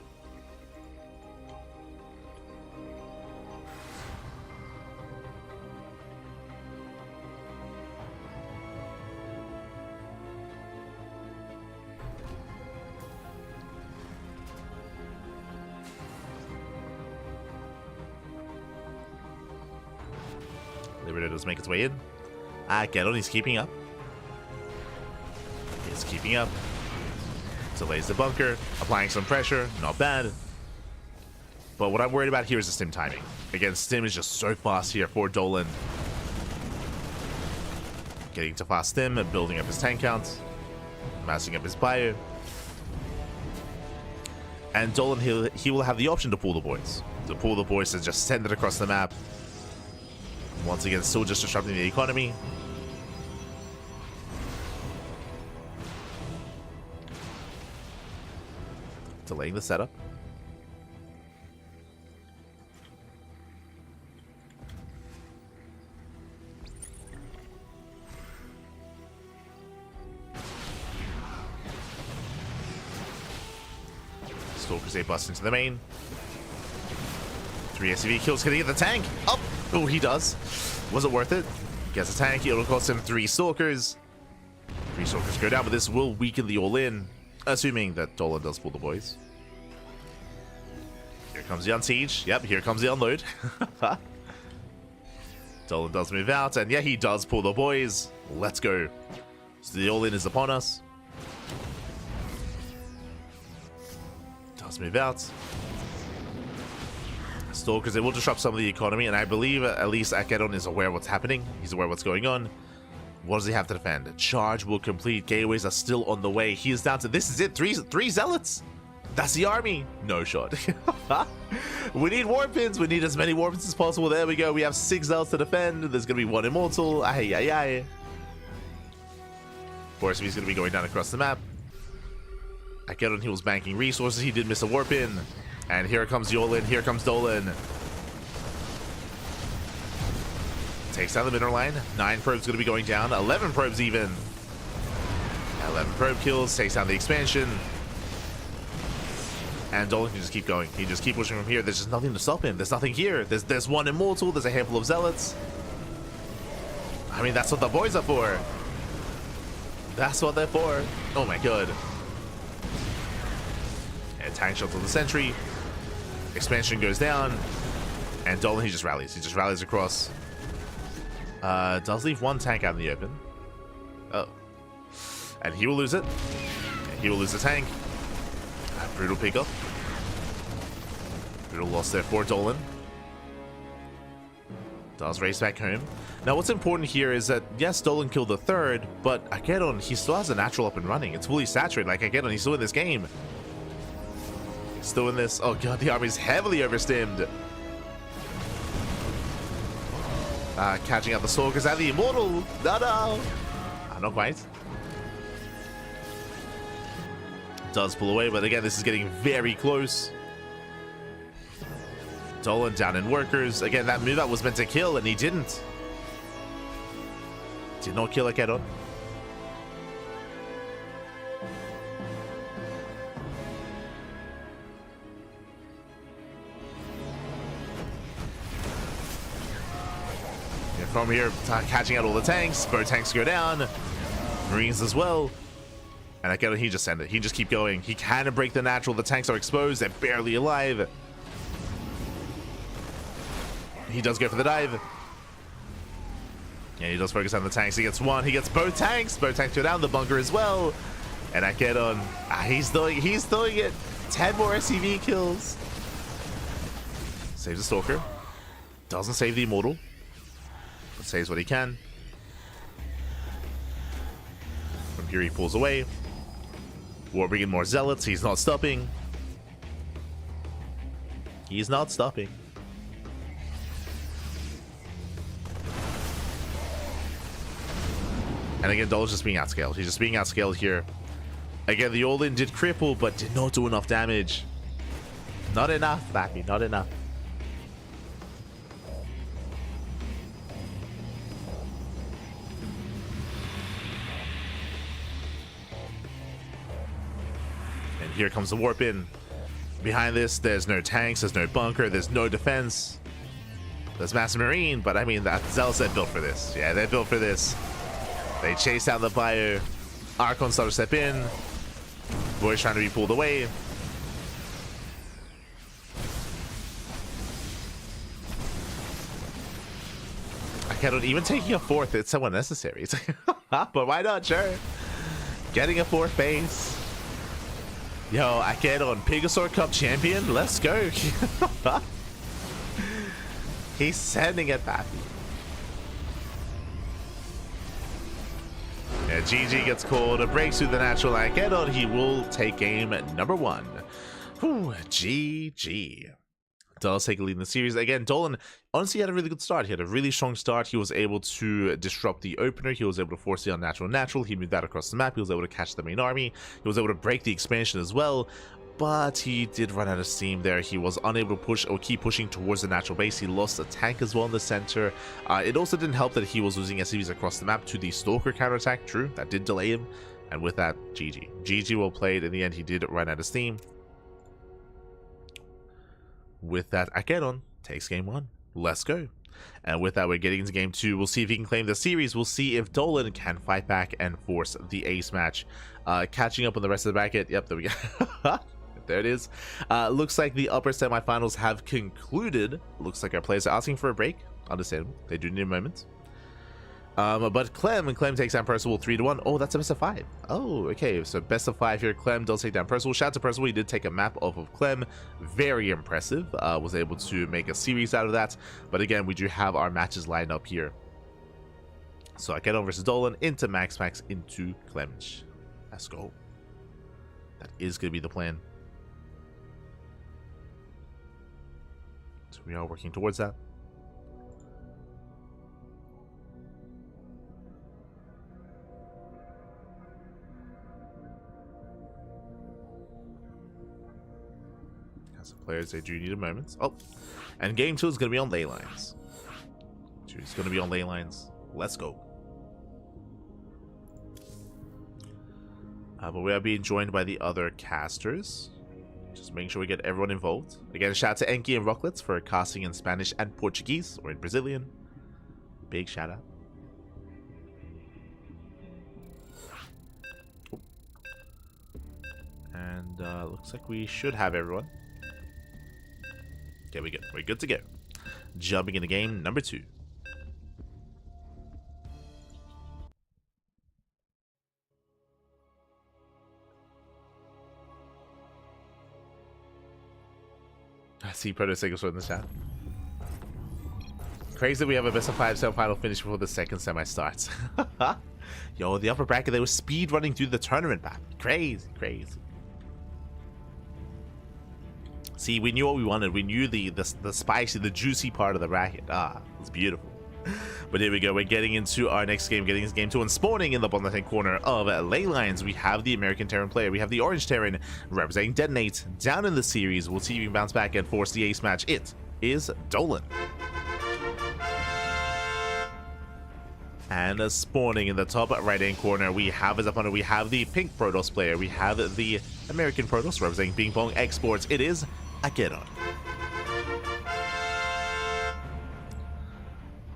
Liberator does make its way in. Gerald, he's keeping up. He's keeping up. Delays the bunker, applying some pressure, not bad. But what I'm worried about here is the stim timing. Again, stim is just so fast here for Dolan. Getting to fast stim and building up his tank count. Massing up his bio. And Dolan, he will have the option to pull the boys. To pull the boys and just send it across the map. Once again, still just disrupting the economy. Delaying the setup. Stalker's a bust into the main. 3 SCV kills. Can he get the tank? Up! Oh, he does. Was it worth it? Gets a tank. It'll cost him 3 Stalkers. 3 Stalkers go down, but this will weaken the all-in. Assuming that Dolan does pull the boys. Here comes the unsiege. Yep, here comes the unload. Dolan does move out, and yeah, he does pull the boys. Let's go. So the all-in is upon us. Does move out. Stalkers, it will disrupt some of the economy, and I believe at least Akedon is aware of what's happening. He's aware of what's going on. What does he have to defend? Charge will complete. Gateways are still on the way. He is down to, this is it, three zealots. That's the army. No shot. We need war pins. We need as many war pins as possible. There we go. We have 6 Zelds to defend. There's going to be 1 immortal. Ay, ay, ay. Percival's going to be going down across the map. I get on, he was banking resources. He did miss a war pin. And here comes Dolan. Here comes Dolan. Takes down the middle line. 9 probes going to be going down. 11 probes even. 11 probe kills. Takes down the expansion. And Dolan can just keep going. He just keep pushing from here. There's just nothing to stop him. There's nothing here. There's 1 immortal. There's a handful of zealots. I mean, that's what the boys are for. That's what they're for. Oh my god. And tank shot to the sentry. Expansion goes down. And Dolan, he just rallies. He just rallies across. Does leave 1 tank out in the open. Oh. And he will lose it. And he will lose the tank. Brutal pickup. Brutal loss there for Dolan. Does race back home. Now what's important here is that, yes, Dolan killed the 3rd, but Akedon, he still has a natural up and running. It's fully saturated like Akedon. He's still in this game. He's still in this. Oh god, the army's heavily overstimmed. Catching out the Stalkers and the Immortal. No. Not quite. Does pull away, but again, this is getting very close. Dolan down in workers. Again, that move out was meant to kill, and he didn't. Did not kill Akedon. And from here, catching out all the tanks. Both tanks go down. Marines as well. And Akedon, he just send it. He just keep going. He can break the natural. The tanks are exposed. They're barely alive. He does go for the dive. Yeah, he does focus on the tanks. He gets 1. He gets both tanks. Both tanks go down. The bunker as well. And Akedon, he's doing it. 10 more SCV kills. Saves the Stalker. Doesn't save the Immortal. But saves what he can. From here he pulls away. We're bringing more zealots. He's not stopping. He's not stopping. And again, Dolan's just being outscaled. He's just being outscaled here. Again, the all-in did cripple, but did not do enough damage. Not enough, Bappy. Not enough. And here comes the warp in. Behind this, there's no tanks, there's no bunker, there's no defense. There's Master Marine, but I mean, that Zealots are built for this. Yeah, they're built for this. They chase down the bio. Archon starts to step in. Boy's trying to be pulled away. I cannot even taking a 4th. It's so unnecessary. It's like, but why not? Sure. Getting a 4th base. Yo, I get on PiGosaur Cup champion. Let's go. He's sending it back. Yeah, GG gets called. Breaks through the natural. I get on. He will take game number 1. Whew, GG. Does take a lead in the series. Again, Dolan honestly had a really good start. He had a really strong start. He was able to disrupt the opener. He was able to force the unnatural. He moved that across the map. He was able to catch the main army. He was able to break the expansion as well. But he did run out of steam there. He was unable to push or keep pushing towards the natural base. He lost a tank as well in the center. It also didn't help that he was losing SCVs across the map to the Stalker counterattack. True, that did delay him. And with that, GG. GG well played. In the end, he did run out of steam. With that, Akedon takes game 1. Let's go. And with that, we're getting into game 2. We'll see if he can claim the series. We'll see if Dolan can fight back and force the ace match. Catching up on the rest of the bracket. Yep, there we go. There it is. Looks like the upper semifinals have concluded. Looks like our players are asking for a break. Understandable. They do need a moment. But Clem takes down Percival 3-1. Oh, that's a best of 5. Oh, okay. So best of 5 here. Clem does take down Percival. Shout out to Percival. He did take a map off of Clem. Very impressive. Was able to make a series out of that. But again, we do have our matches lined up here. So Akedon versus Dolan into MaxPax into Clem. Let's go. That is going to be the plan. So we are working towards that. As the players, they do need a moment. Oh, and game 2 is going to be on ley lines. It's going to be on ley lines. Let's go. But we are being joined by the other casters. Just making sure we get everyone involved. Again, shout out to Enki and Rocklets for casting in Spanish and Portuguese, or in Brazilian. Big shout out. Oh. And looks like we should have everyone. Okay, we're good to go. Jumping into game number 2. I see Proto-Sigilsword in the chat. Crazy that we have a best of 5 semi-final finish before the second semi starts. Yo, the upper bracket, they were speed running through the tournament map. Crazy, crazy. See, we knew what we wanted. We knew the spicy, the juicy part of the bracket. Ah, it's beautiful. But here we go. We're getting into our next game, getting into game 2, and spawning in the bottom left-hand corner of ley lines. We have the American Terran player. We have the Orange Terran representing Detonate down in the series. We'll see if we can bounce back and force the ace match. It is Dolan. And spawning in the top right-hand corner, we have as opponent, we have the pink Protoss player. We have the American Protoss representing Ping Pong Exports. It is Gerald.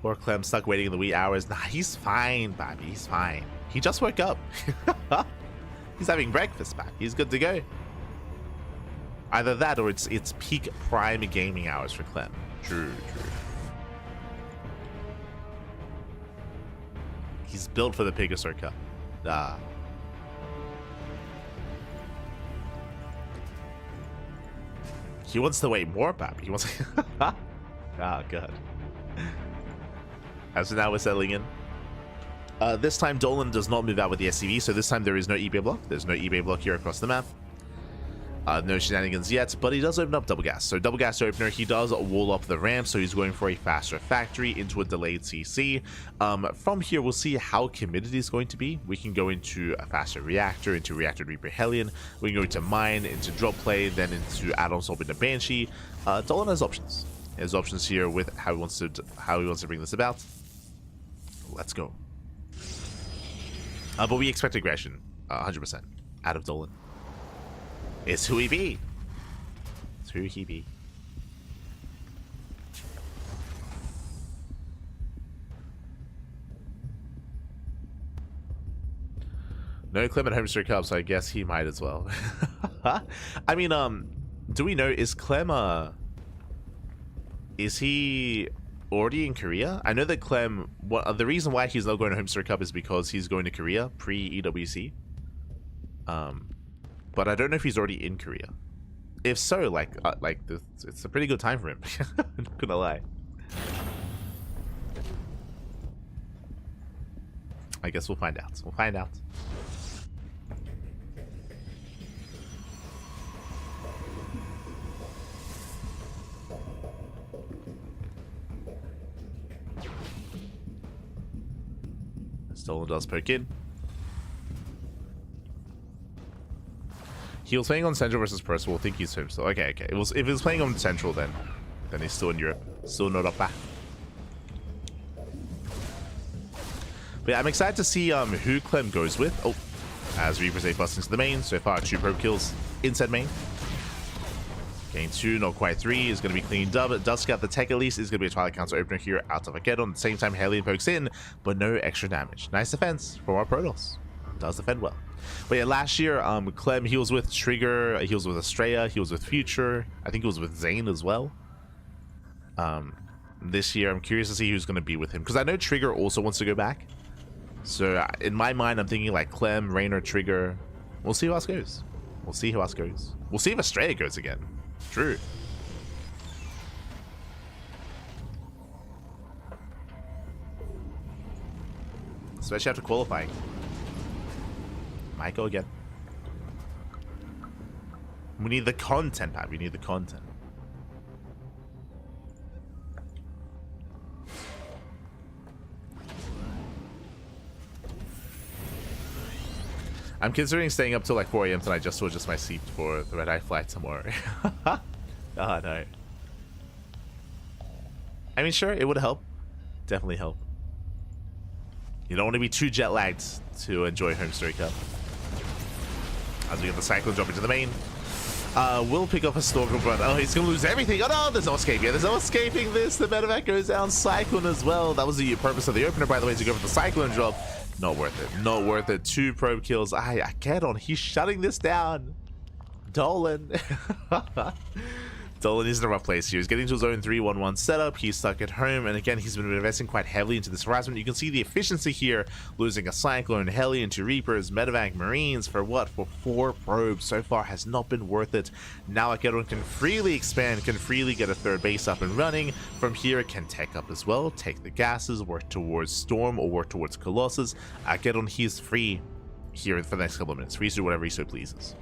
Poor Clem stuck waiting in the wee hours. Nah, he's fine, Bobby. He's fine. He just woke up. He's having breakfast, Bobby. He's good to go. Either that or it's peak prime gaming hours for Clem. True, true. He's built for the PiGosaur Cup. Ah. He wants to wait more, Bobby. He wants to... Oh, God. As of now, we're settling in. This time, Dolan does not move out with the SCV, so this time there is no eBay block. There's no eBay block here across the map. No shenanigans yet, but he does open up double gas. So double gas opener, he does wall up the ramp, so he's going for a faster factory into a delayed CC. From here, we'll see how committed he's going to be. We can go into a faster reactor, into reactor Reaper Hellion. We can go into mine, into drop play, then into add-on swap into Banshee. Dolan has options. He has options here with how he wants to bring this about. Let's go. But we expect aggression, 100% out of Dolan. It's who he be. It's who he be. No Clem at Homester Cup, so I guess he might as well. I mean, do we know, is Clem, is he already in Korea? I know that Clem, the reason why he's not going to Homester Cup is because he's going to Korea pre-EWC. But I don't know if he's already in Korea. If so, it's a pretty good time for him. I'm not gonna lie. I guess we'll find out. We'll find out. Dolan does poke in. He was playing on Central versus Percival. I think he's home still. Okay. If he was playing on Central, then he's still in Europe. Still not up back. But yeah, I'm excited to see who Clem goes with. Oh, as Reaper's A busts into the main. So far, 2 probe kills in said main. Gain 2, not quite 3, is going to be cleaned up. It does scout the tech at least. Is going to be a Twilight Council opener here out of Armageddon. At the same time, Hellion pokes in, but no extra damage. Nice defense from our Protoss. Does defend well. But yeah, last year, Clem, he was with Trigger, he was with Astrea, he was with Future. I think he was with Zane as well. This year, I'm curious to see who's going to be with him. Because I know Trigger also wants to go back. So in my mind, I'm thinking like Clem, Rainer, Trigger. We'll see who else goes. We'll see who else goes. We'll see if Astrea goes again. True. Especially after qualifying. Might go again. We need the content, Pat. We need the content. I'm considering staying up till like 4 a.m. tonight just to adjust my sleep for the red-eye flight tomorrow. Oh, no. I mean, sure, it would help. Definitely help. You don't want to be too jet-lagged to enjoy Home Story Cup. As we get the Cyclone drop into the main. We'll pick up a Stalker, but oh, he's going to lose everything. Oh, no, there's no escape here. There's no escaping this. The medevac goes down. Cyclone as well. That was the purpose of the opener, by the way, to go for the Cyclone drop. Not worth it. Not worth it. 2 probe kills. I get on. He's shutting this down. Dolan. Dolan is in a rough place here. He's getting to his own 3-1-1 setup. He's stuck at home, and again, he's been investing quite heavily into this harassment. You can see the efficiency here, losing a Cyclone, Heli, into Reapers, Medevac, Marines for what? For 4 probes. So far has not been worth it. Now Akedon can freely expand, can freely get a 3rd base up and running. From here, it can tech up as well, take the gases, work towards Storm, or work towards Colossus. Akedon, he's free here for the next couple of minutes. Free to do whatever he so pleases.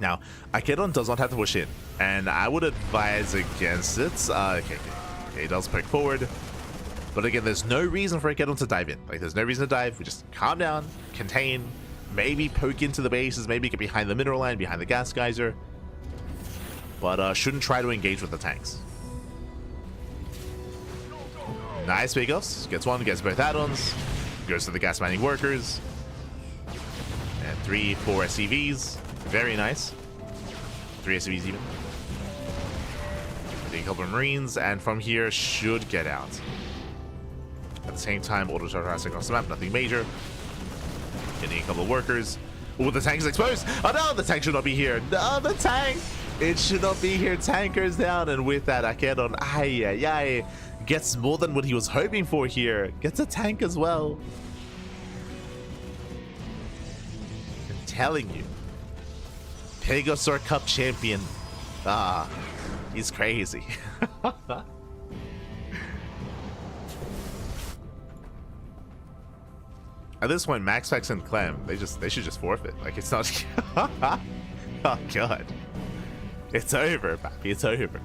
Now, Akedon does not have to push in, and I would advise against it. Okay, he does poke forward, but again, there's no reason for Akedon to dive in. Like, there's no reason to dive. We just calm down, contain, maybe poke into the bases, maybe get behind the mineral line, behind the gas geyser, but shouldn't try to engage with the tanks. Nice PiGosaur, gets one, gets both add-ons, goes to the gas mining workers, and 3, 4 SCVs. Very nice. 3 SCVs even. Getting a couple of Marines, and from here should get out. At the same time, auto harassing across the map, nothing major. Getting a couple of workers. Oh, the tank is exposed. Oh no, the tank should not be here. No, the tank. It should not be here. Tanker's down, and with that, Akedon, gets more than what he was hoping for here. Gets a tank as well. I'm telling you. PiGosaur Cup champion. He's crazy. At this point, MaxPax and Clem, they should just forfeit. Like, it's not. Oh god, it's over, papi. It's over.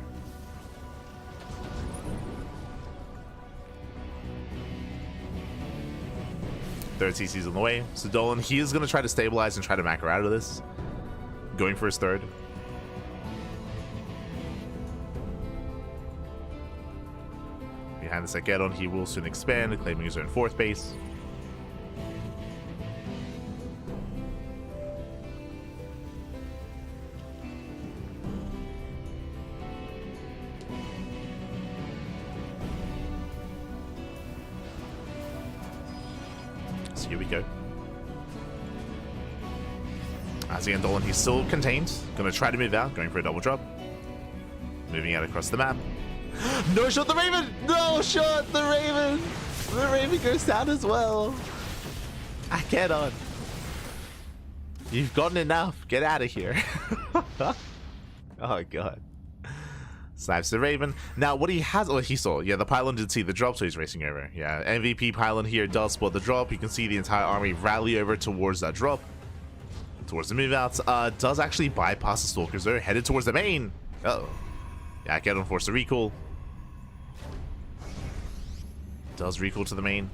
Third CC's on the way. So Dolan, he is going to try to stabilize and try to macro out of this. Going for his 3rd. Behind this Akedon, he will soon expand, claiming his own 4th base. So here we go. As again, Dolan, he's still contained. Gonna try to move out, going for a double drop. Moving out across the map. No shot the Raven! No shot the Raven! The Raven goes down as well. Akedon, you've gotten enough. Get out of here. Oh god. Snipes the Raven. Now, what he has... Oh, he saw. Yeah, the pylon did see the drop, so he's racing over. Yeah, MVP pylon here does spot the drop. You can see the entire army rally over towards that drop. Towards the move outs. Does actually bypass the Stalkers though, headed towards the main. Uh-oh. Yeah, Akedon forced a recall. Does recall to the main.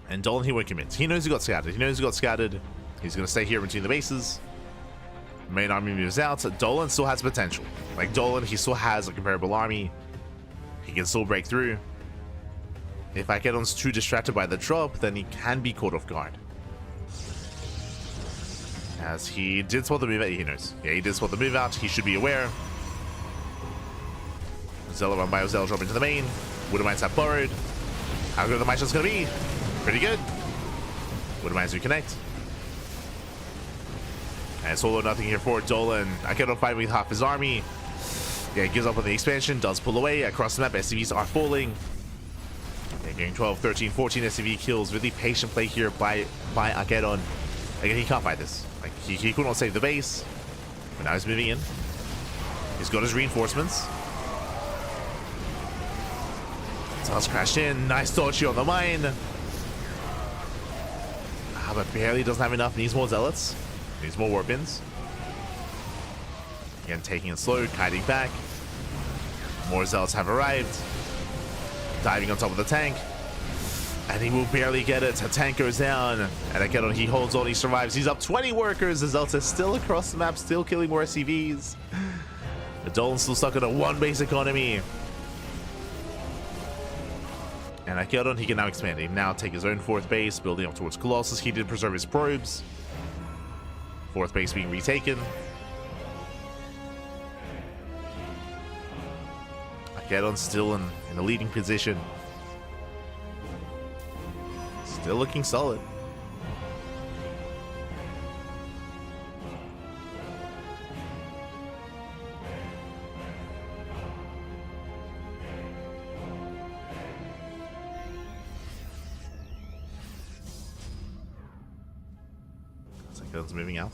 And Dolan, he won't commit. He knows he got scattered. He knows he got scattered. He's going to stay here between the bases. Main army moves out. Dolan still has potential. Like, Dolan, he still has a comparable army. He can still break through. If Akedon's too distracted by the drop, then he can be caught off guard. As he did spot the move out, he knows. Yeah, he did spot the move out. He should be aware. Zella run by Zella drop into the main. Woodermines have borrowed. How good are the mine shots going to be? Pretty good. Woodermines reconnect. And solo nothing here for Dolan. Akedon fighting with half his army. Yeah, he gives up on the expansion. Does pull away. Across the map, SCVs are falling. They're getting 12, 13, 14 SCV kills. Really patient play here by Akedon. Again, he can't fight this. Like, he could not save the base. But now he's moving in. He's got his reinforcements. Tals crashed in. Nice dodgy on the mine. But barely doesn't have enough. Needs more zealots. Needs more warp bins. Again, taking it slow, kiting back. More zealots have arrived. Diving on top of the tank. And he will barely get it. A tank goes down. And again, he holds on, he survives. He's up 20 workers. The Zelta's still across the map, still killing more SCVs. The Dolan's still stuck in a one-base economy. And Akeron, he can now expand. He can now take his own fourth base, building up towards Colossus. He did preserve his probes. Fourth base being retaken. Akeron's still in a leading position. Still looking solid. Akeron's moving out.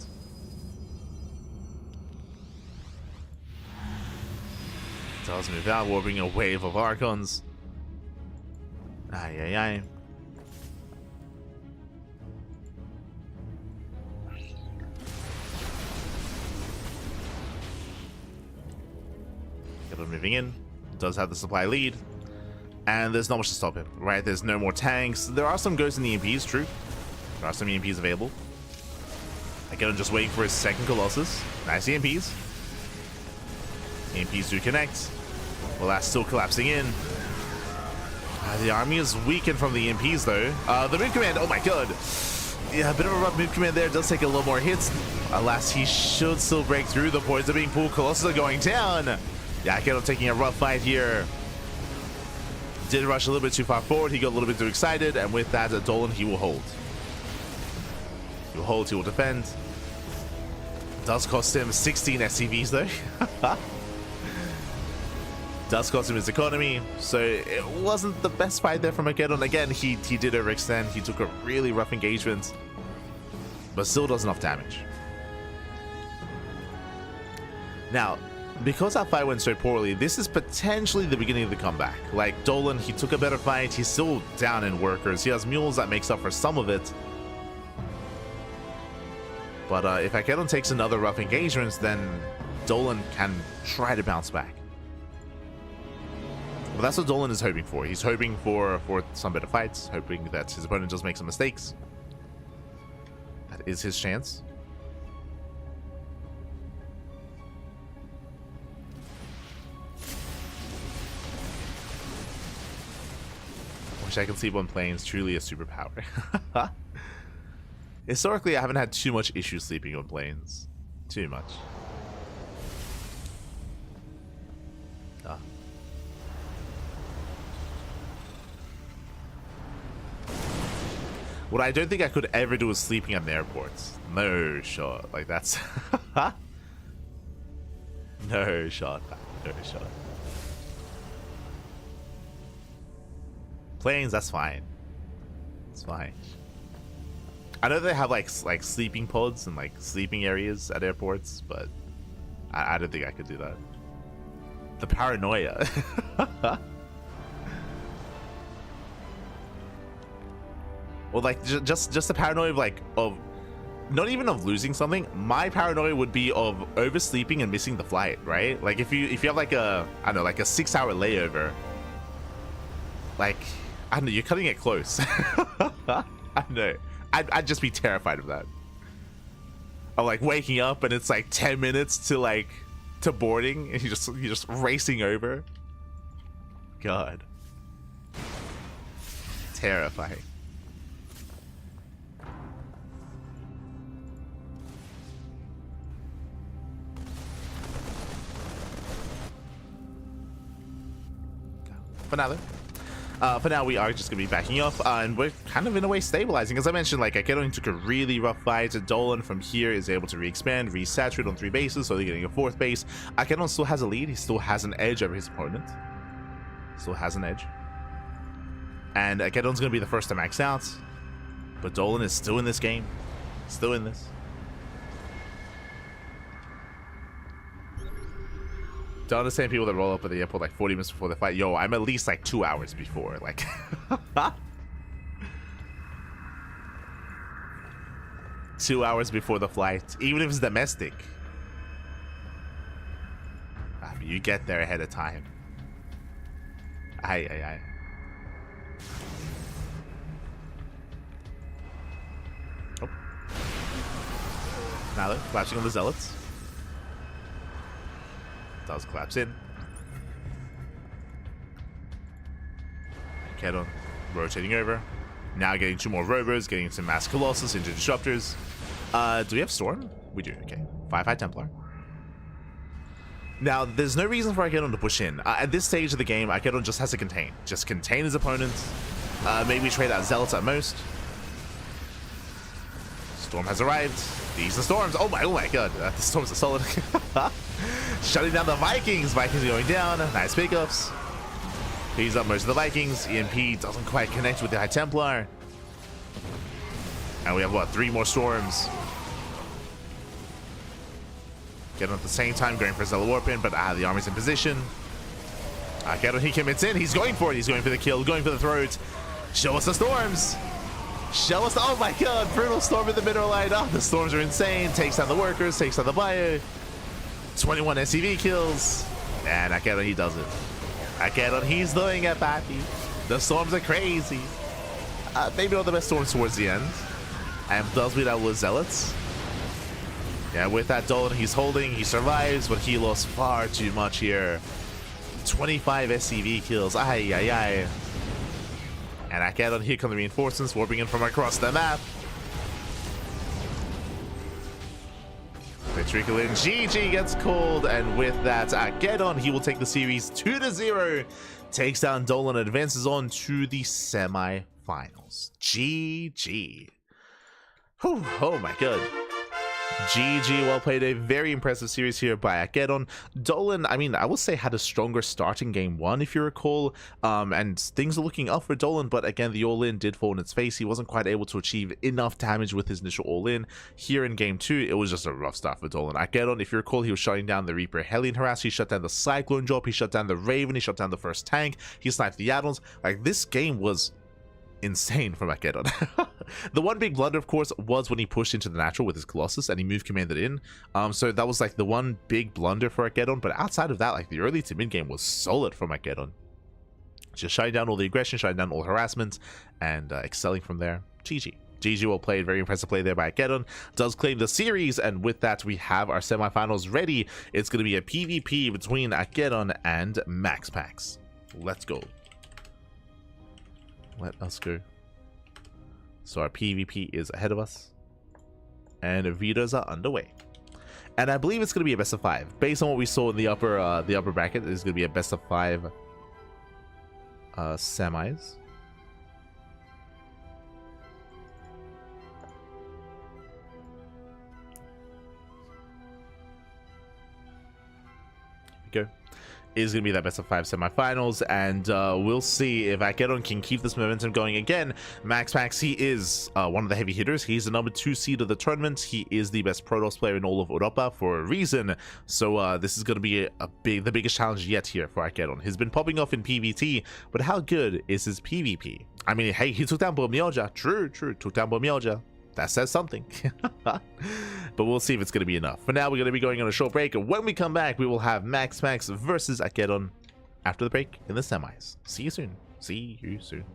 Does move out, warping a wave of Archons. Aye, aye, aye. Moving in, does have the supply lead, and there's not much to stop him, right? There's no more tanks. There are some ghosts in the EMPs, true. There are some EMPs available. Again, I'm just waiting for his second Colossus. Nice EMPs. EMPs do connect. Well, that's still collapsing in. The army is weakened from the EMPs, though. The move command, oh my god. Yeah, a bit of a rough move command there. Does take a little more hits. Alas, he should still break through. The points are being pulled. Colossus are going down. Yeah, Gerald taking a rough fight here. Did rush a little bit too far forward. He got a little bit too excited. And with that, Dolan, he will hold. He will hold, he will defend. Does cost him 16 SCVs, though. Does cost him his economy. So it wasn't the best fight there from Akeron. Again, he did overextend. He took a really rough engagement. But still does enough damage. Now, because that fight went so poorly, this is potentially the beginning of the comeback. Like, Dolan, he took a better fight. He's still down in workers. He has mules that makes up for some of it. But if Akeron takes another rough engagement, then Dolan can try to bounce back. But that's what Dolan is hoping for. He's hoping for some better fights, hoping that his opponent does make some mistakes. That is his chance. Wish I can sleep on planes, truly a superpower. Historically, I haven't had too much issue sleeping on planes. Too much. Ah. What I don't think I could ever do is sleeping at airports. No shot. Like, that's... No shot. No shot. Planes, that's fine. It's fine. I know they have like sleeping pods and like sleeping areas at airports, but I don't think I could do that. The paranoia. Well, like just the paranoia of of not even of losing something. My paranoia would be of oversleeping and missing the flight, right? Like if you have like a, I don't know, like a 6-hour layover, like, I don't know, you're cutting it close. I know. I'd just be terrified of that. Of like waking up and it's like 10 minutes to boarding and you're just racing over. God. Terrifying. For now, we are just going to be backing off, and we're kind of in a way stabilizing. As I mentioned, like, Akeron took a really rough fight. Dolan from here is able to re-expand, re-saturate on 3 bases, so they're getting a 4th base. Akeron still has a lead. He still has an edge over his opponent. Still has an edge. And Akeron's going to be the first to max out, but Dolan is still in this game. Still in this. Don't understand people that roll up at the airport like 40 minutes before the fight. Yo, I'm at least like 2 hours before. Like, 2 hours before the flight, even if it's domestic. I mean, you get there ahead of time. Aye, aye, aye. Now they're collapsing on the Zealots. Does collapse in. Kedon rotating over. Now getting 2 more Robos, getting some Mass Colossus into Disruptors. Do we have Storm? We do, okay. 5 High Templar. Now, there's no reason for Arkedon to push in. At this stage of the game, Arkedon just has to contain. Just contain his opponents. Maybe trade out Zealots at most. Storm has arrived. These are Storms. Oh my god. The Storms are solid. Shutting down the Vikings. Vikings are going down. Nice pickups. He's up most of the Vikings. EMP doesn't quite connect with the High Templar. And we have, what, 3 more Storms. Getting at the same time, going for a Zealot Warp in, but the army's in position. Gerald, he commits in. He's going for it. He's going for the kill, going for the throat. Show us the Storms. Show us the, oh my god, brutal Storm in the middle line. Oh, the Storms are insane. Takes down the workers, takes down the bio. 21 SCV kills. And Gerald, he does it. Gerald, he's doing it, Pappy. The Storms are crazy. Maybe not the best Storms towards the end. And does beat out with Zealots. Yeah, with that Dolan he's holding, he survives, but he lost far too much here. 25 SCV kills, ay ay ay. And Arkedon, here come the reinforcements, warping in from across the map. They trickle in, GG gets called, and with that, Arkedon, he will take the series 2-0. Takes down Dolan, advances on to the semi-finals. GG. Whew, oh my god. GG, well played. A very impressive series here by Arkedon. Dolan, I mean, I will say had a stronger start in game 1, if you recall, and things are looking up for Dolan, but again, the all-in did fall in its face. He wasn't quite able to achieve enough damage with his initial all-in. Here in game 2, it was just a rough start for Dolan. Arkedon, if you recall, he was shutting down the Reaper Hellion Harass, he shut down the Cyclone Drop, he shut down the Raven, he shut down the first tank, he sniped the add-ons. Like, this game was insane from Arkedon. The one big blunder, of course, was when he pushed into the natural with his Colossus and he moved commanded in. So that was like the one big blunder for Arkedon. But outside of that, like the early to mid game was solid from Arkedon. Just shutting down all the aggression, shutting down all harassment, and excelling from there. GG. GG, well played. Very impressive play there by Arkedon. Does claim the series, and with that, we have our semifinals ready. It's going to be a PvP between Arkedon and MaxPax. Let's go. Let us go. So our PvP is ahead of us, and vetoes are underway. And I believe it's going to be a best of 5. Based on what we saw in the upper bracket, it's going to be a best of 5 semis. Here we go. Is going to be that best of 5 semifinals, and we'll see if Arkedon can keep this momentum going again. MaxPax, he is one of the heavy hitters. He's the number 2 seed of the tournament. He is the best Protoss player in all of Europa for a reason. So this is going to be the biggest challenge yet here for Arkedon. He's been popping off in PvT, but how good is his PvP? I mean, hey, he took down Bomyoja. True, took down Bomyoja. That says something. But we'll see if it's going to be enough. For now, we're going to be going on a short break. When we come back, we will have MaxPax versus Arkedon after the break in the semis. See you soon. See you soon.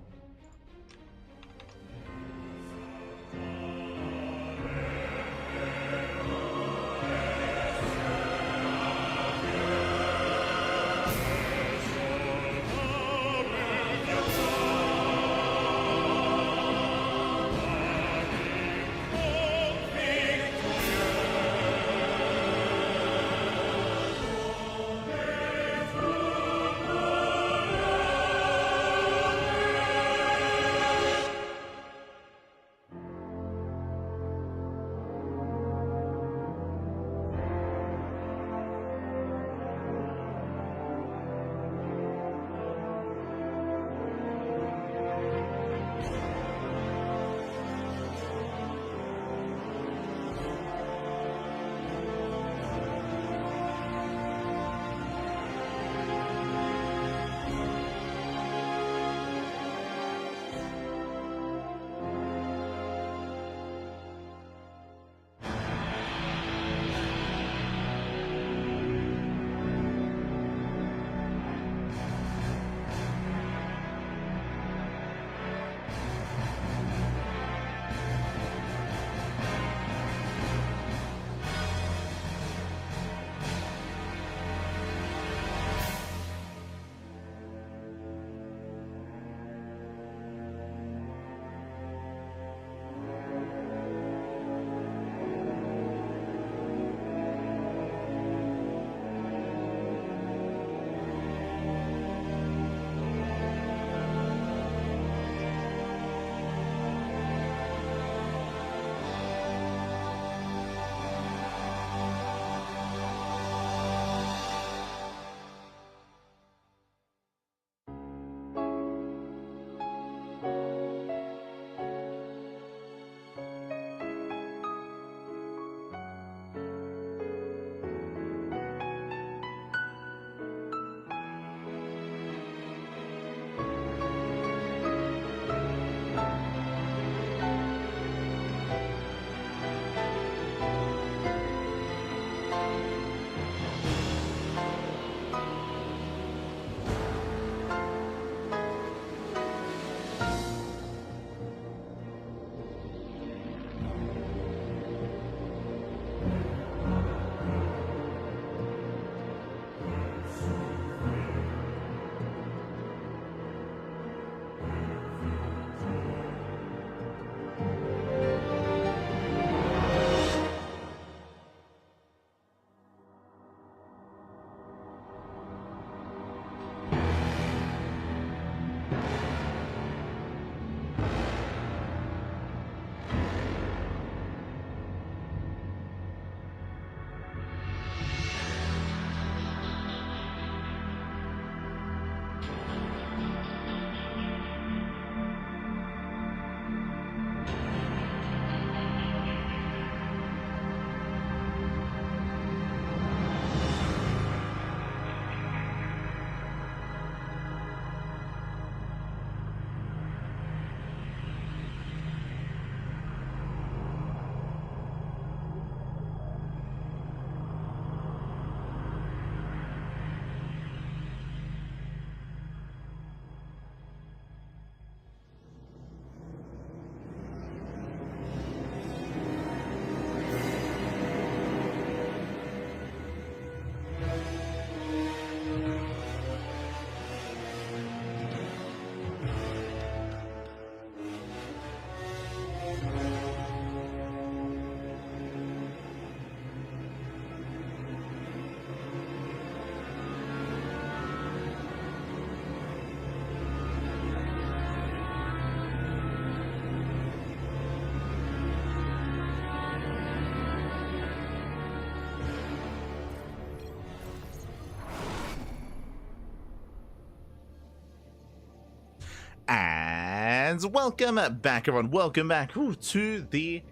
And welcome back, everyone. Welcome back to the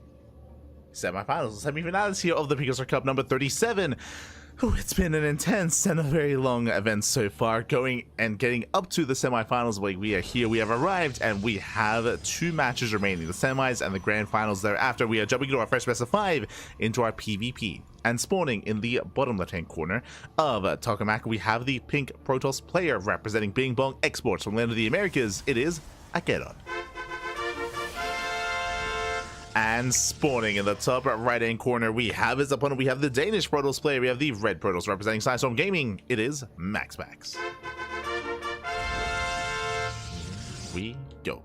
semifinals, semifinals here of the PiGosaur Cup number 37. It's been an intense and a very long event so far, going and getting up to the semifinals. We are here, we have arrived, and we have 2 matches remaining, the semis and the grand finals thereafter. We are jumping into our first best of 5 into our PvP. And spawning in the bottom left-hand corner of Tokamak, we have the pink Protoss player representing Bing Bong Exports from Land of the Americas. It is Gerald. And spawning in the top right-hand corner, we have his opponent. We have the Danish Protoss player. We have the red Protoss representing Sidestorm Gaming. It is MaxPax. We go.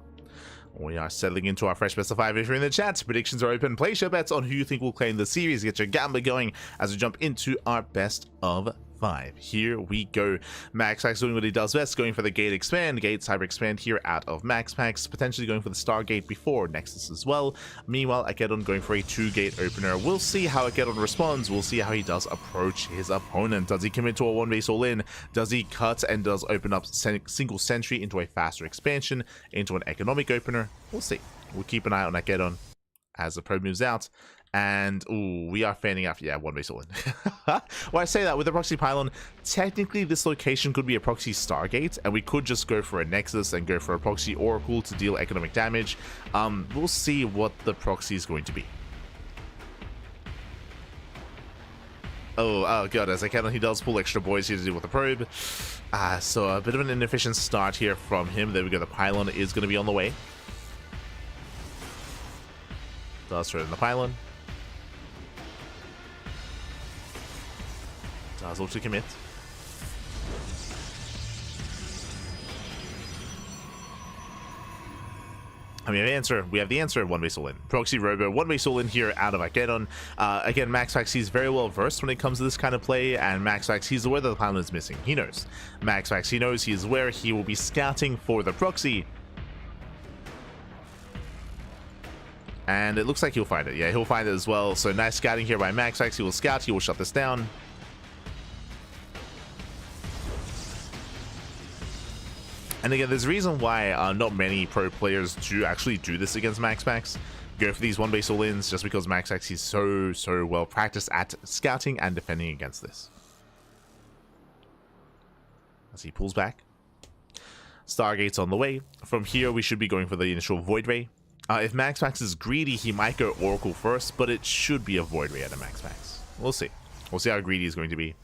We are settling into our fresh best of 5. If you're in the chat, predictions are open. Place your bets on who you think will claim the series. Get your gambler going as we jump into our best of 5. Here we go. MaxPax doing what he does best, going for the gate expand. Gates hyper expand here out of MaxPax, potentially going for the Stargate before Nexus as well. Meanwhile, Akedon going for a 2-gate opener. We'll see how Akedon responds. We'll see how he does approach his opponent. Does he commit to a 1-base all-in? Does he cut and does open up single sentry into a faster expansion, into an economic opener? We'll see. We'll keep an eye on Akedon as the probe moves out. And we are fanning out. Yeah, 1-base all in. Well, I say that with the proxy pylon, technically this location could be a proxy Stargate, and we could just go for a Nexus and go for a proxy Oracle to deal economic damage. We'll see what the proxy is going to be. Oh god, as Akedon, he does pull extra boys here to deal with the probe. So a bit of an inefficient start here from him. There we go. The pylon is going to be on the way. Does throw in the pylon. Does look to commit. And we have the answer. We have the answer. 1-base all in. Proxy Robo, 1-base all in here out of Akedon. Again, MaxPax, he's very well versed when it comes to this kind of play, and MaxPax, he's aware that the pylon is missing. He knows. MaxPax, he knows, he is aware. He will be scouting for the proxy. And it looks like he'll find it. Yeah, he'll find it as well. So nice scouting here by MaxPax. He will scout. He will shut this down. And again, there's a reason why not many pro players do actually do this against MaxPax. Go for these 1-base all-ins just because MaxPax, he's so well practiced at scouting and defending against this. As he pulls back. Stargate's on the way. From here, we should be going for the initial Void Ray. If MaxPax is greedy, he might go Oracle first, but it should be a Void Ray at a MaxPax. We'll see. We'll see how greedy he's going to be.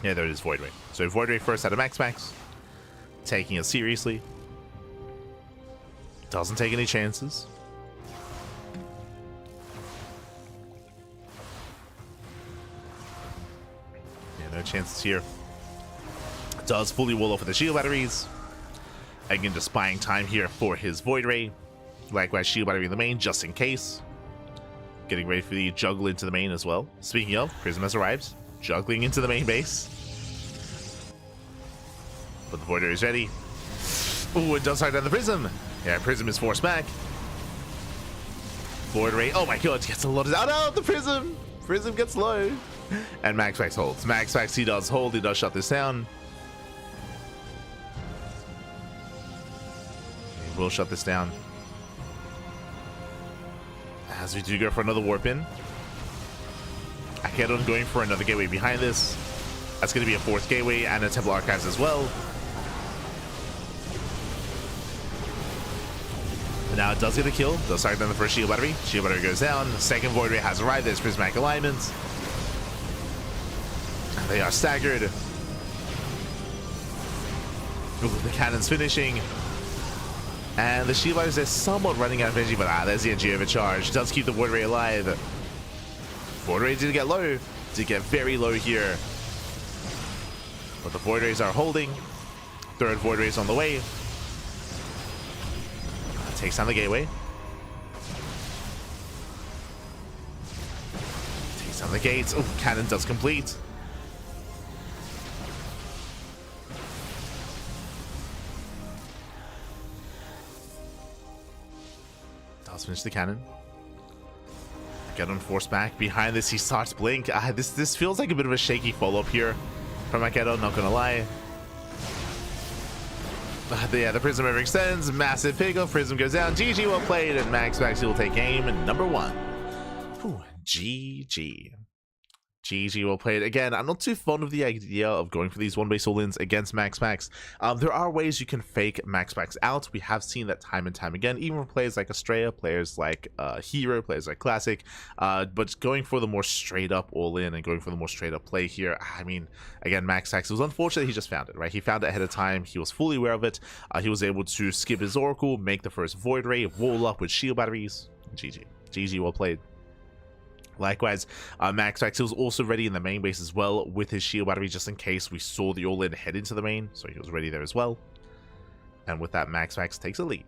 Yeah, there it is, Void Ray. So Void Ray first out of MaxPax. Taking it seriously. Doesn't take any chances. Yeah, no chances here. Does fully wall off with the shield batteries. Again, just buying time here for his Void Ray. Likewise, shield battery in the main, just in case. Getting ready for the juggle into the main as well. Speaking of, Prism has arrived. Juggling into the main base. But the Void Ray is ready. Ooh, it does hard down the Prism. Yeah, Prism is forced back. Void Ray, oh my god, gets a lot of... Oh no, the Prism! Prism gets low. And MaxPax holds. MaxPax, he does hold, he does shut this down. He will shut this down. As we do go for another warp in. Akedon going for another gateway behind this. That's going to be a 4th gateway and a Temple Archives as well. Now it does get a kill. Does start down the first shield battery. Shield battery goes down. The second Void Ray has arrived. There's Prismatic alignment. And they are staggered. Ooh, the cannon's finishing. And the shield batteries are somewhat running out of energy, but there's the energy overcharge. Does keep the Void Ray alive. Void Ray did get low. Did get very low here. But the Void Rays are holding. 3rd Void Rays on the way. Takes down the gateway. Takes down the gates. Oh, cannon does complete. Does finish the cannon. Get on force back. Behind this, he starts blink. This feels like a bit of a shaky follow-up here from Akedon, not gonna lie. Yeah, the Prism overextends. Massive pickup. Prism goes down. GG, well played. And MaxPax will take game number 1. Whew, GG. GG, well played. Again, I'm not too fond of the idea of going for these one-base all-ins against MaxPax. There are ways you can fake MaxPax out. We have seen that time and time again, even for players like Astrea, players like Hero, players like Classic. But going for the more straight-up all-in and going for the more straight-up play here, I mean, again, MaxPax, it was unfortunate he just found it, right? He found it ahead of time. He was fully aware of it. He was able to skip his Oracle, make the first Void Ray, wall up with shield batteries. GG. GG, well played. Likewise, MaxPax was also ready in the main base as well with his shield battery just in case we saw the all-in head into the main, so he was ready there as well. And with that, MaxPax takes a lead.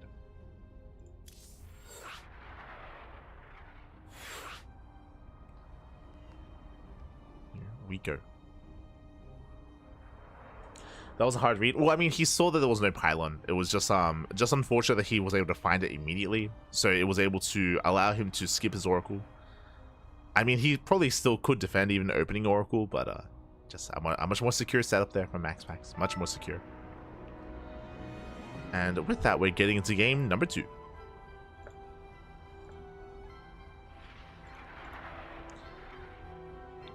Here we go. That was a hard read. Well, I mean, he saw that there was no pylon. It was just unfortunate that he was able to find it immediately, so it was able to allow him to skip his Oracle. I mean, he probably still could defend even opening Oracle, but just a much more secure setup there from MaxPax. Much more secure. And with that, we're getting into game number 2.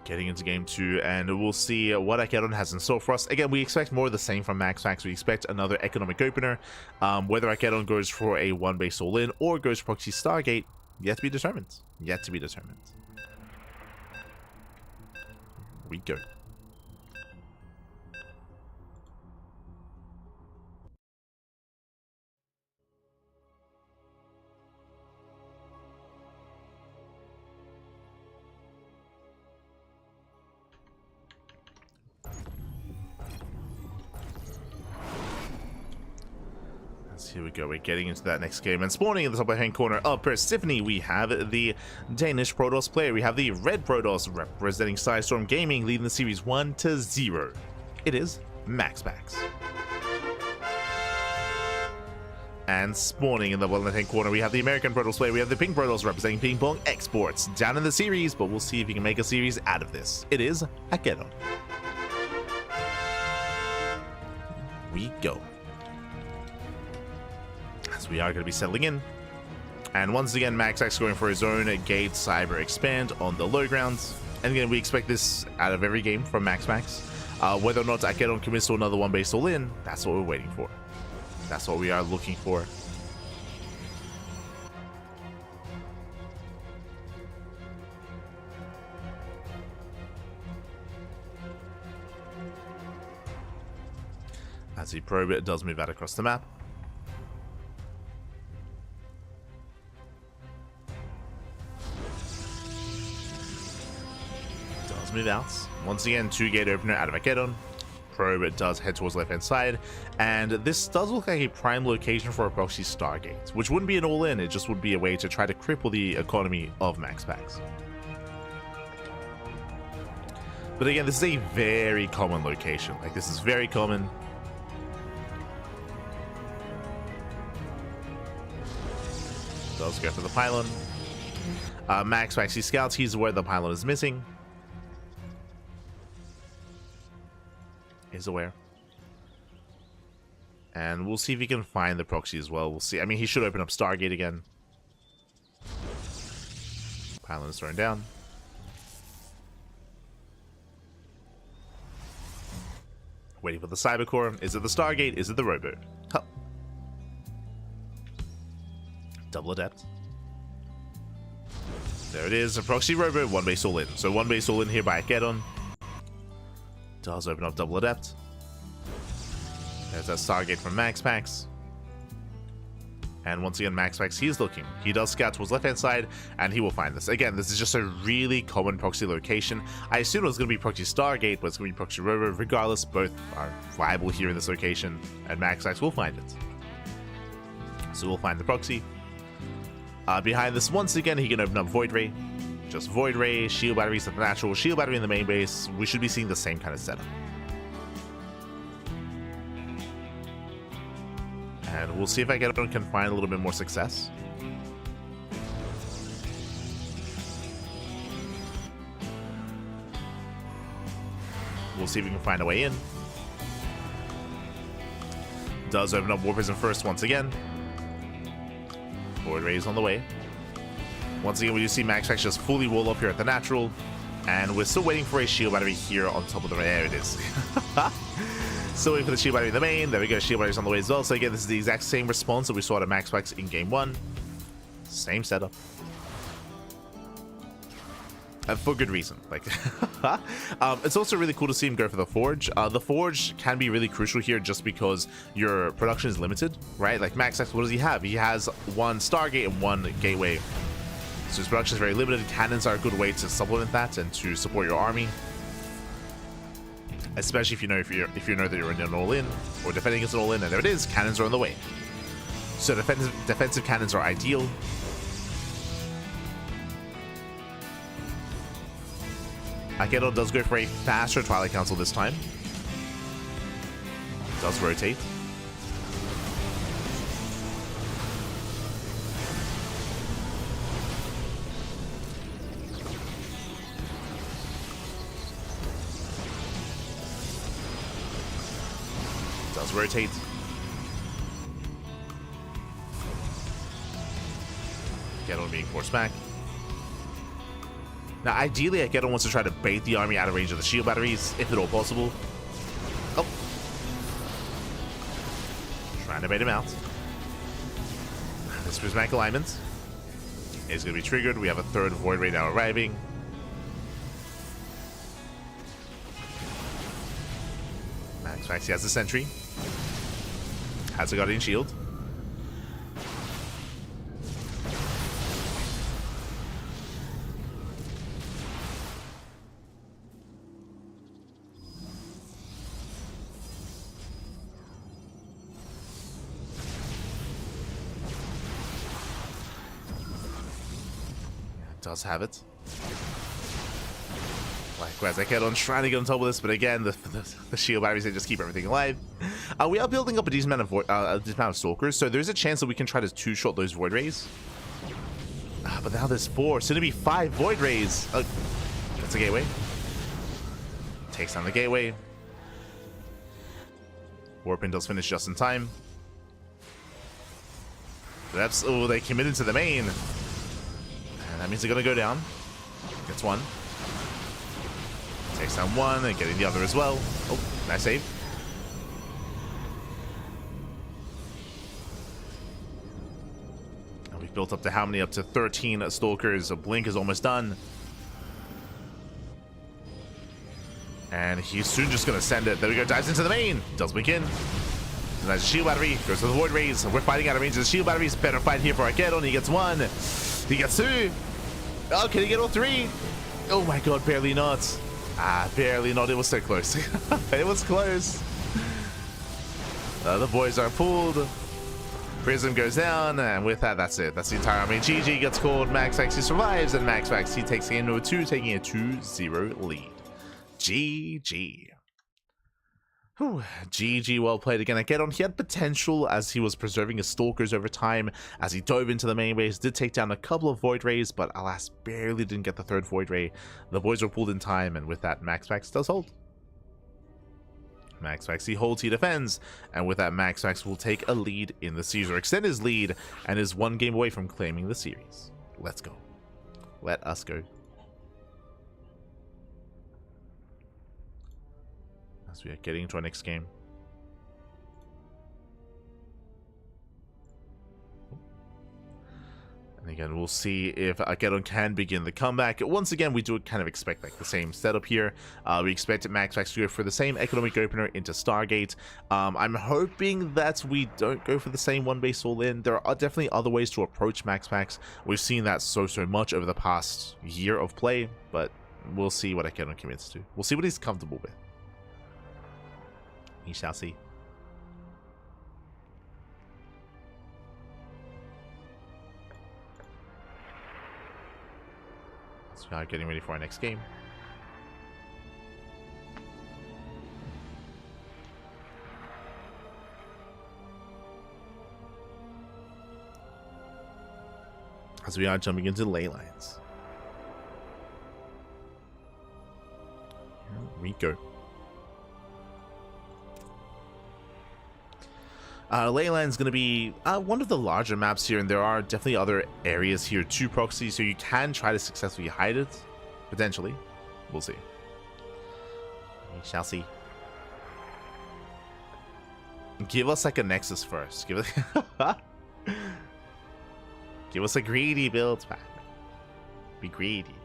Getting into game 2, and we'll see what Akedon has in store for us. Again, we expect more of the same from MaxPax. We expect another economic opener. Whether Akedon goes for a one-base all-in or goes proxy Stargate, yet to be determined. Yet to be determined. We go. Here we go, we're getting into that next game, and spawning in the top right hand corner of Percival, we have the Danish Protoss player. We have the red Protoss representing Sidestorm Gaming, leading the series 1-0. It is MaxPax. And spawning in the bottom left hand corner, we have the American Protoss player. We have the pink Protoss representing Ping Pong Exports. Down in the series, but we'll see if he can make a series out of this. It is Akedon. We go. We are going to be settling in, and once again MaxPax going for his own Gate Cyber Expand on the low grounds, and again we expect this out of every game from MaxPax. Whether or not Akedon commits to another one-base all-in, that's what we're waiting for. That's what we are looking for. As he probe it does move out across the map. Move out. Once again, 2-gate opener out of Akedon. Probe it does head towards left hand side, and this does look like a prime location for a proxy Stargate, which wouldn't be an all-in, it just would be a way to try to cripple the economy of MaxPax. But again, this is a very common location. Like, this is very common. Does go for the pylon. MaxPax, he scouts, he's aware the pylon is missing. Is aware, and we'll see if he can find the proxy as well. We'll see. I mean, he should open up Stargate again. Pylon is thrown down. Waiting for the Cyber Core. Is it the Stargate? Is it the Robo? Huh. Double Adept. There it is, a proxy Robo, one-base all-in. So one-base all-in here by Akedon. Does open up Double Adept. There's that Stargate from MaxPax. And once again, MaxPax, he is looking. He does scout towards left-hand side, and he will find this. Again, this is just a really common proxy location. I assume it was going to be proxy Stargate, but it's going to be proxy Robo. Regardless, both are viable here in this location, and MaxPax will find it. So we'll find the proxy. Behind this, once again, he can open up Void Ray. Just Void Ray, Shield Battery, Supernatural, Shield Battery in the main base. We should be seeing the same kind of setup. And we'll see if Akedon can find a little bit more success. We'll see if we can find a way in. does open up War Prison first once again. Void Rays on the way. Once again, we do see MaxPax just fully roll up here at the natural. And we're still waiting for a shield battery here on top of the... There it is. Still waiting for the shield battery in the main. There we go, shield battery's on the way as well. So again, this is the exact same response that we saw at MaxPax in game 1. Same setup. For good reason. Like, it's also really cool to see him go for the Forge. The Forge can be really crucial here just because your production is limited, right? Like MaxPax, what does he have? He has 1 Stargate and 1 Gateway. So his production is very limited. Cannons are a good way to supplement that and to support your army. Especially if you know that you're in an all-in or defending against an all-in, and there it is, cannons are on the way. So defensive cannons are ideal. Gerald does go for a faster Twilight Council this time. Does rotate. Does rotate. Gerald being forced back. Now, ideally, Gerald wants to try to bait the army out of range of the shield batteries, if at all possible. Oh. Trying to bait him out. This prismatic alignment is going to be triggered. We have a 3rd Void Ray now arriving. MaxPax, he has the sentry. Has a Guardian Shield. Does have it. Likewise, Gerald trying to get on top of this, but again, the shield batteries, they just keep everything alive. We are building up a decent amount of Stalkers, so there's a chance that we can try to 2-shot those Void Rays. But now there's 4, soon to be 5 Void Rays. That's a Gateway. Takes down the Gateway. Warping does finish just in time. That's, oh, they committed to the main. And that means they're going to go down. Gets 1. Takes down 1 and getting the other as well. Oh, nice save. And we've built up to how many? Up to 13 Stalkers. A Blink is almost done. And he's soon just going to send it. There we go. Dives into the main. Does blink in. And that's a shield battery. Goes to the Void Rays. We're fighting out of range of the shield batteries. Better fight here for Gerald. He gets 1. He gets 2. Oh, can he get all 3? Oh my god, barely not. Barely not. It was so close. It was close. The boys are pulled. Prism goes down, and with that, that's it. That's the entire army. GG gets called. MaxPax, he survives, and MaxPax, he takes game number 2, taking a 2-0 lead. GG. Whew. GG, well played again. Gerald, he had potential as he was preserving his Stalkers over time as he dove into the main base, did take down a couple of Void Rays, but alas, barely didn't get the 3rd Void Ray. The boys were pulled in time, and with that, MaxPax does hold. MaxPax, he holds, he defends, and with that, MaxPax will take a lead in the series, or extend his lead, and is 1 game away from claiming the series. Let's go. Let us go. As we are getting into our next game. And again, we'll see if Gerald can begin the comeback. Once again, we do kind of expect like the same setup here. We expect MaxPax to go for the same economic opener into Stargate. I'm hoping that we don't go for the same one base all in. There are definitely other ways to approach MaxPax. We've seen that so much over the past year of play, but we'll see what Gerald commits to. We'll see what he's comfortable with. We shall see. So we are getting ready for our next game. As we are jumping into ley lines. Here we go. Leyland's going to be one of the larger maps here, and there are definitely other areas here to proxy, so you can try to successfully hide it, potentially. We'll see. We shall see. Give us like a Nexus first. Give us a greedy build pack. Be greedy.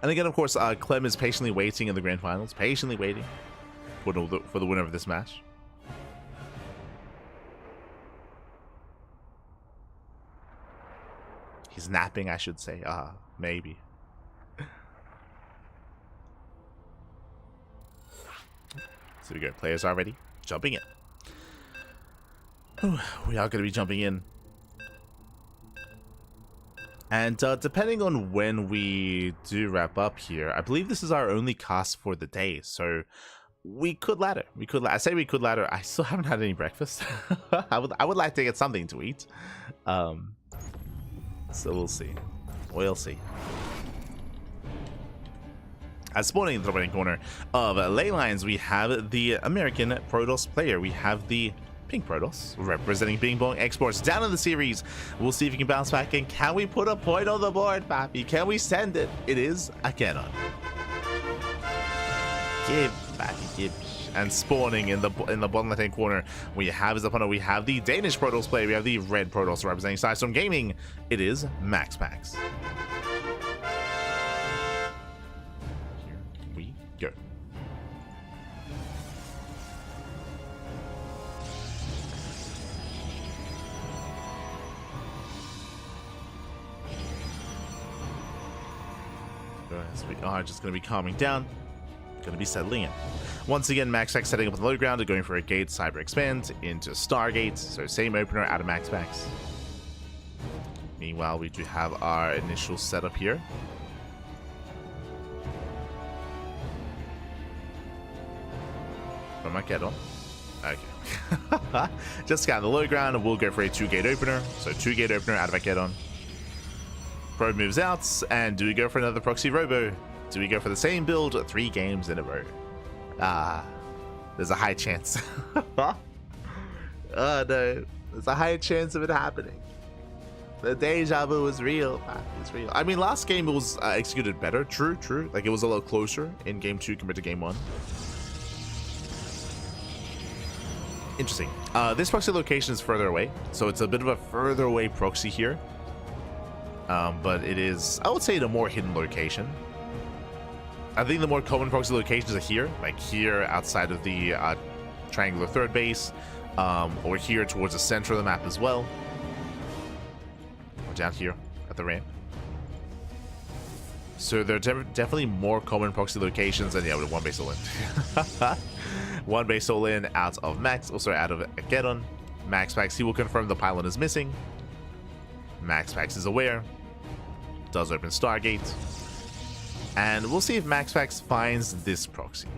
And again, of course, Clem is patiently waiting in the grand finals, patiently waiting for the winner of this match. He's napping, I should say. Maybe. So we go. Players are ready. Jumping in. We are going to be jumping in. And depending on when we do wrap up here, I believe this is our only cast for the day. So we could ladder. I say we could ladder. I still haven't had any breakfast. I would like to get something to eat. So we'll see. We'll see. As spawning in the right corner of Leylines, we have the American Protoss player. We have the Pink Protoss representing Bing Bong Exports down in the series. We'll see if we can bounce back, and can we put a point on the board, Pappy? Can we send it? It is a cannon. Give, Pappy, give. And spawning in the bottom left hand corner, we have his opponent. We have the Danish Protoss player. We have the red Protoss representing Sidestorm Gaming. It is MaxPax. Here we go. As we are just going to be calming down, going to be settling in. Once again, MaxPax setting up on the low ground and going for a gate cyber expand into Stargate. So same opener out of MaxPax. Meanwhile, we do have our initial setup here. From Armageddon. Okay. Just scan the low ground and we'll go for a 2-gate opener. So 2-gate opener out of Armageddon. Probe moves out, and do we go for another proxy robo? Do we go for the same build 3 games in a row? There's a high chance. Oh no, there's a high chance of it happening. The deja vu is real. It's real. I mean, last game it was executed better. True. Like it was a little closer in game 2 compared to game 1. Interesting. This proxy location is further away, so it's a bit of a further away proxy here. But it is, I would say, in a more hidden location. I think the more common proxy locations are here, like here outside of the triangular third base, or here towards the center of the map as well, or down here at the ramp. So there are definitely more common proxy locations than, yeah, with one base all in. One base all in out of out of Armageddon. MaxPax, he will confirm the pylon is missing. MaxPax is aware. Does open Stargate. And we'll see if MaxPax finds this proxy.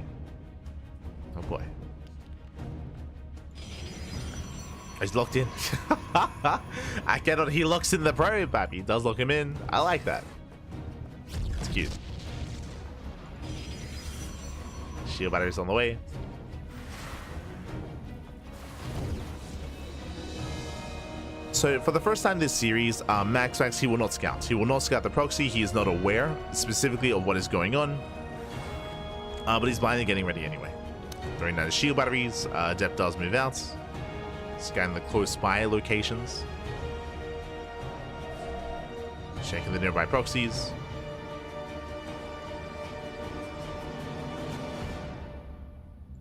Oh boy. He's locked in. I cannot. He locks in the probe, Pappy. He does lock him in. I like that. It's cute. Shield batteries on the way. So for the first time this series, MaxPax, he will not scout. He will not scout the proxy. He is not aware specifically of what is going on. But he's blindly getting ready anyway. Throwing down his shield batteries. Adept does move out. Scan the close by locations. Checking the nearby proxies.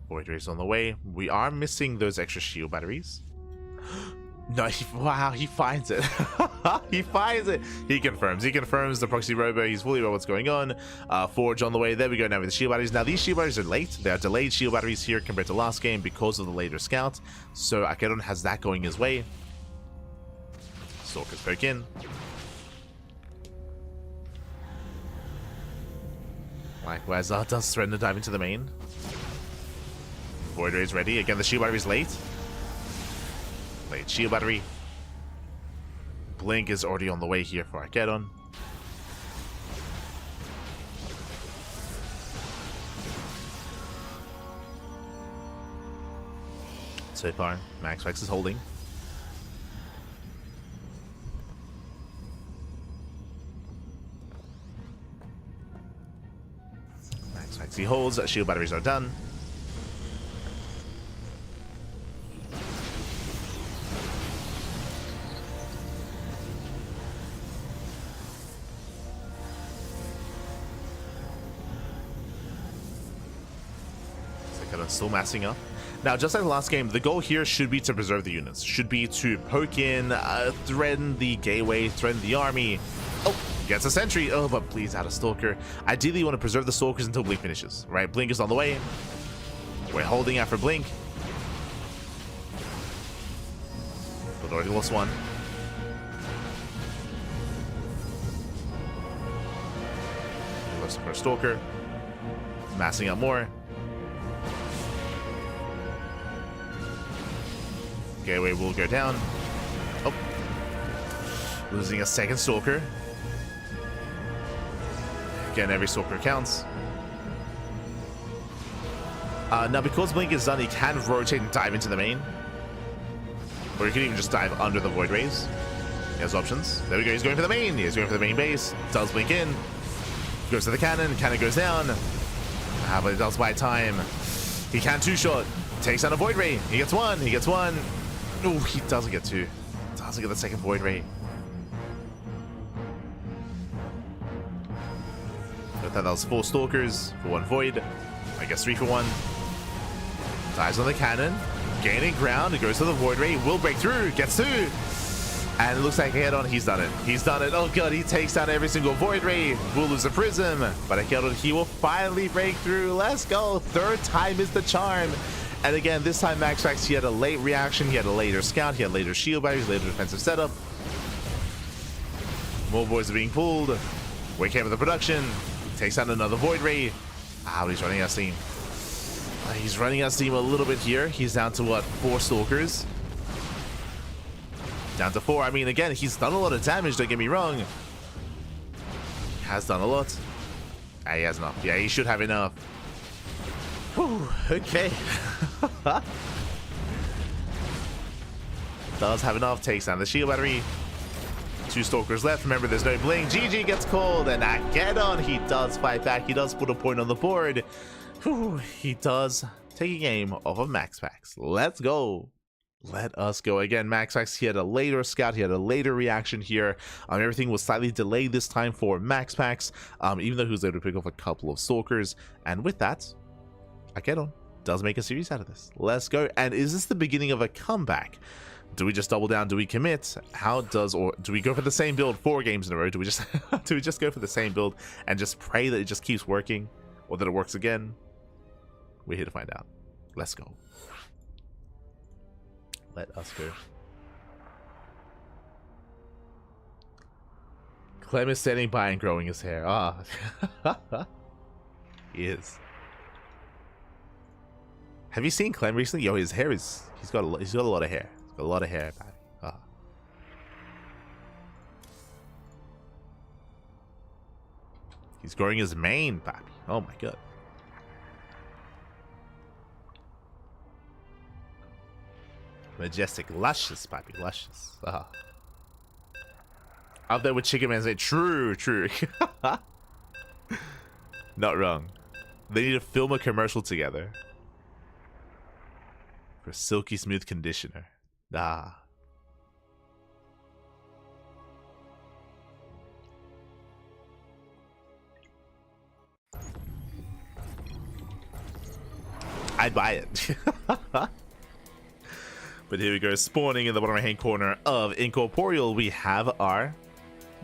Void Rays on the way. We are missing those extra shield batteries. No, wow, he finds it. He finds it. He confirms the proxy robo. He's fully aware what's going on. Forge on the way. There we go now with the shield batteries. Now these shield batteries are late. They are delayed shield batteries here compared to last game because of the later scout. So Armageddon has that going his way. Stalkers poke in. Likewise, does threaten to dive into the main. Void Ray is ready. Again, the shield battery is late. Late shield battery. Blink is already on the way here for Armageddon. So far, MaxPax is holding. MaxPax he holds. Shield batteries are done. Still massing up. Now, just like the last game, the goal here should be to preserve the units. Should be to poke in, threaten the gateway, threaten the army. Oh, gets a sentry. Oh, but bleeds out a stalker. Ideally, you want to preserve the stalkers until Blink finishes. Right, Blink is on the way. We're holding out for Blink. But already lost one. We lost the first stalker. Massing up more. Gateway will go down. Oh. Losing a second stalker. Again, every stalker counts. Now, because Blink is done, he can rotate and dive into the main. Or he can even just dive under the Void Rays. He has options. There we go. He's going for the main. He's going for the main base. Does Blink in. Goes to the cannon. Cannon goes down. But it does buy time. He can two-shot. Takes down a Void Ray. He gets one. He gets one. Oh, he doesn't get two. Doesn't get the second Void Ray. I thought that was 4 stalkers for 1 Void. I guess 3 for 1. Dives on the cannon. Gaining ground. It goes to the Void Ray. Will break through. Gets 2. And it looks like Gerald, he's done it. He's done it. Oh god, he takes down every single Void Ray. Will lose the Prism. But Gerald, he will finally break through. Let's go. 3rd time is the charm. And again, this time MaxPax, he had a late reaction, he had a later scout, he had later shield batteries, later defensive setup. More boys are being pulled. We came with the production. Takes out another Void Ray. But he's running out of steam. He's running out of steam a little bit here. He's down to what, 4 stalkers? Down to 4. I mean, again, he's done a lot of damage, don't get me wrong. He has done a lot. He has enough. Yeah, he should have enough. Whew, okay. Does have enough. Takes down the shield battery. 2 stalkers left. Remember, there's no blink. GG gets called, and Armageddon, he does fight back. He does put a point on the board. Whew, he does take a game off of MaxPax. Let's go. Let us go. Again, MaxPax, he had a later scout. He had a later reaction here. Everything was slightly delayed this time for MaxPax, even though he was able to pick off a couple of stalkers. And with that, Armageddon does make a series out of this. Let's go. And is this the beginning of a comeback? Do we just double down? Do we commit? How does, or do we go for the same build 4 games in a row? Do we just do we just go for the same build and just pray that it just keeps working, or that it works again? We're here to find out. Let's go. Let us go. Clem is standing by and growing his hair. Ah, he is. Have you seen Clem recently? Yo, his hair is, he's got a lot of hair. He's got a lot of hair, man. Ah. He's growing his mane, papi. Oh my god. Majestic, luscious, papi, luscious. Ah. Up there with Chicken Man say, true, true. Not wrong. They need to film a commercial together. For silky smooth conditioner. Ah. I'd buy it. But here we go, spawning in the bottom right hand corner of Incorporeal, we have our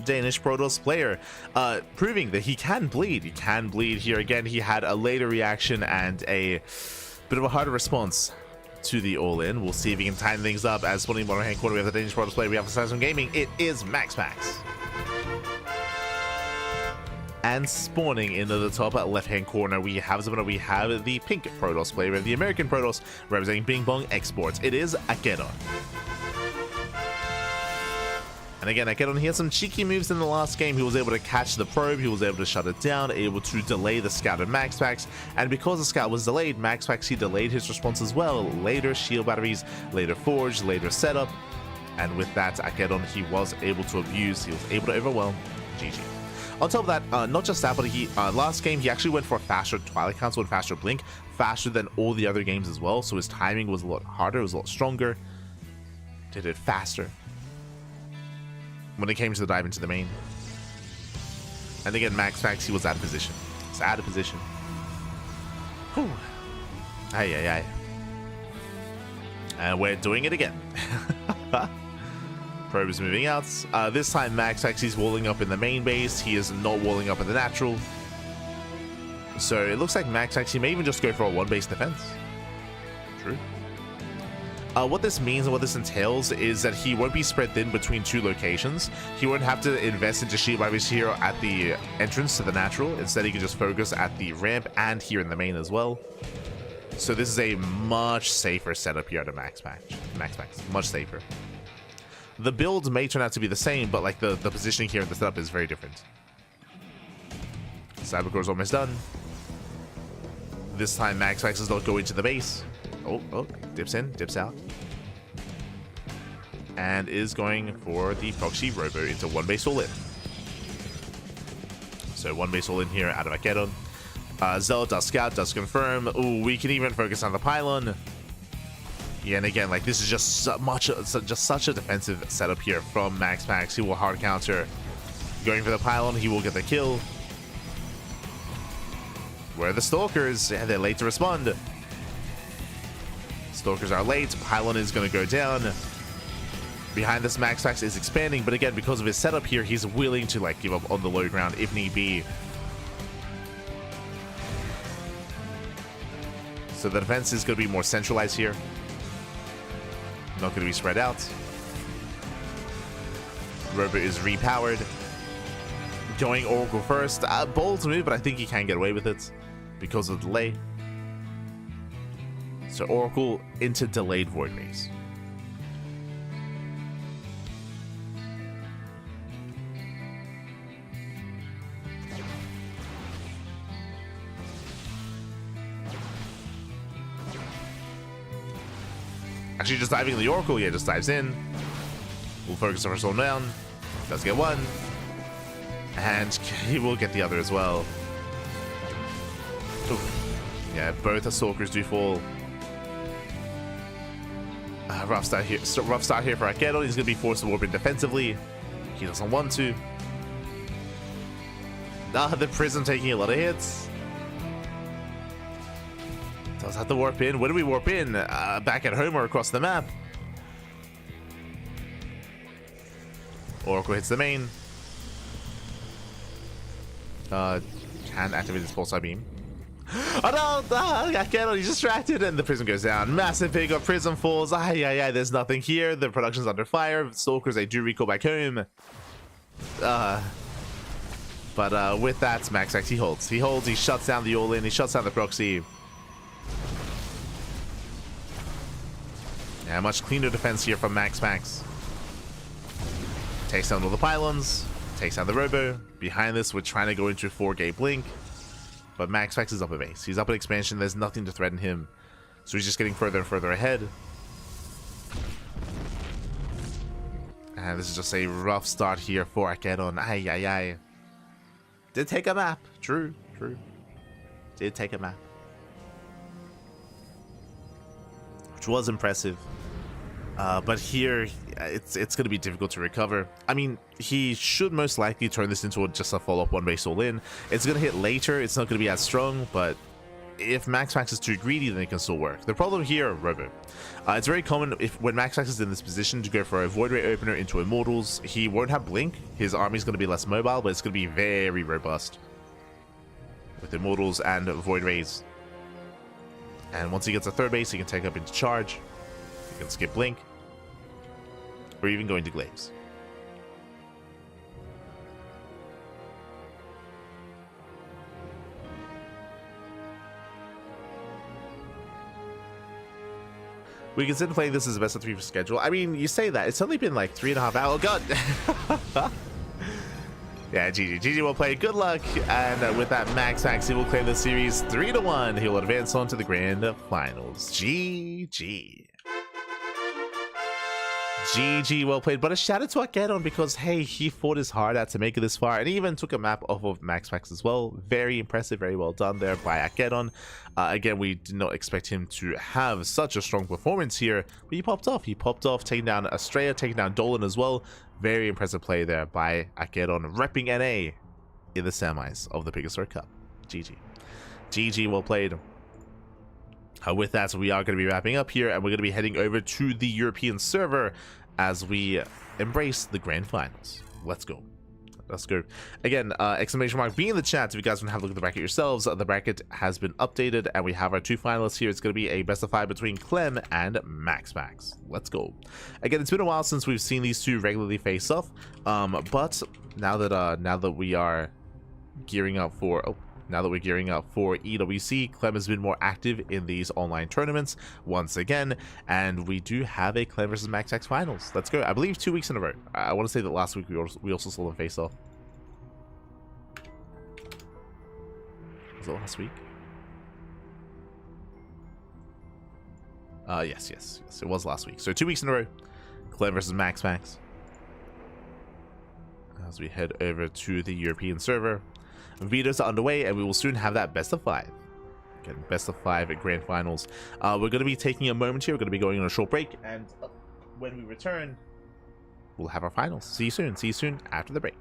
Danish Protoss player, proving that he can bleed. He can bleed here again. He had a later reaction and a bit of a harder response to the all-in. We'll see if he can tighten things up. As spawning in the bottom right hand corner, we have the Danish Protoss player. We have the Samsung Gaming. It is MaxPax. And spawning into the top left-hand corner, we have the pink Protoss player. We have the American Protoss representing Bing Bong Exports. It is Armageddon. And again, he had some cheeky moves in the last game. He was able to catch the probe, he was able to shut it down, able to delay the scout of MaxPax, and because the scout was delayed, MaxPax, he delayed his response as well. Later shield batteries, later forge, later setup, and with that, Akedon, he was able to abuse, he was able to overwhelm. GG. On top of that, not just that, but he last game, he actually went for a faster Twilight Council and faster Blink, faster than all the other games as well, so his timing was a lot harder, it was a lot stronger, did it faster when it came to the dive into the main. And again, MaxPax, he was out of position. It's out of position. Whew. Ay, ay, ay. And we're doing it again. Probe is moving out. This time, MaxPax, he's walling up in the main base. He is not walling up in the natural. So it looks like MaxPax, he may even just go for a one-base defense. True. What this means and what this entails is that he won't be spread thin between two locations. He won't have to invest into shield batteries here at the entrance to the natural. Instead, he can just focus at the ramp and here in the main as well. So this is a much safer setup here at a MaxPax. Much safer. The builds may turn out to be the same, but like the positioning here in the setup is very different. Cybercore is almost done. This time, MaxPax does not go into the base. Oh, dips in, dips out. And is going for the proxy robo into one base all in. So one base all in here out of Akedon. Zealot does scout, does confirm. Ooh, we can even focus on the pylon. Yeah, and again, like this is just such a defensive setup here from MaxPax. He will hard counter. Going for the pylon, he will get the kill. Where are the Stalkers? Yeah, they're late to respond. Stalkers are late. Pylon is going to go down. Behind this, MaxPax is expanding, but again, because of his setup here, he's willing to like give up on the low ground if need be. So the defense is going to be more centralized here. Not going to be spread out. Robo is repowered. Going Oracle first. Bold move, but I think he can get away with it because of the delay. So Oracle into delayed Void Rays. Actually, just diving in the Oracle, yeah, just dives in. We'll focus the first one down. Does get one. And he will get the other as well. Oof. Yeah, both the Stalkers do fall. Rough start here for Akedon. He's going to be forced to warp in defensively. He doesn't want to. The Prism taking a lot of hits. Does have to warp in. Where do we warp in? Back at home or across the map? Oracle hits the main. Can activate his pulsar beam. Oh no! Gerald, he's distracted, and the Prism goes down. Massive pick up, Prism falls. There's nothing here. The production's under fire. Stalkers, they do recall back home. But with that, MaxPax, he holds. He shuts down the all-in. He shuts down the proxy. Yeah, much cleaner defense here from MaxPax. Takes down all the pylons. Takes down the robo. Behind this, we're trying to go into 4-gate blink. But MaxPax is up a base. He's up an expansion. There's nothing to threaten him. So he's just getting further and further ahead. And this is just a rough start here for Akedon. Did take a map. True. Did take a map. Which was impressive. But here, it's going to be difficult to recover. I mean, he should most likely turn this into just a follow-up one-base all-in. It's going to hit later. It's not going to be as strong, but if MaxPax is too greedy, then it can still work. The problem here, Robo. It's very common when MaxPax is in this position to go for a Void Ray opener into Immortals. He won't have Blink. His army's going to be less mobile, but it's going to be very robust with Immortals and Void Rays. And once he gets a third base, he can take up into Charge. He can skip Blink. Or even go into Glaives. We consider playing this as a best of 3 for schedule. I mean, you say that. It's only been like 3.5 hours. Oh, God. Yeah, GG will play. Good luck. And with that, MaxPax, he will claim the series 3-1. He will advance on to the grand finals. GG. GG, well played. But a shout out to Akedon because, hey, he fought his heart out to make it this far and he even took a map off of MaxPax as well. Very impressive, very well done there by Akedon. Again, we did not expect him to have such a strong performance here, but he popped off. He popped off, taking down Astrea, taking down Dolan as well. Very impressive play there by Akedon, repping NA in the semis of the PiGosaur Cup. GG. GG, well played. With that, we are going to be wrapping up here, and we're going to be heading over to the European server as we embrace the grand finals. Let's go. Let's go. Again, exclamation mark be in the chat if you guys want to have a look at the bracket yourselves. The bracket has been updated, and we have our 2 finalists here. It's going to be a best of 5 between Clem and MaxPax. Let's go. Again, it's been a while since we've seen these two regularly face off, but now that we are gearing up for now that we're gearing up for EWC, Clem has been more active in these online tournaments once again, and we do have a Clem versus MaxPax finals. Let's go. I believe 2 weeks in a row. I want to say that last week we also saw them face off. Was it last week? Yes, it was last week. So 2 weeks in a row, Clem versus MaxPax. As we head over to the European server. Vetoes are underway, and we will soon have that best of 5. Again, best of 5 at grand finals. We're going to be taking a moment here. We're going to be going on a short break, and when we return, we'll have our finals. See you soon. See you soon after the break.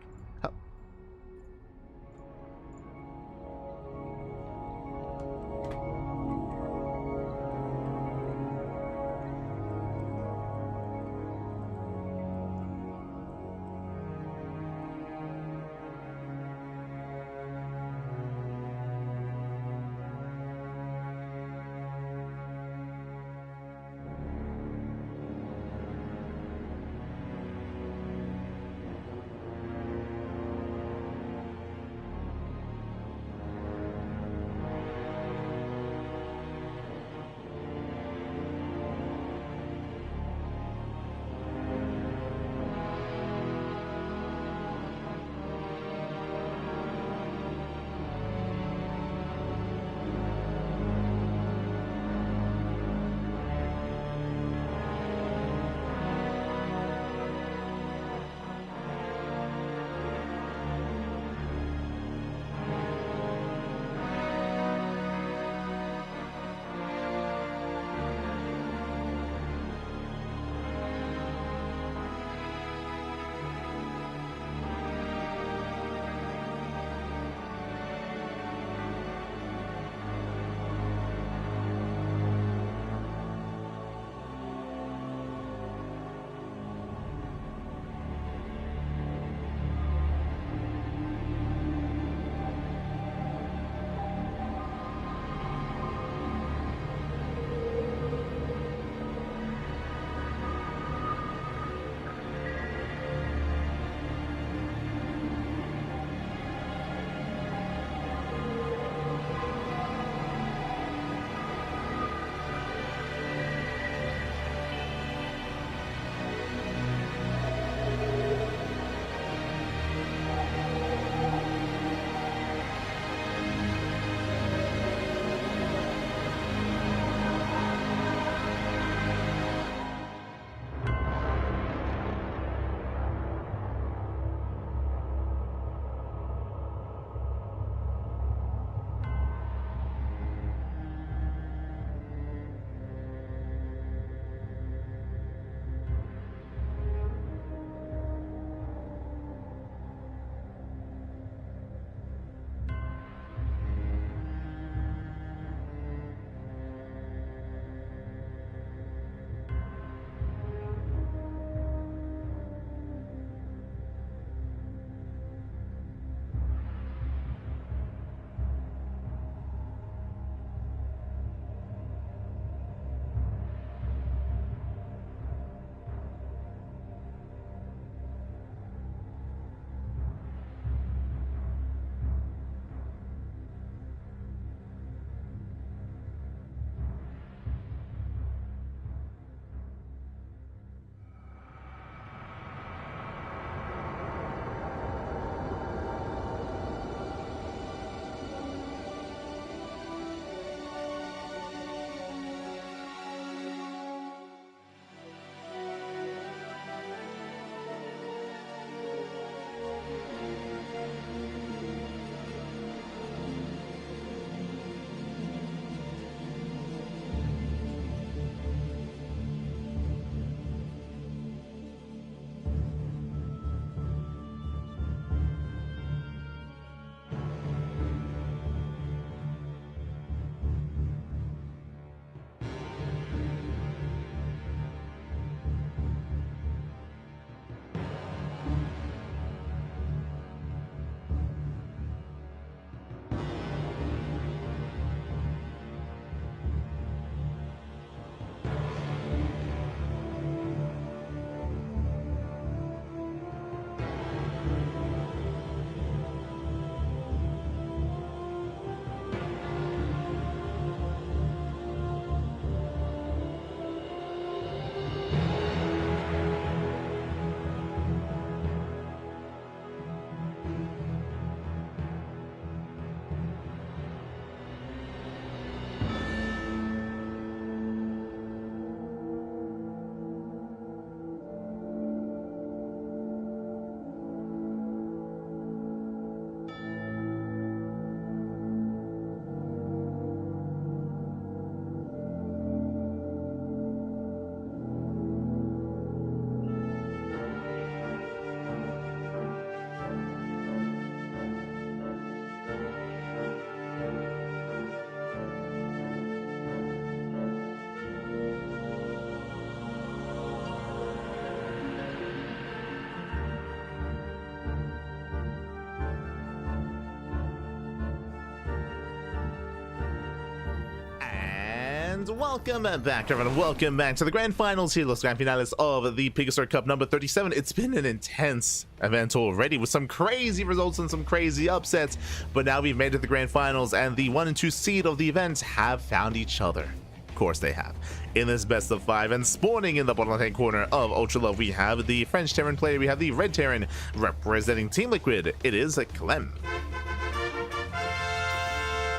welcome back, everyone. Welcome back to the grand finals here, Los Grand Finales of the PiGosaur Cup number 37. It's been an intense event already with some crazy results and some crazy upsets, but now we've made it to the grand finals, and the 1 and 2 seed of the event have found each other. Of course they have. In this best of 5, and spawning in the bottom left-hand corner of Ultra Love, we have the French Terran player, we have the Red Terran representing Team Liquid. It is Clem.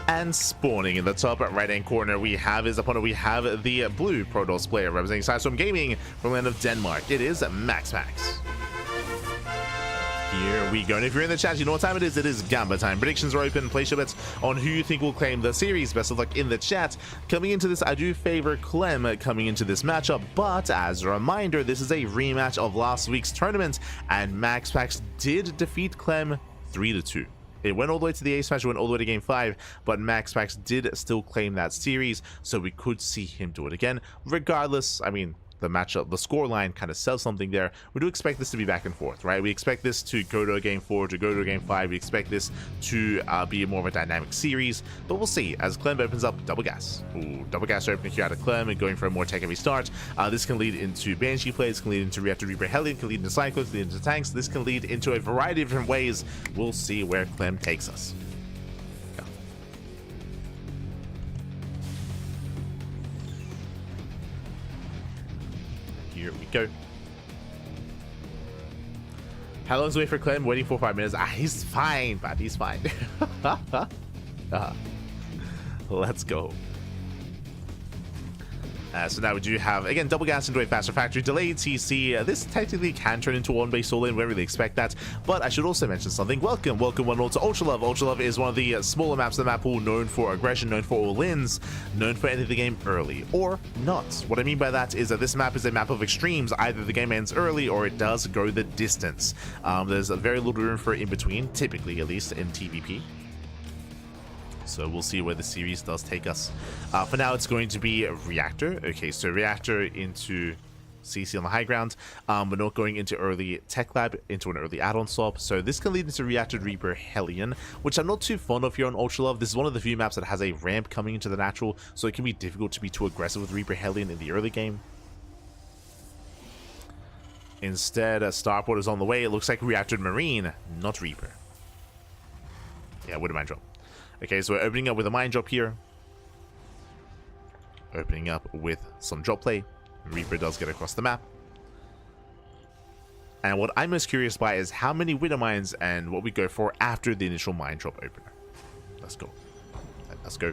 And spawning in the top right-hand corner, we have his opponent. We have the blue Protoss player representing Sidestorm Gaming from the land of Denmark. It is MaxPax. Here we go. And if you're in the chat, you know what time it is. It is Gamba time. Predictions are open. Place your bets on who you think will claim the series. Best of luck in the chat. Coming into this, I do favor Clem coming into this matchup. But as a reminder, this is a rematch of last week's tournament, and MaxPax did defeat Clem 3-2. It went all the way to the ace match, it went all the way to game 5, but MaxPax did still claim that series, so we could see him do it again. Regardless, I mean, the matchup, the scoreline kind of says something there. We do expect this to be back and forth, right? We expect this to go to a game 4, to go to a game 5. We expect this to be more of a dynamic series, but we'll see as Clem opens up double gas. Ooh, double gas opening here out of Clem and going for a more tech-heavy start. This can lead into Banshee plays, can lead into Reactor Reaper Hellion, can lead into Cyclones, can lead into tanks. This can lead into a variety of different ways. We'll see where Clem takes us. Here we go. How long's the wait for Clem? Waiting for 5 minutes. He's fine, but he's fine. Let's go. So now we do have, again, double gas into a faster factory, delayed TC. This technically can turn into one base all-in. We don't really expect that. But I should also mention something. Welcome one all to Ultra Love. Ultra Love is one of the smaller maps of the map pool, known for aggression, known for all-ins, known for ending the game early or not. What I mean by that is that this map is a map of extremes. Either the game ends early or it does go the distance. There's very little room for in between, typically at least in TVP. So we'll see where the series does take us. For now, it's going to be a Reactor. Okay, so Reactor into CC on the high ground. We're not going into early Tech Lab, into an early add-on swap. So this can lead into Reactor Reaper Hellion, which I'm not too fond of here on Ultra Love. This is one of the few maps that has a ramp coming into the natural, so it can be difficult to be too aggressive with Reaper Hellion in the early game. Instead, Starport is on the way. It looks like Reactor Marine, not Reaper. Yeah, wouldn't mind drop. Okay, so we're opening up with a mine drop here. Opening up with some drop play. Reaper does get across the map. And what I'm most curious by is how many Widow Mines and what we go for after the initial mine drop opener. Let's go. Let's go.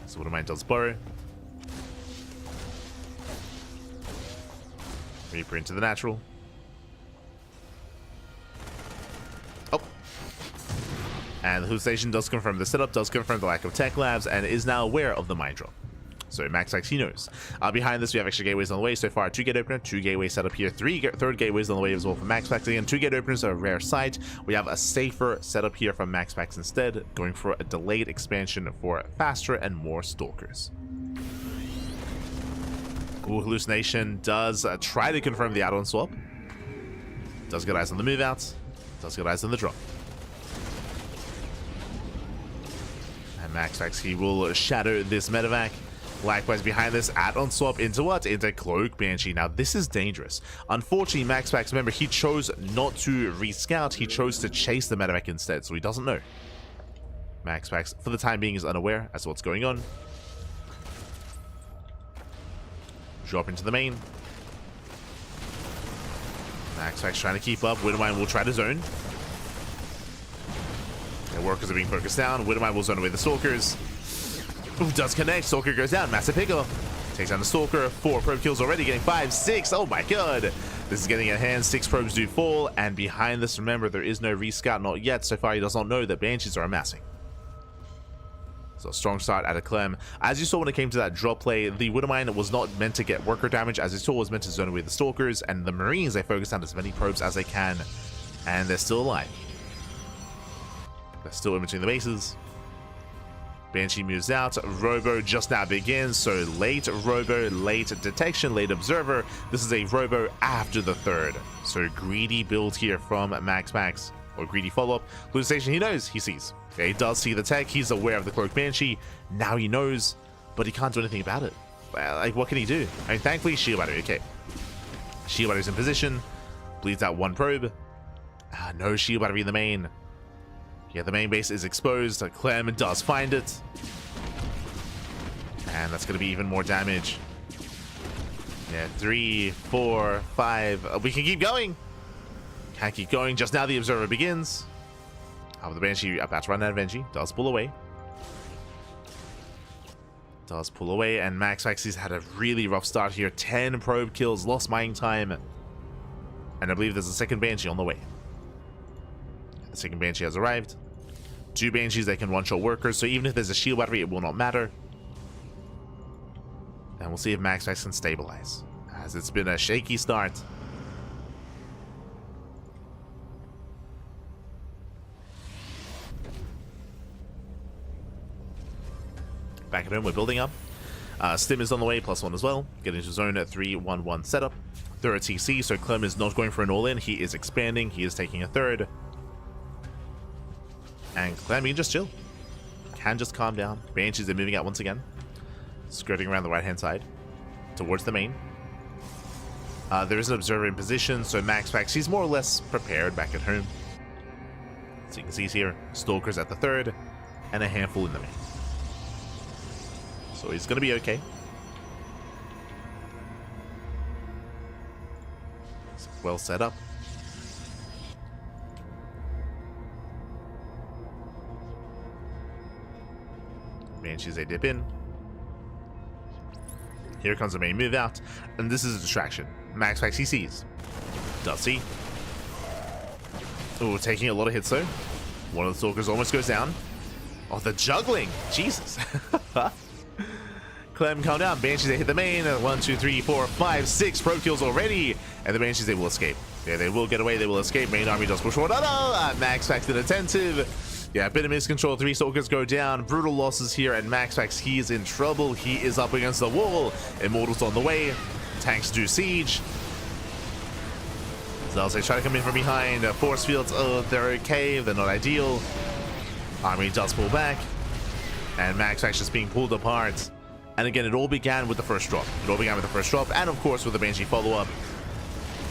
So Widow Mine does burrow. Reaper into the natural. And the hallucination does confirm the setup, does confirm the lack of tech labs, and is now aware of the mine drop. So MaxPax, he knows. Behind this, we have extra gateways on the way. So far, 2 gate opener, 2 gateway setup here, 3 third gateways on the way as well for MaxPax. Again, 2 gate openers are a rare sight. We have a safer setup here from MaxPax instead, going for a delayed expansion for faster and more stalkers. Ooh, hallucination does try to confirm the add-on swap. Does get eyes on the move outs. Does get eyes on the drop. MaxPax, he will shadow this medevac. Likewise, behind this, add-on swap into what? Into Cloak Banshee. Now, this is dangerous. Unfortunately, MaxPax, remember, he chose not to rescout. He chose to chase the medevac instead, so he doesn't know. MaxPax, for the time being, is unaware as to what's going on. Drop into the main. MaxPax trying to keep up. Widowmine will try to zone. The workers are being focused down. Widowmine will zone away the stalkers. Ooh, does connect. Stalker goes down. Massive pickup. Takes down the stalker. 4 probe kills already. Getting 5, 6. Oh my god. This is getting at hand. 6 probes do fall. And behind this, remember, there is no rescout. Not yet. So far, he does not know that Banshees are amassing. So a strong start out of Clem. As you saw when it came to that drop play, the Widowmine was not meant to get worker damage. As you saw, it was meant to zone away the stalkers. And the Marines, they focus on as many probes as they can. And they're still alive. They're still in between the bases. Banshee moves out. Robo just now begins. So late Robo, late detection, late observer. This is a Robo after the third. So greedy build here from MaxPax. or greedy follow-up. Hallucination, he knows, he sees. Yeah, he does see the tech, he's aware of the Cloak Banshee. Now he knows, but he can't do anything about it. Like, what can he do? I mean, thankfully, Shield Battery, okay. Shield Battery's in position, bleeds out one probe. No Shield Battery in the main. Yeah, the main base is exposed. Clem does find it. And that's going to be even more damage. Yeah, 3, 4, 5. We can keep going. Can't keep going. Just now the Observer begins. The Banshee about to run out of energy. Does pull away. Does pull away. And MaxPax has had a really rough start here. 10 probe kills. Lost mining time. And I believe there's a second Banshee on the way. The second Banshee has arrived. 2 Banshees that can one-shot workers. So even if there's a shield battery, it will not matter. And we'll see if MaxPax can stabilize, as it's been a shaky start. Back at home, we're building up. Stim is on the way, +1 as well. Getting into zone at 3-1-1 setup. Third TC, so Clem is not going for an all-in. He is expanding. He is taking a third. And Clem, you can just chill. Can just calm down. Banshees are moving out once again. Skirting around the right-hand side. Towards the main. There is an observer in position, so MaxPax, he's more or less prepared back at home. So you can see here, Stalkers at the third, and a handful in the main. So he's going to be okay. It's well set up. Banshees, they dip in. Here comes the main move out, and this is a distraction. MaxPax, he sees. Does see. Oh, taking a lot of hits though. One of the Stalkers almost goes down. Oh, the juggling! Jesus. Clem, calm down. Banshees, they hit the main. 1, 2, 3, 4, 5, 6 pro kills already. And the Banshees, they will escape. Yeah, they will get away. They will escape. Main army does push forward. Oh, no! MaxPax inattentive. Yeah, a bit of miscontrol. 3 Stalkers go down. Brutal losses here, and MaxPax, he is in trouble. He is up against the wall. Immortals on the way. Tanks do siege. Zealots, they try to come in from behind. Force fields, oh, they're okay. They're not ideal. Army does pull back. And MaxPax just being pulled apart. And again, it all began with the first drop. And of course with the Banshee follow-up.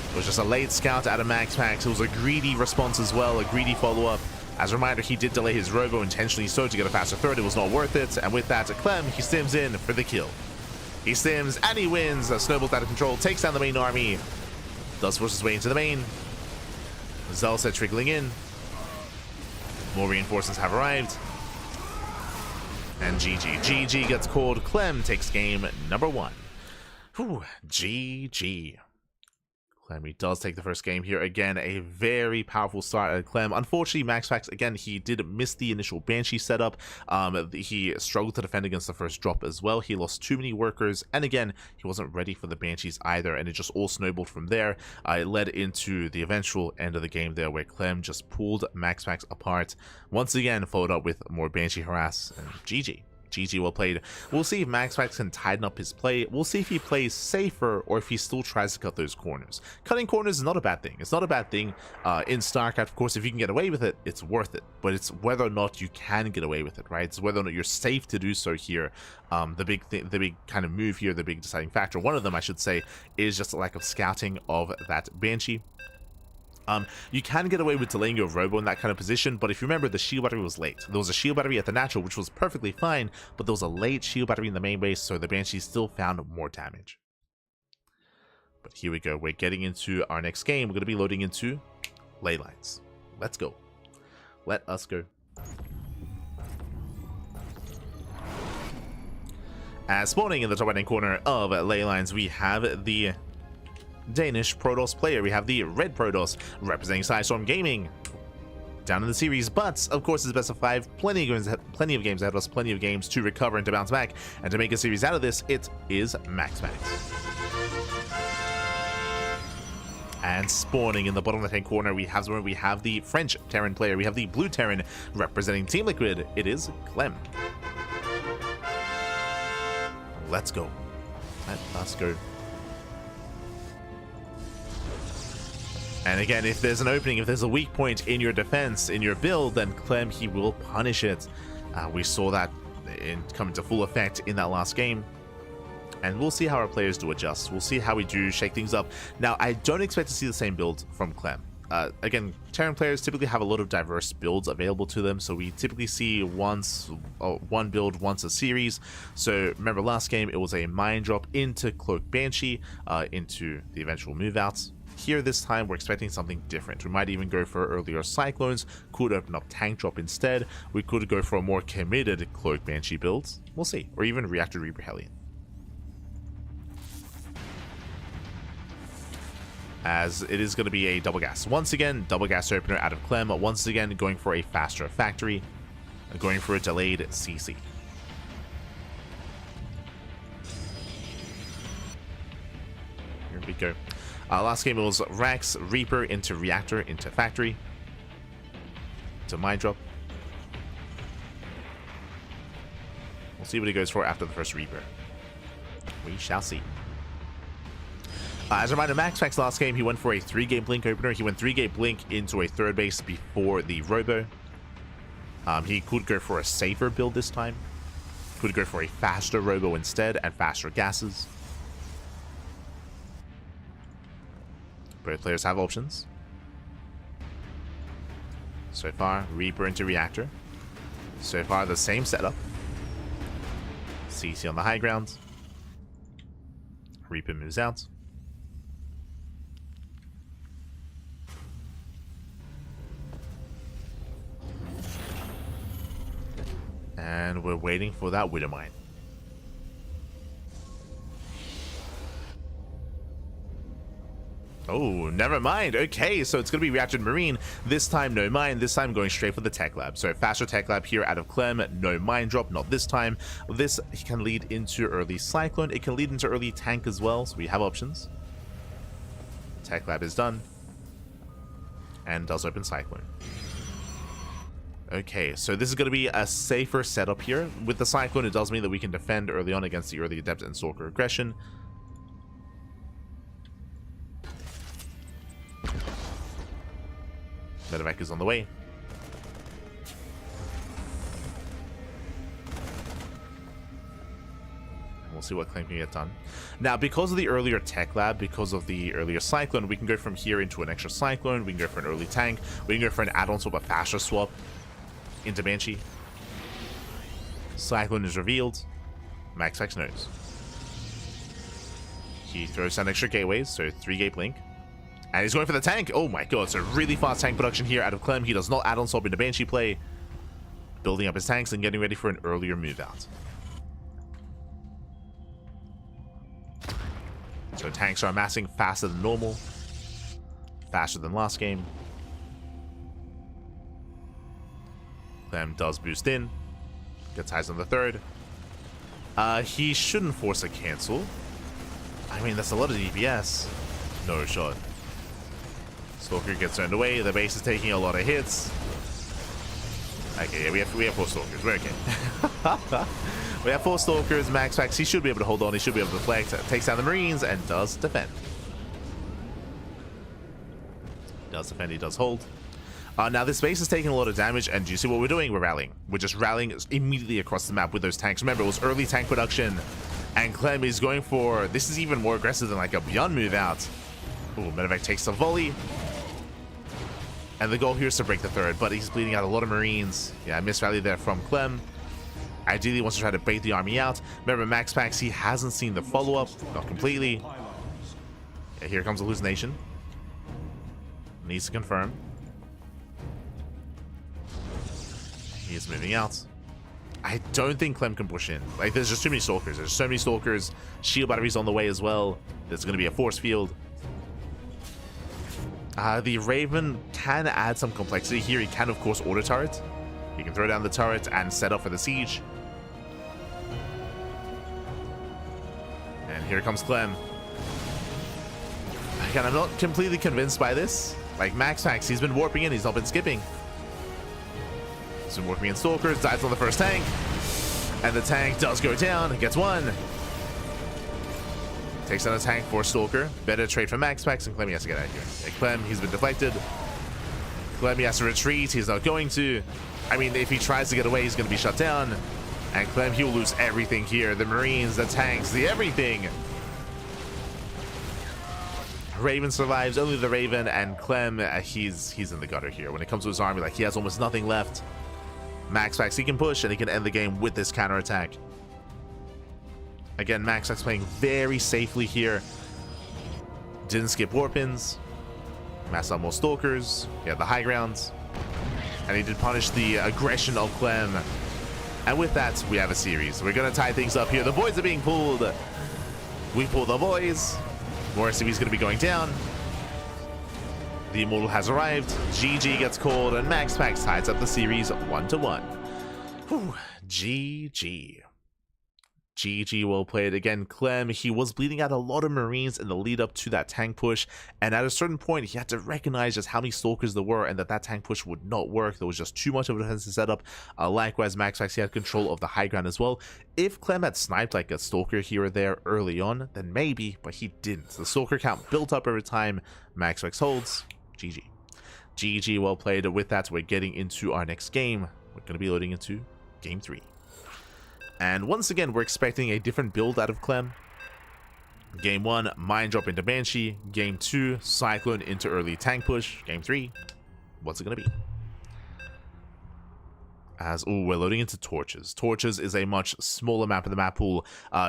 It was just a late scout out of MaxPax. It was a greedy response as well, a greedy follow-up. As a reminder, he did delay his robo intentionally so to get a faster third. It was not worth it. And with that, Clem, he stims in for the kill. He stims and he wins. Snowballs out of control, takes down the main army. Does force his way into the main. Zelset trickling in. More reinforcements have arrived. And GG. GG gets called. Clem takes game number 1. Whew, GG. Clem, he does take the first game here. Again, a very powerful start at Clem. Unfortunately, MaxPax, again, he did miss the initial Banshee setup. He struggled to defend against the first drop as well. He lost too many workers. And again, he wasn't ready for the Banshees either. And it just all snowballed from there. It led into the eventual end of the game there, where Clem just pulled MaxPax apart. Once again, followed up with more Banshee harass. And GG. GG, well played. We'll see if MaxPax can tighten up his play. We'll see if he plays safer or if he still tries to cut those corners. Cutting corners is not a bad thing. It's not a bad thing in StarCraft. Of course, if you can get away with it, it's worth it. But it's whether or not you can get away with it, right? It's whether or not you're safe to do so here. The big kind of move here, the big deciding factor, one of them, I should say, is just a lack of scouting of that Banshee. You can get away with delaying your robo in that kind of position, but if you remember, the shield battery was late. There was a shield battery at the natural, which was perfectly fine, but there was a late shield battery in the main base, so the Banshee still found more damage. But here we go. We're getting into our next game. We're going to be loading into ley lines. Let's go. Let us go. As spawning in the top right-hand corner of ley lines, we have the Danish Protoss player. We have the red Protoss representing Sidestorm Gaming down in the series, but of course it's best of 5. Plenty of games ahead of us, plenty of games to recover and to bounce back, and to make a series out of this, it is MaxPax. And spawning in the bottom left-hand corner, we have the French Terran player. We have the blue Terran representing Team Liquid. It is Clem. Let's go. Let us go. And again, if there's an opening, if there's a weak point in your defense, in your build, then Clem, he will punish it. We saw that come into full effect in that last game. And we'll see how our players do adjust. We'll see how we do shake things up. Now, I don't expect to see the same build from Clem. Again, Terran players typically have a lot of diverse builds available to them, so we typically see one build once a series. So remember last game, it was a Mind Drop into Cloak Banshee, into the eventual move outs. Here this time, we're expecting something different. We might even go for earlier Cyclones, could open up Tank Drop instead. We could go for a more committed Cloak Banshee build. We'll see. Or even Reactor Reaper Hellion. As it is going to be a double gas. Once again, double gas opener out of Clem. Once again, going for a faster factory. Going for a delayed CC. Here we go. Last game it was Rax, Reaper into Reactor into Factory. To Mind Drop. We'll see what he goes for after the first Reaper. We shall see. As a reminder, MaxPax last game, he went for a 3-gate Blink opener. He went 3-gate Blink into a third base before the Robo. He could go for a safer build this time. Could go for a faster Robo instead and faster gases. Both players have options. So far, Reaper into Reactor. So far, the same setup. CC on the high ground. Reaper moves out. And we're waiting for that Widow Mine. Oh, never mind. Okay, so it's going to be Reactor Marine. This time, no mine. This time, going straight for the Tech Lab. So, faster Tech Lab here out of Clem. No mine drop, not this time. This can lead into early Cyclone. It can lead into early Tank as well, so we have options. Tech Lab is done. And does open Cyclone. Okay, so this is going to be a safer setup here. With the Cyclone, it does mean that we can defend early on against the early Adept and Stalker aggression. Medevac is on the way. We'll see what Clem can get done. Now, because of the earlier Tech Lab, because of the earlier Cyclone, we can go from here into an extra Cyclone. We can go for an early Tank. We can go for an add-on swap, a faster swap into Banshee. Cyclone is revealed. MaxPax knows. He throws down extra gateways, so 3-gate Blink. And he's going for the tank. Oh my god, so really fast tank production here out of Clem. He does not add on swap into Banshee play. Building up his tanks and getting ready for an earlier move out. So tanks are amassing faster than normal. Faster than last game. Clem does boost in. Gets highs on the third. He shouldn't force a cancel. I mean, that's a lot of DPS. No shot. Stalker gets turned away. The base is taking a lot of hits. Okay, yeah, we have 4 Stalkers. We're okay. We have 4 Stalkers. MaxPax, he should be able to hold on. He should be able to deflect. Takes down the Marines and does defend. He does defend. He does hold. Now, this base is taking a lot of damage, and do you see what we're doing? We're rallying. We're just rallying immediately across the map with those tanks. Remember, it was early tank production, and Clem is going for... This is even more aggressive than like a Beyond move out. Ooh, Medevac takes a volley. And the goal here is to break the third, but he's bleeding out a lot of Marines. Yeah, missed rally there from Clem. Ideally wants to try to bait the army out. Remember, MaxPax, he hasn't seen the follow-up. Not completely. Yeah, here comes Hallucination. Needs to confirm. He is moving out. I don't think Clem can push in. Like, there's just too many Stalkers. There's so many Stalkers. Shield batteries on the way as well. There's going to be a force field. The Raven can add some complexity here. He can, of course, auto turret. He can throw down the turret and set up for the siege. And here comes Clem. Again, I'm not completely convinced by this. Like, MaxPax, he's been warping in. He's not been skipping. He's been warping in Stalkers. Dies on the first tank. And the tank does go down. Gets one. Takes on a tank for Stalker. Better trade for MaxPax, and Clem has to get out of here. Yeah, Clem, he's been deflected. Clem has to retreat. He's not going to. I mean, if he tries to get away, he's going to be shut down. And Clem, he will lose everything here. The Marines, the tanks, the everything. Raven survives, only the Raven, and Clem, he's in the gutter here. When it comes to his army, like, he has almost nothing left. MaxPax, he can push, and he can end the game with this counterattack. Again, MaxPax playing very safely here. Didn't skip Warpins. Massed out more Stalkers. He had the high grounds. And he did punish the aggression of Clem. And with that, we have a series. We're going to tie things up here. The boys are being pulled. We pull the boys. More SCV is going to be going down. The Immortal has arrived. GG gets called, and MaxPax ties up the series 1-1. Whew. GG. GG, well played. Again, Clem, he was bleeding out a lot of Marines in the lead up to that tank push, and at a certain point he had to recognize just how many Stalkers there were and that tank push would not work. There was just too much of a defensive setup. Likewise, MaxPax, he had control of the high ground as well. If Clem had sniped like a Stalker here or there early on, then maybe, but he didn't. The Stalker count built up over time. MaxPax holds. GG. GG, well played. With that, we're getting into our next game. We're going to be loading into Game 3. And once again, we're expecting a different build out of Clem. Game 1, Mine Drop into Banshee. Game 2, Cyclone into early tank push. Game 3, what's it going to be? We're loading into Torches. Torches is a much smaller map in the map pool.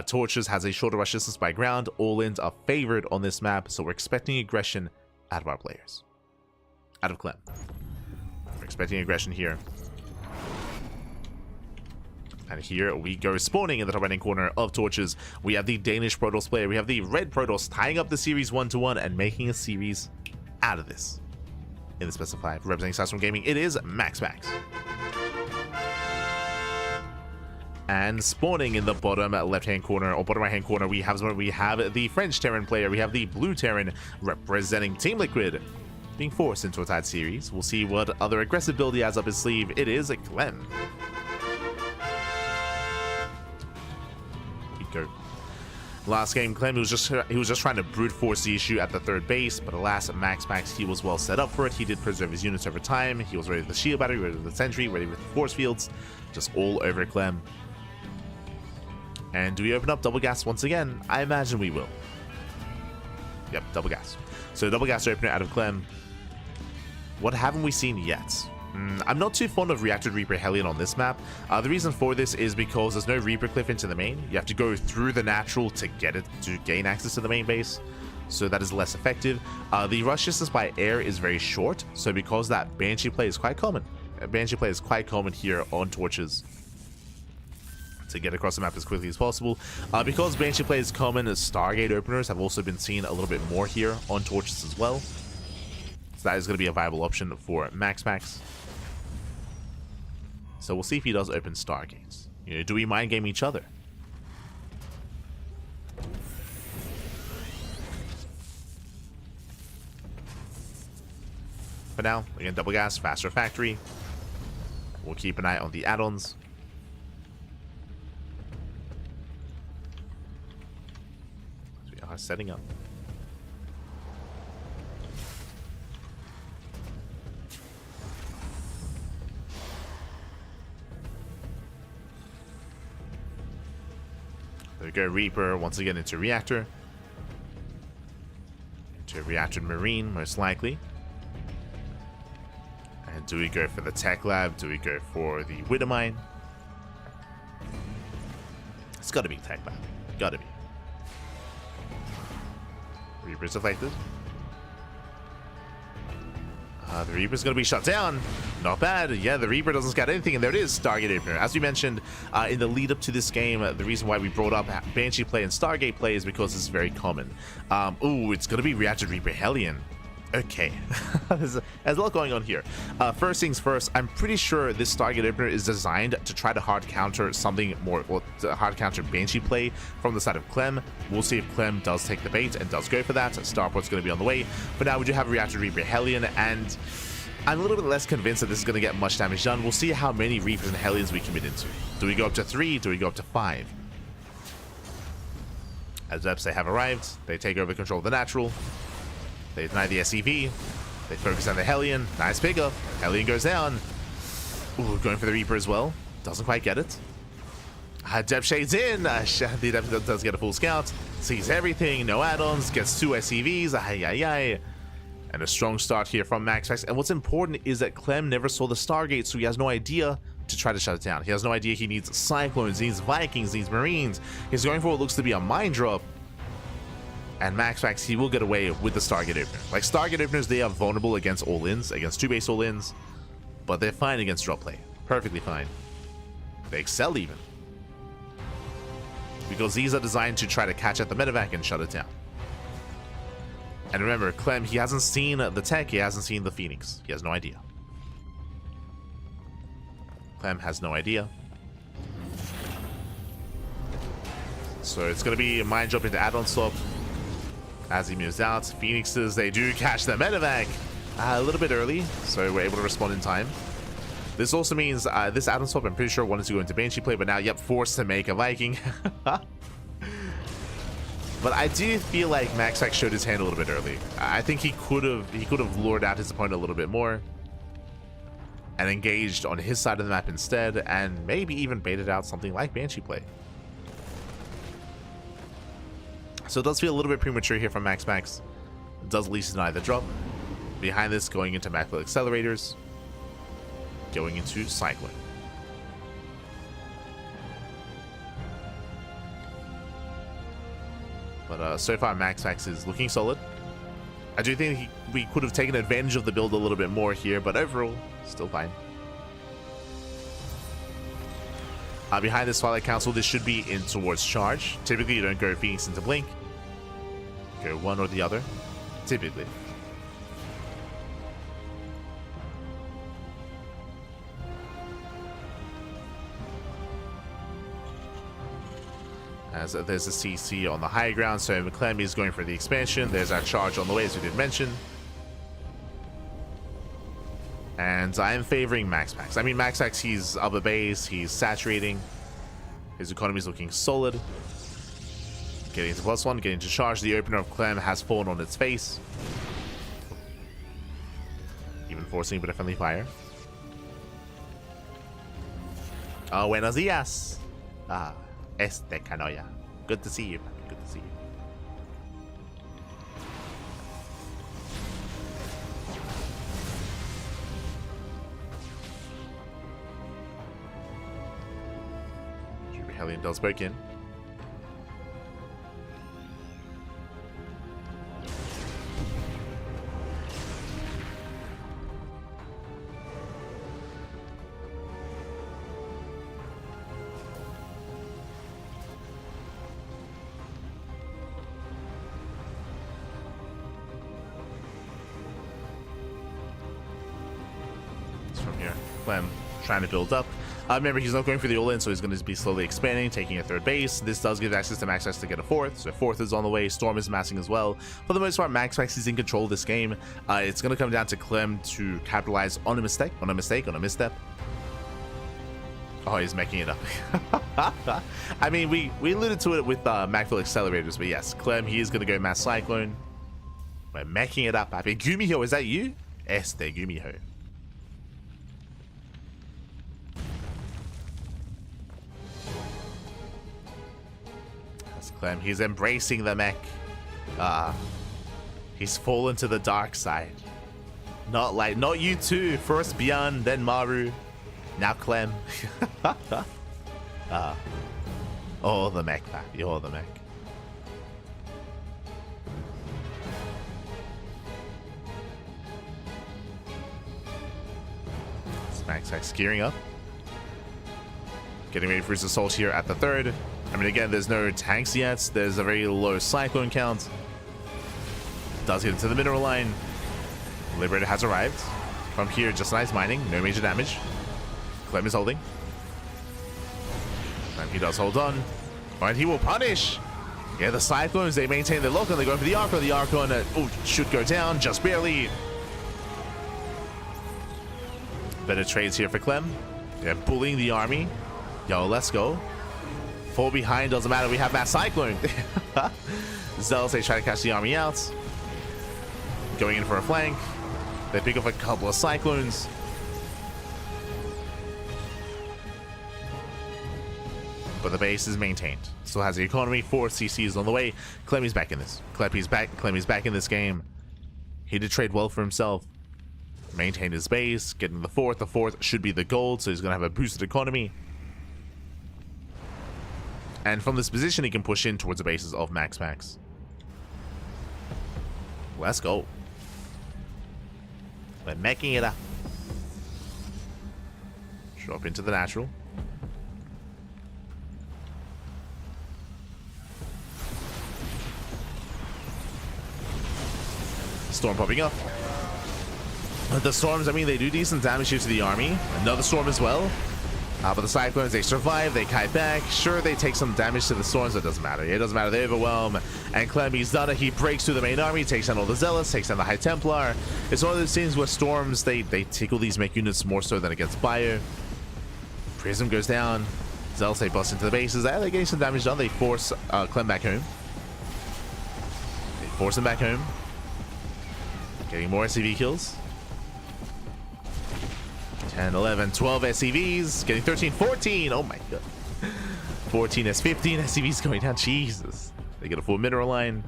Torches has a shorter rush distance by ground. All-ins are favored on this map, so we're expecting aggression out of our players. Out of Clem. We're expecting aggression here. And here we go, spawning in the top right-hand corner of Torches. We have the Danish Protoss player. We have the Red Protoss tying up the series 1-1 and making a series out of this. In the specified, representing Sasson Gaming, it is MaxPax. And spawning in the bottom left-hand corner, or bottom right-hand corner, we have the French Terran player. We have the Blue Terran representing Team Liquid, being forced into a tied series. We'll see what other aggressive build he has up his sleeve. It is a Clem. Last game, Clem, he was just trying to brute force the issue at the third base, but alas, MaxPax, he was well set up for it. He did preserve his units over time. He was ready with the shield battery, ready with the sentry, ready with the force fields, just all over Clem. And do we open up double gas once again? I imagine we will. Yep, double gas. So double gas opener out of Clem. What haven't we seen yet? I'm not too fond of Reactor Reaper Hellion on this map. The reason for this is because there's no Reaper Cliff into the main. You have to go through the natural to get it, to gain access to the main base. So that is less effective. The rush distance by air is very short. So because that Banshee play is quite common. Banshee play is quite common here on Torches, to get across the map as quickly as possible. Because Banshee play is common, Stargate openers have also been seen a little bit more here on Torches as well. So that is going to be a viable option for MaxPax. So we'll see if he does open Stargates. You know, do we mind game each other? For now, again, double gas, faster factory. We'll keep an eye on the add-ons. We are setting up. There we go, Reaper once again into Reactor. Into Reactor Marine, most likely. And do we go for the Tech Lab? Do we go for the Widowmine? It's gotta be Tech Lab. Gotta be. Reaper's deflected. The Reaper's going to be shut down. Not bad. Yeah, the Reaper doesn't scout anything, and there it is, Stargate opener. As we mentioned in the lead up to this game, the reason why we brought up Banshee play and Stargate play is because it's very common. Ooh, it's going to be Reactor Reaper Hellion. Okay, there's a lot going on here. First things first, I'm pretty sure this Stargate opener is designed to try to hard counter something more, well, to hard counter Banshee play from the side of Clem. We'll see if Clem does take the bait and does go for that. Starport's going to be on the way. But now we do have Reactor Reaper Hellion, and I'm a little bit less convinced that this is going to get much damage done. We'll see how many Reapers and Hellions we commit into. Do we go up to 3? Do we go up to 5? Adepts, they have arrived. They take over control of the natural. They deny the SEV. They focus on the Hellion. Nice pickup. Hellion goes down. Ooh, going for the Reaper as well. Doesn't quite get it. Adept shades in. The Adept does get a full scout. Sees everything. No add-ons. Gets 2 SEVs. Ay. And a strong start here from MaxPax. And what's important is that Clem never saw the Stargate, so he has no idea to try to shut it down. He has no idea he needs Cyclones, he needs Vikings, he needs Marines. He's going for what looks to be a mine drop. And MaxPax, he will get away with the Stargate opener. Like, Stargate openers, they are vulnerable against all-ins, against 2-base all-ins. But they're fine against drop play. Perfectly fine. They excel even. Because these are designed to try to catch at the medevac and shut it down. And remember, Clem, he hasn't seen the tech, he hasn't seen the Phoenix. He has no idea. Clem has no idea. So it's going to be a mind jump into add-on swap as he moves out. Phoenixes, they do catch the medevac a little bit early, so we're able to respond in time. This also means this add-on swap, I'm pretty sure, wanted to go into Banshee play, but now, yep, forced to make a Viking. But I do feel like MaxPax showed his hand a little bit early. I think he could have lured out his opponent a little bit more and engaged on his side of the map instead, and maybe even baited out something like Banshee play. So it does feel a little bit premature here from MaxPax. It does at least deny the drop. Behind this, going into Macro Accelerators, going into Cyclone. But so far, MaxPax is looking solid. I do think we could have taken advantage of the build a little bit more here, but overall, still fine. Behind this Twilight Council, this should be in towards charge. Typically, you don't go Phoenix into Blink. Go one or the other, typically. As there's a CC on the high ground, so Clem is going for the expansion. There's our charge on the way, as we did mention. And I am favoring MaxPax. I mean, MaxPax, he's upper base, he's saturating. His economy is looking solid. Getting to +1, getting to charge. The opener of Clem has fallen on its face. Even forcing a bit of friendly fire. Oh, buenos dias. Canoya. Good to see you. Good to see you. Hellion does break in. From here, Clem trying to build up. Remember, he's not going for the all-in, so he's going to be slowly expanding, taking a third base. This does give access to MaxPax to get a fourth, so fourth is on the way. Storm is massing as well. For the most part, MaxPax is in control of this game. It's going to come down to Clem to capitalize on a mistake, on a misstep. Oh, he's making it up. I mean, we alluded to it with Macro Accelerators, but yes, Clem, he is going to go Mass Cyclone. We're making it up. I mean, Gumiho, is that you? Gumiho. Clem, he's embracing the mech. He's fallen to the dark side. Not you two. First Bjorn, then Maru, now Clem. Oh, the mech, papi. Oh, the mech. MaxPax gearing up. Getting ready for his assault here at the third. I mean, again, there's no tanks yet. There's a very low Cyclone count. Does get into the mineral line. Liberator has arrived. From here, just nice mining. No major damage. Clem is holding. And he does hold on. And he will punish. Yeah, the Cyclones, they maintain their lock on. They're going for the Archon. The Archon should go down, just barely. Better trades here for Clem. They're bullying the army. Yo, let's go. Fall behind, doesn't matter. We have Mass Cyclone. Zealots, they try to catch the army out. Going in for a flank. They pick up a couple of Cyclones. But the base is maintained. Still has the economy. 4 CCs on the way. Clemmy's back in this. Clemmy's back in this game. He did trade well for himself. Maintained his base. Getting the 4th. The 4th should be the gold, so he's going to have a boosted economy. And from this position, he can push in towards the bases of MaxPax. Let's go. We're making it up. Drop into the natural. Storm popping up. The storms, I mean, they do decent damage here to the army. Another storm as well. But the Cyclones, they survive, they kite back. Sure, they take some damage to the storms, but it doesn't matter. It doesn't matter, they overwhelm. And Clem, he's done it. He breaks through the main army, takes down all the Zealots, takes down the High Templar. It's one of those things where storms, they tickle these mech units more so than against Bio. Prism goes down. Zealots, they bust into the bases. They're getting some damage done. They force Clem back home. They force him back home. Getting more SCV kills. 10, 11, 12 SCVs. Getting 13, 14. Oh my god. 14 S15 SCVs going down. Jesus. They get a full mineral line.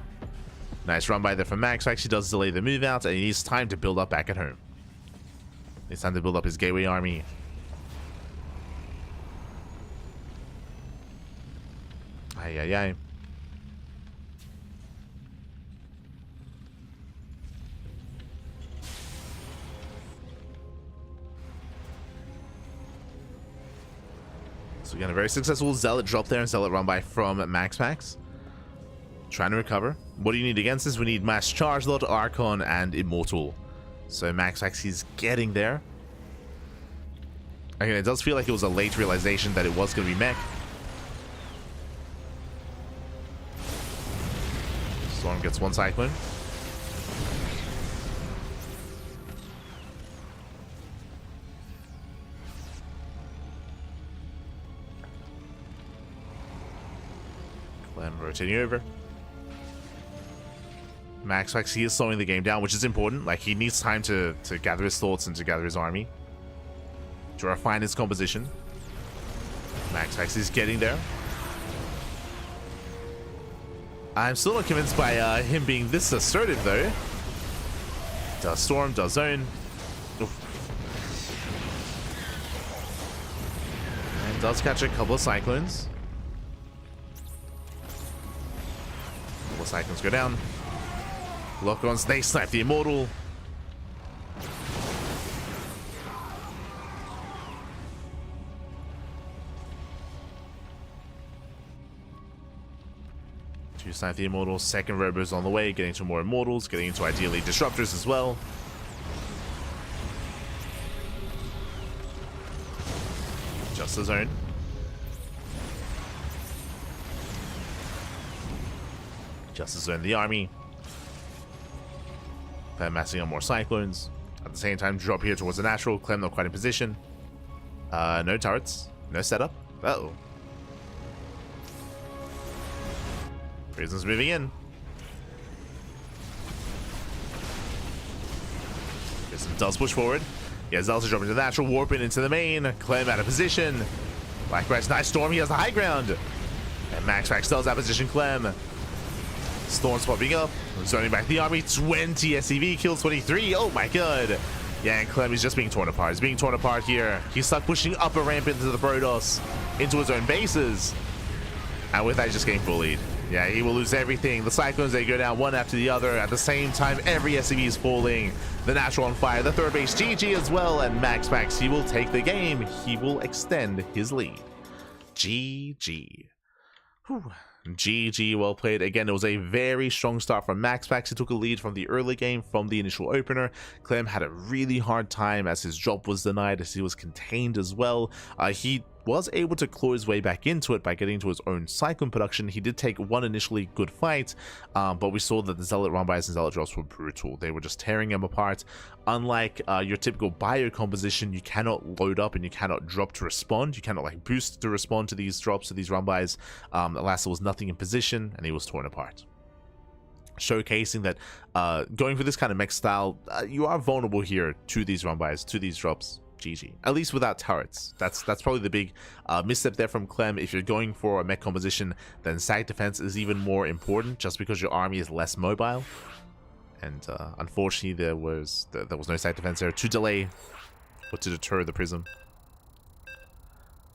Nice run by there from MaxPax. He does delay the move out, and he needs time to build up back at home. It's time to build up his gateway army. Ay, ay, ay. So again, a very successful Zealot drop there and Zealot run by from MaxPax. Trying to recover. What do you need against this? We need Mass Charge Lot, Archon, and Immortal. So MaxPax, he's getting there. Again, it does feel like it was a late realization that it was going to be mech. Storm gets one Cyclone. Clem rotating over. MaxPax, he is slowing the game down, which is important. Like, he needs time to gather his thoughts and to gather his army, to refine his composition. MaxPax is getting there. I'm still not convinced by him being this assertive, though. Does Storm, does Zone. Oof. And does catch a couple of Cyclones. A couple of Cyclones go down. Lock-ons, they snipe the Immortal. Two snipe the Immortals, second Robo's on the way, getting to more Immortals, getting into ideally Disruptors as well. Just the Zone. Just the Zone the army. Clem massing on more Cyclones. At the same time, drop here towards the natural. Clem not quite in position. No turrets. No setup. Uh-oh. Prison's moving in. Prison does push forward. Yeah, Zelda dropping to the natural. Warping into the main. Clem out of position. Black Rat's nice Storm. He has the high ground. And MaxPax does out position Clem. Storm's popping up, zoning back the army. 20 SCV kills, 23. Oh my god. Yeah, and Clem is just being torn apart. He's being torn apart here. He's stuck pushing up a ramp into the Protoss, into his own bases. And with that, he's just getting bullied. Yeah, he will lose everything. The Cyclones, they go down one after the other. At the same time, every SCV is falling. The natural on fire. The third base, GG as well. And MaxPax, he will take the game. He will extend his lead. GG. Whew. GG, well played. Again, it was a very strong start from MaxPax. He took a lead from the early game, from the initial opener. Clem had a really hard time as his drop was denied, as he was contained as well. He was able to claw his way back into it by getting into his own Cyclone production. He did take one initially good fight, but we saw that the Zealot Rumbys and Zealot drops were brutal. They were just tearing him apart. Unlike your typical bio composition, you cannot load up and you cannot drop to respond. You cannot like boost to respond to these drops, to these Rumbys. Alas, there was nothing in position and he was torn apart. Showcasing that going for this kind of mech style, you are vulnerable here to these Rumbys, to these drops. GG. At least without turrets. That's probably the big misstep there from Clem. If you're going for a mech composition, then sag defense is even more important, just because your army is less mobile. And unfortunately, there was no sag defense there to delay or to deter the prism.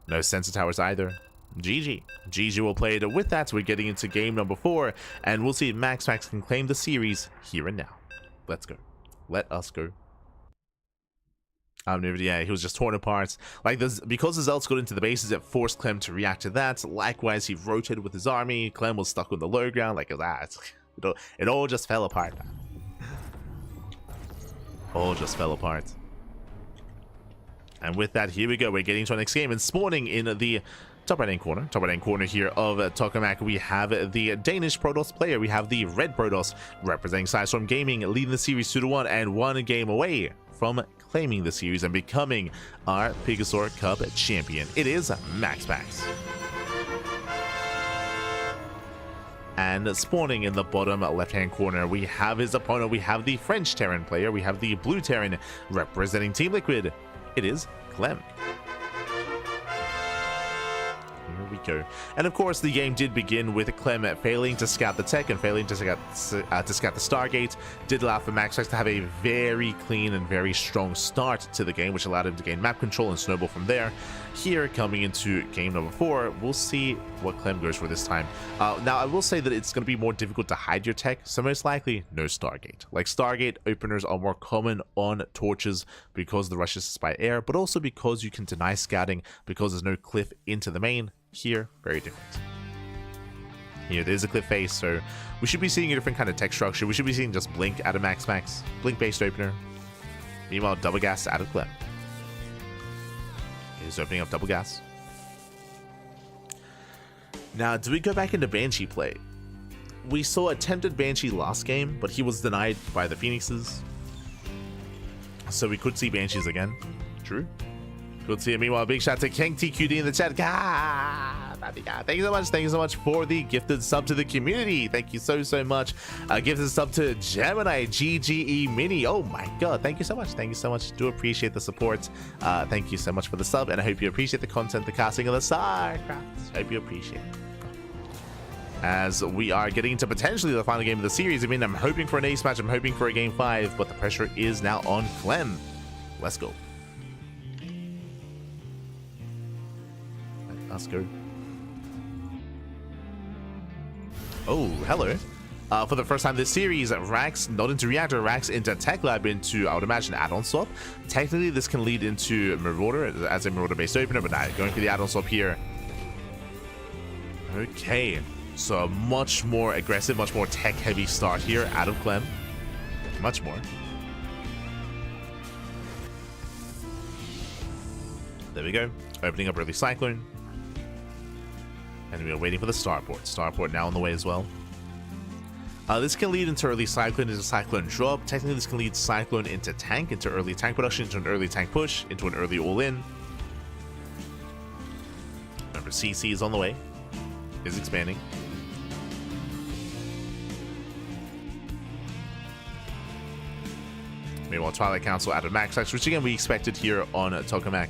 No sensor towers either. GG. GG will play it. With that, we're getting into game number 4, and we'll see if MaxPax can claim the series here and now. Let's go. Let us go. Yeah, he was just torn apart. Like this, because the Zealots got into the bases, it forced Clem to react to that. Likewise, he rotated with his army. Clem was stuck on the low ground. Like it all just fell apart. All just fell apart. And with that, here we go. We're getting to our next game and spawning in the top right hand corner here of Tokamak. We have the Danish Protoss player. We have the Red Protoss representing Sidestorm Gaming, leading the series 2-1 and 1 game away from claiming the series and becoming our PiGosaur Cup champion. It is MaxPax. And spawning in the bottom left-hand corner, we have his opponent. We have the French Terran player. We have the Blue Terran representing Team Liquid. It is Clem. Here we go. And of course, the game did begin with Clem failing to scout the tech and failing to scout the Stargate. Did allow for MaxPax to have a very clean and very strong start to the game, which allowed him to gain map control and snowball from there. Here, coming into game number 4, we'll see what Clem goes for this time. Now, I will say that it's going to be more difficult to hide your tech, so most likely, no Stargate. Like, Stargate openers are more common on torches because the rush is by air, but also because you can deny scouting because there's no cliff into the main. Here, very different. Here, there's a cliff face, so we should be seeing a different kind of tech structure. We should be seeing just Blink out of MaxPax, Blink-based opener. Meanwhile, Double Gas out of Clem. He's opening up Double Gas. Now, do we go back into Banshee play? We saw attempted Banshee last game, but he was denied by the Phoenixes. So we could see Banshees again. True. Good to see it. Meanwhile, big shout to King TQD in the chat. Thank you so much for the gifted sub to the community. Thank you so much. Gifted sub to Gemini GGE Mini. Oh my god, thank you so much. Do appreciate the support. Thank you so much for the sub, and I hope you appreciate the content, the casting of the StarCraft. Hope you appreciate it. As we are getting into potentially the final game of the series. I mean, I'm hoping for an ace match, I'm hoping for a game 5, but the pressure is now on Clem. Let's go. Let's go. Oh, hello. For the first time this series, Rax not into Reactor, Rax into Tech Lab into, I would imagine, add-on swap. Technically, this can lead into Marauder as a Marauder-based opener, but not going for the add-on swap here. Okay, so a much more aggressive, much more tech-heavy start here out of Clem. Much more. There we go. Opening up early Cyclone. And we are waiting for the Starport. Starport now on the way as well. This can lead into early Cyclone, into Cyclone drop. Technically, this can lead Cyclone into tank, into early tank production, into an early tank push, into an early all-in. Remember, CC is on the way. Is expanding. Meanwhile, Twilight Council out of MaxPax, which again we expected here on Tokamak.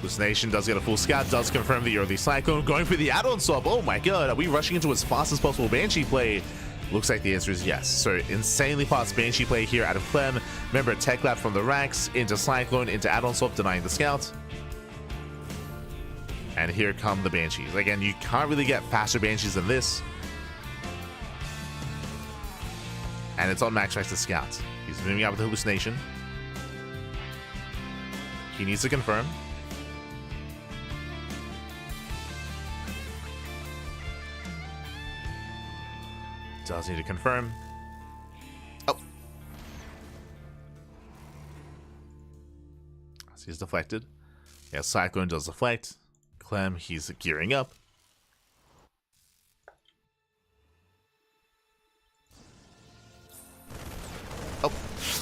Hallucination does get a full scout, does confirm the early Cyclone, going for the add-on swap. Oh my god, are we rushing into as fast as possible Banshee play? Looks like the answer is yes. So insanely fast Banshee play here out of Clem. Remember, Tech Lab from the Rax into Cyclone, into add-on swap, denying the scout. And here come the Banshees. Again, you can't really get faster Banshees than this. And it's on MaxPax to scout. He's moving out with the Hallucination. He needs to confirm. Does need to confirm. Oh. So he's deflected. Yeah, Cyclone does deflect. Clem, he's gearing up. Oh,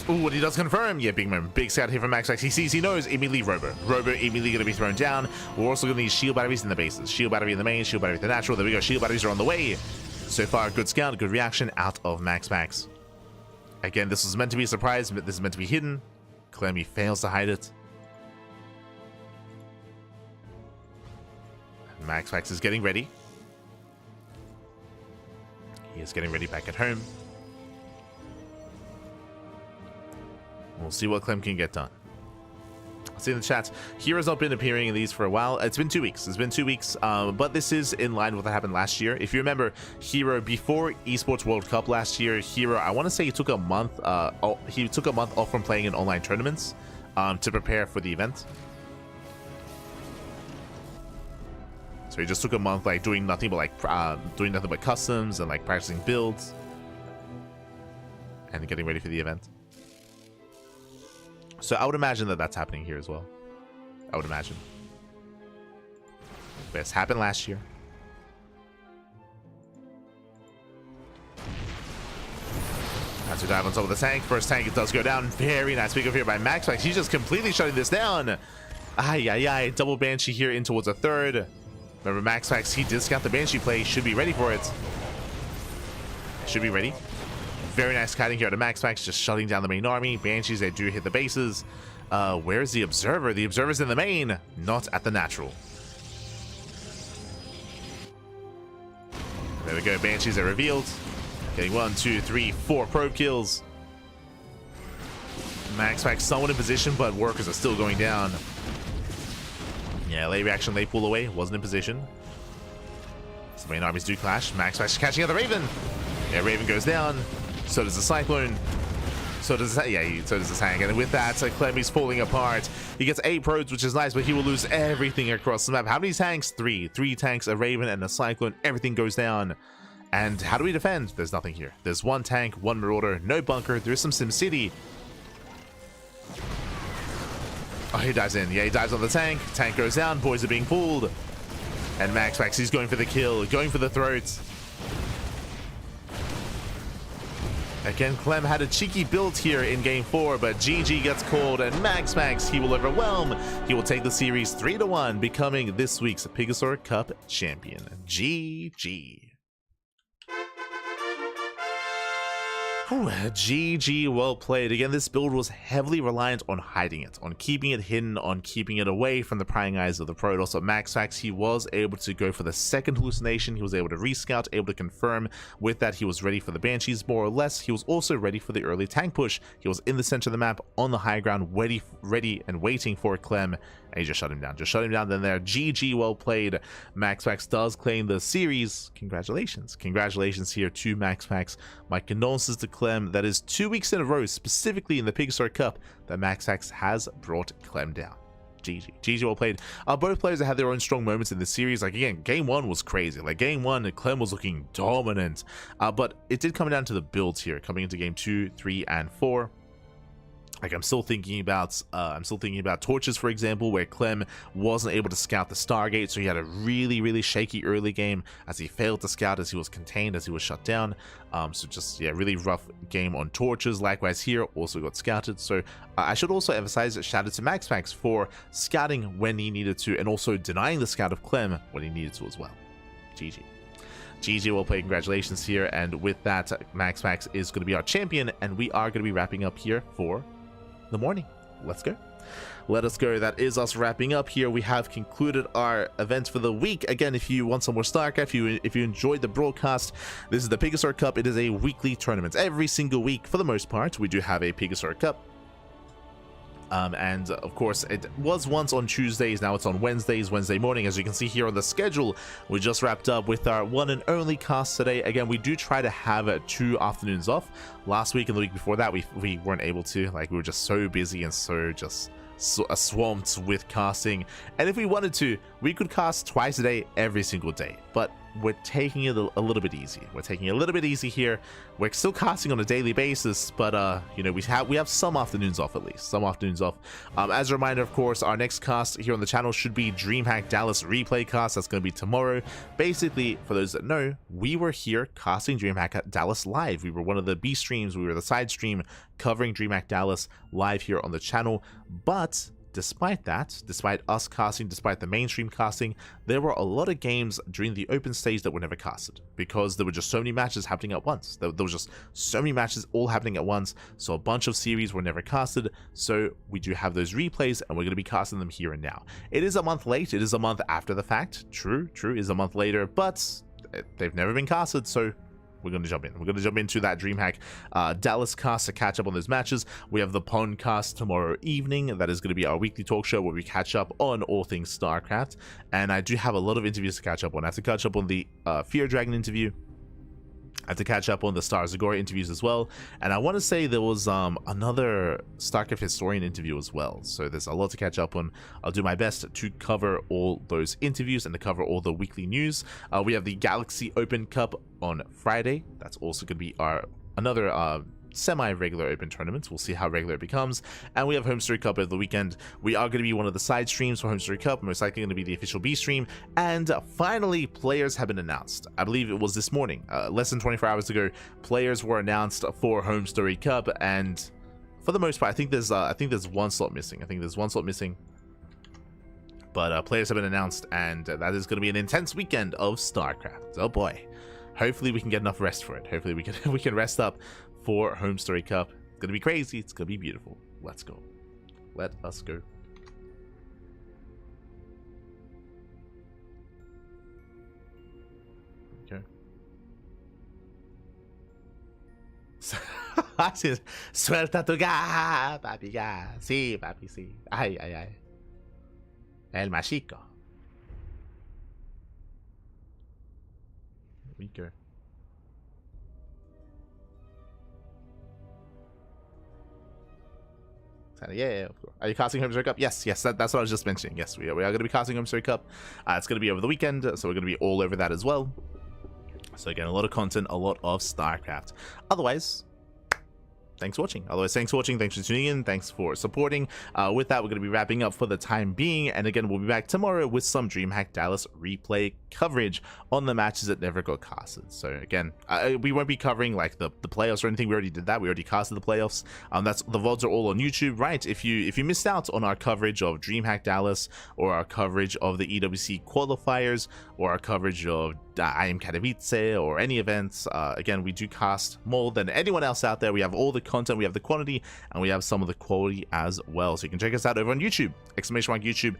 ooh, what he does confirm. Yeah, big moment. Big scout here from MaxPax. He sees, he knows. Immediately Robo. Robo immediately going to be thrown down. We're also going to need shield batteries in the bases. Shield battery in the main, shield battery in the natural. There we go. Shield batteries are on the way. So far, good scout, good reaction out of MaxPax. Again, this was meant to be a surprise, but this is meant to be hidden. Clem, he fails to hide it. And MaxPax is getting ready. He is getting ready back at home. We'll see what Clem can get done. See in the chat, Hero's not been appearing in these for a while. It's been 2 weeks. It's been 2 weeks, but this is in line with what happened last year. If you remember, Hero before Esports World Cup last year, Hero, I want to say he took a month. He took a month off from playing in online tournaments to prepare for the event. So he just took a month, like doing nothing but customs and like practicing builds and getting ready for the event. So I would imagine that that's happening here as well. I would imagine. This happened last year. As we dive on top of the tank, first tank, it does go down. Very nice pick up here by MaxPax. He's just completely shutting this down. Ay. Double Banshee here in towards a third. Remember, MaxPax, he did scout the Banshee play. Should be ready for it. Should be ready. Very nice kiting here to MaxPax, just shutting down the main army. Banshees, they do hit the bases. Where's the Observer? The Observer's in the main, not at the natural. There we go, Banshees are revealed. Getting 1, 2, 3, 4 probe kills. MaxPax somewhat in position, but workers are still going down. Yeah, late reaction, late pull away, wasn't in position. So the main armies do clash. MaxPax catching out the Raven. Yeah, Raven goes down. So does the Cyclone. So does the tank. And with that, Clem is falling apart. He gets 8 probes, which is nice, but he will lose everything across the map. How many tanks? 3. 3 tanks, a Raven, and a Cyclone. Everything goes down. And how do we defend? There's nothing here. There's 1 tank, 1 Marauder, no bunker. There's some SimCity. Oh, he dives in. Yeah, he dives on the tank. Tank goes down. Boys are being pulled. And MaxPax, he's going for the kill, going for the throats. Again, Clem had a cheeky build here in Game 4, but GG gets called, and MaxPax, he will overwhelm. He will take the series 3-1, becoming this week's PiGosaur Cup champion. GG. Ooh, GG, well played. Again, this build was heavily reliant on hiding it, on keeping it hidden, on keeping it away from the prying eyes of the pro. Also, MaxPax, he was able to go for the second hallucination. He was able to rescout, able to confirm. With that, he was ready for the Banshees, more or less. He was also ready for the early tank push. He was in the center of the map, on the high ground, ready and waiting for Clem. And he just shut him down. Then there. GG, well played. MaxPax does claim the series. Congratulations. Congratulations here to MaxPax. My condolences to Clem. That is 2 weeks in a row, specifically in the PiGosaur Cup, that MaxPax has brought Clem down. GG, well played. Both players have had their own strong moments in this series. Like, again, Game 1 was crazy. Like, Game 1, Clem was looking dominant. But it did come down to the builds here, coming into Game 2, 3, and 4. Like, I'm still thinking about Torches, for example, where Clem wasn't able to scout the Stargate, so he had a really shaky early game as he failed to scout, as he was contained, as he was shut down. So just, yeah, really rough game on Torches. Likewise here, also got scouted. So I should also emphasize that shout out to MaxPax for scouting when he needed to, and also denying the scout of Clem when he needed to as well. GG, well played. Congratulations here. And with that, MaxPax is going to be our champion, and we are going to be wrapping up here for the morning. Let's go. Let us go. That is us wrapping up here. We have concluded our events for the week. Again, if you want some more StarCraft, if you enjoyed the broadcast, this is the PiGosaur Cup. It is a weekly tournament. Every single week, for the most part, we do have a PiGosaur Cup. And of course, it was once on Tuesdays, now it's on Wednesday morning. As you can see here on the schedule, we just wrapped up with our one and only cast today. Again, we do try to have 2 afternoons off. Last week and the week before that, we weren't able to. Like, we were just so busy and so swamped with casting. And if we wanted to, we could cast twice a day, every single day. But we're taking it a little bit easy. We're taking it a little bit easy here. We're still casting on a daily basis, but you know, we have some afternoons off, at least some afternoons off. As a reminder, of course, our next cast here on the channel should be DreamHack Dallas replay cast. That's going to be tomorrow. Basically, for those that know, we were here casting DreamHack Dallas live. We were one of the B streams. We were the side stream covering DreamHack Dallas live here on the channel. But despite that, despite us casting, despite the mainstream casting, there were a lot of games during the open stage that were never casted because there were just so many matches happening at once. There was just so many matches all happening at once, so a bunch of series were never casted. So we do have those replays, and we're going to be casting them here and now. It is a month late. It is a month after the fact. True, is a month later, but they've never been casted, so we're going to jump in. We're going to jump into that DreamHack Dallas cast to catch up on those matches. We have the Pond cast tomorrow evening. That is going to be our weekly talk show where we catch up on all things StarCraft. And I do have a lot of interviews to catch up on. I have to catch up on the Fear Dragon interview. I have to catch up on the Star Zagora interviews as well. And I want to say there was another StarCraft historian interview as well. So there's a lot to catch up on. I'll do my best to cover all those interviews and to cover all the weekly news. We have the Galaxy Open Cup on Friday. That's also going to be our another semi-regular open tournaments. We'll see how regular it becomes. And we have Home Story Cup over the weekend. We are going to be one of the side streams for Home Story Cup, most likely going to be the official B stream. And finally, players have been announced. I believe it was this morning, less than 24 hours ago. Players were announced for Home Story Cup, and for the most part, I think there's one slot missing. But players have been announced, and that is going to be an intense weekend of StarCraft. Oh boy. Hopefully we can get enough rest for it. Hopefully we can rest up for Home Story Cup. It's gonna be crazy. It's gonna be beautiful. Let's go. Let us go. Okay. Suelta tu ga, papi ga. Sí, papi, sí. Ay, ay, ay. El machico. Here we go. Yeah, of course. Are you casting Home Story Cup? Yes, that's what I was just mentioning. Yes, we are going to be casting Home Story Cup. It's going to be over the weekend, so we're going to be all over that as well. So again, a lot of content, a lot of StarCraft. Otherwise, thanks for watching. Thanks for tuning in, thanks for supporting. With that, we're going to be wrapping up for the time being, and again, we'll be back tomorrow with some DreamHack Dallas replay coverage on the matches that never got casted. So again, we won't be covering like the playoffs or anything. We already did that. We already casted the playoffs. That's the VODs are all on YouTube, right? If you missed out on our coverage of DreamHack Dallas, or our coverage of the EWC qualifiers, or our coverage of I Am Katowice, or any events, again, we do cast more than anyone else out there. We have all the content, we have the quantity, and we have some of the quality as well. So you can check us out over on YouTube, !YouTube,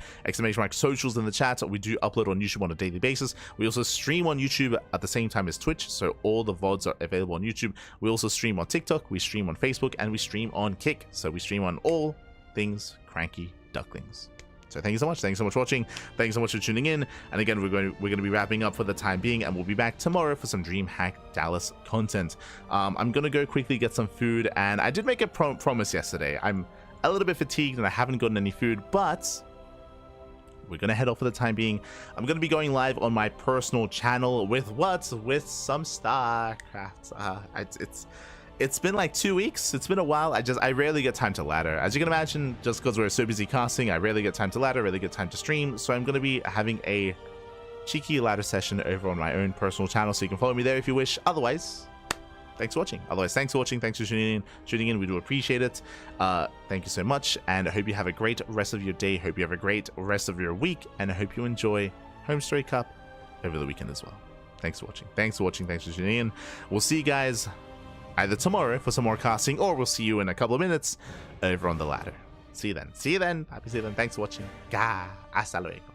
!socials in the chat. We do upload on YouTube on a daily basis. We also stream on YouTube at the same time as Twitch, so all the VODs are available on YouTube. We also stream on TikTok, we stream on Facebook, and we stream on Kick. So we stream on all things CranKy Ducklings. So thank you so much. Thanks so much for watching. Thanks so much for tuning in. And again, we're going to be wrapping up for the time being, and we'll be back tomorrow for some DreamHack Dallas content. I'm going to go quickly get some food, and I did make a promise yesterday. I'm a little bit fatigued and I haven't gotten any food, but we're going to head off for the time being. I'm going to be going live on my personal channel with some StarCraft. It's been like 2 weeks. It's been a while. I rarely get time to ladder. As you can imagine, just because we're so busy casting, I rarely get time to ladder, rarely get time to stream. So I'm going to be having a cheeky ladder session over on my own personal channel, so you can follow me there if you wish. Otherwise, thanks for watching. Thanks for tuning in. We do appreciate it. Thank you so much, and I hope you have a great rest of your day. Hope you have a great rest of your week, and I hope you enjoy Home Story Cup over the weekend as well. Thanks for watching. Thanks for tuning in. We'll see you guys either tomorrow for some more casting, or we'll see you in a couple of minutes over on the ladder. See you then. Papi, see you then. Thanks for watching. Hasta luego.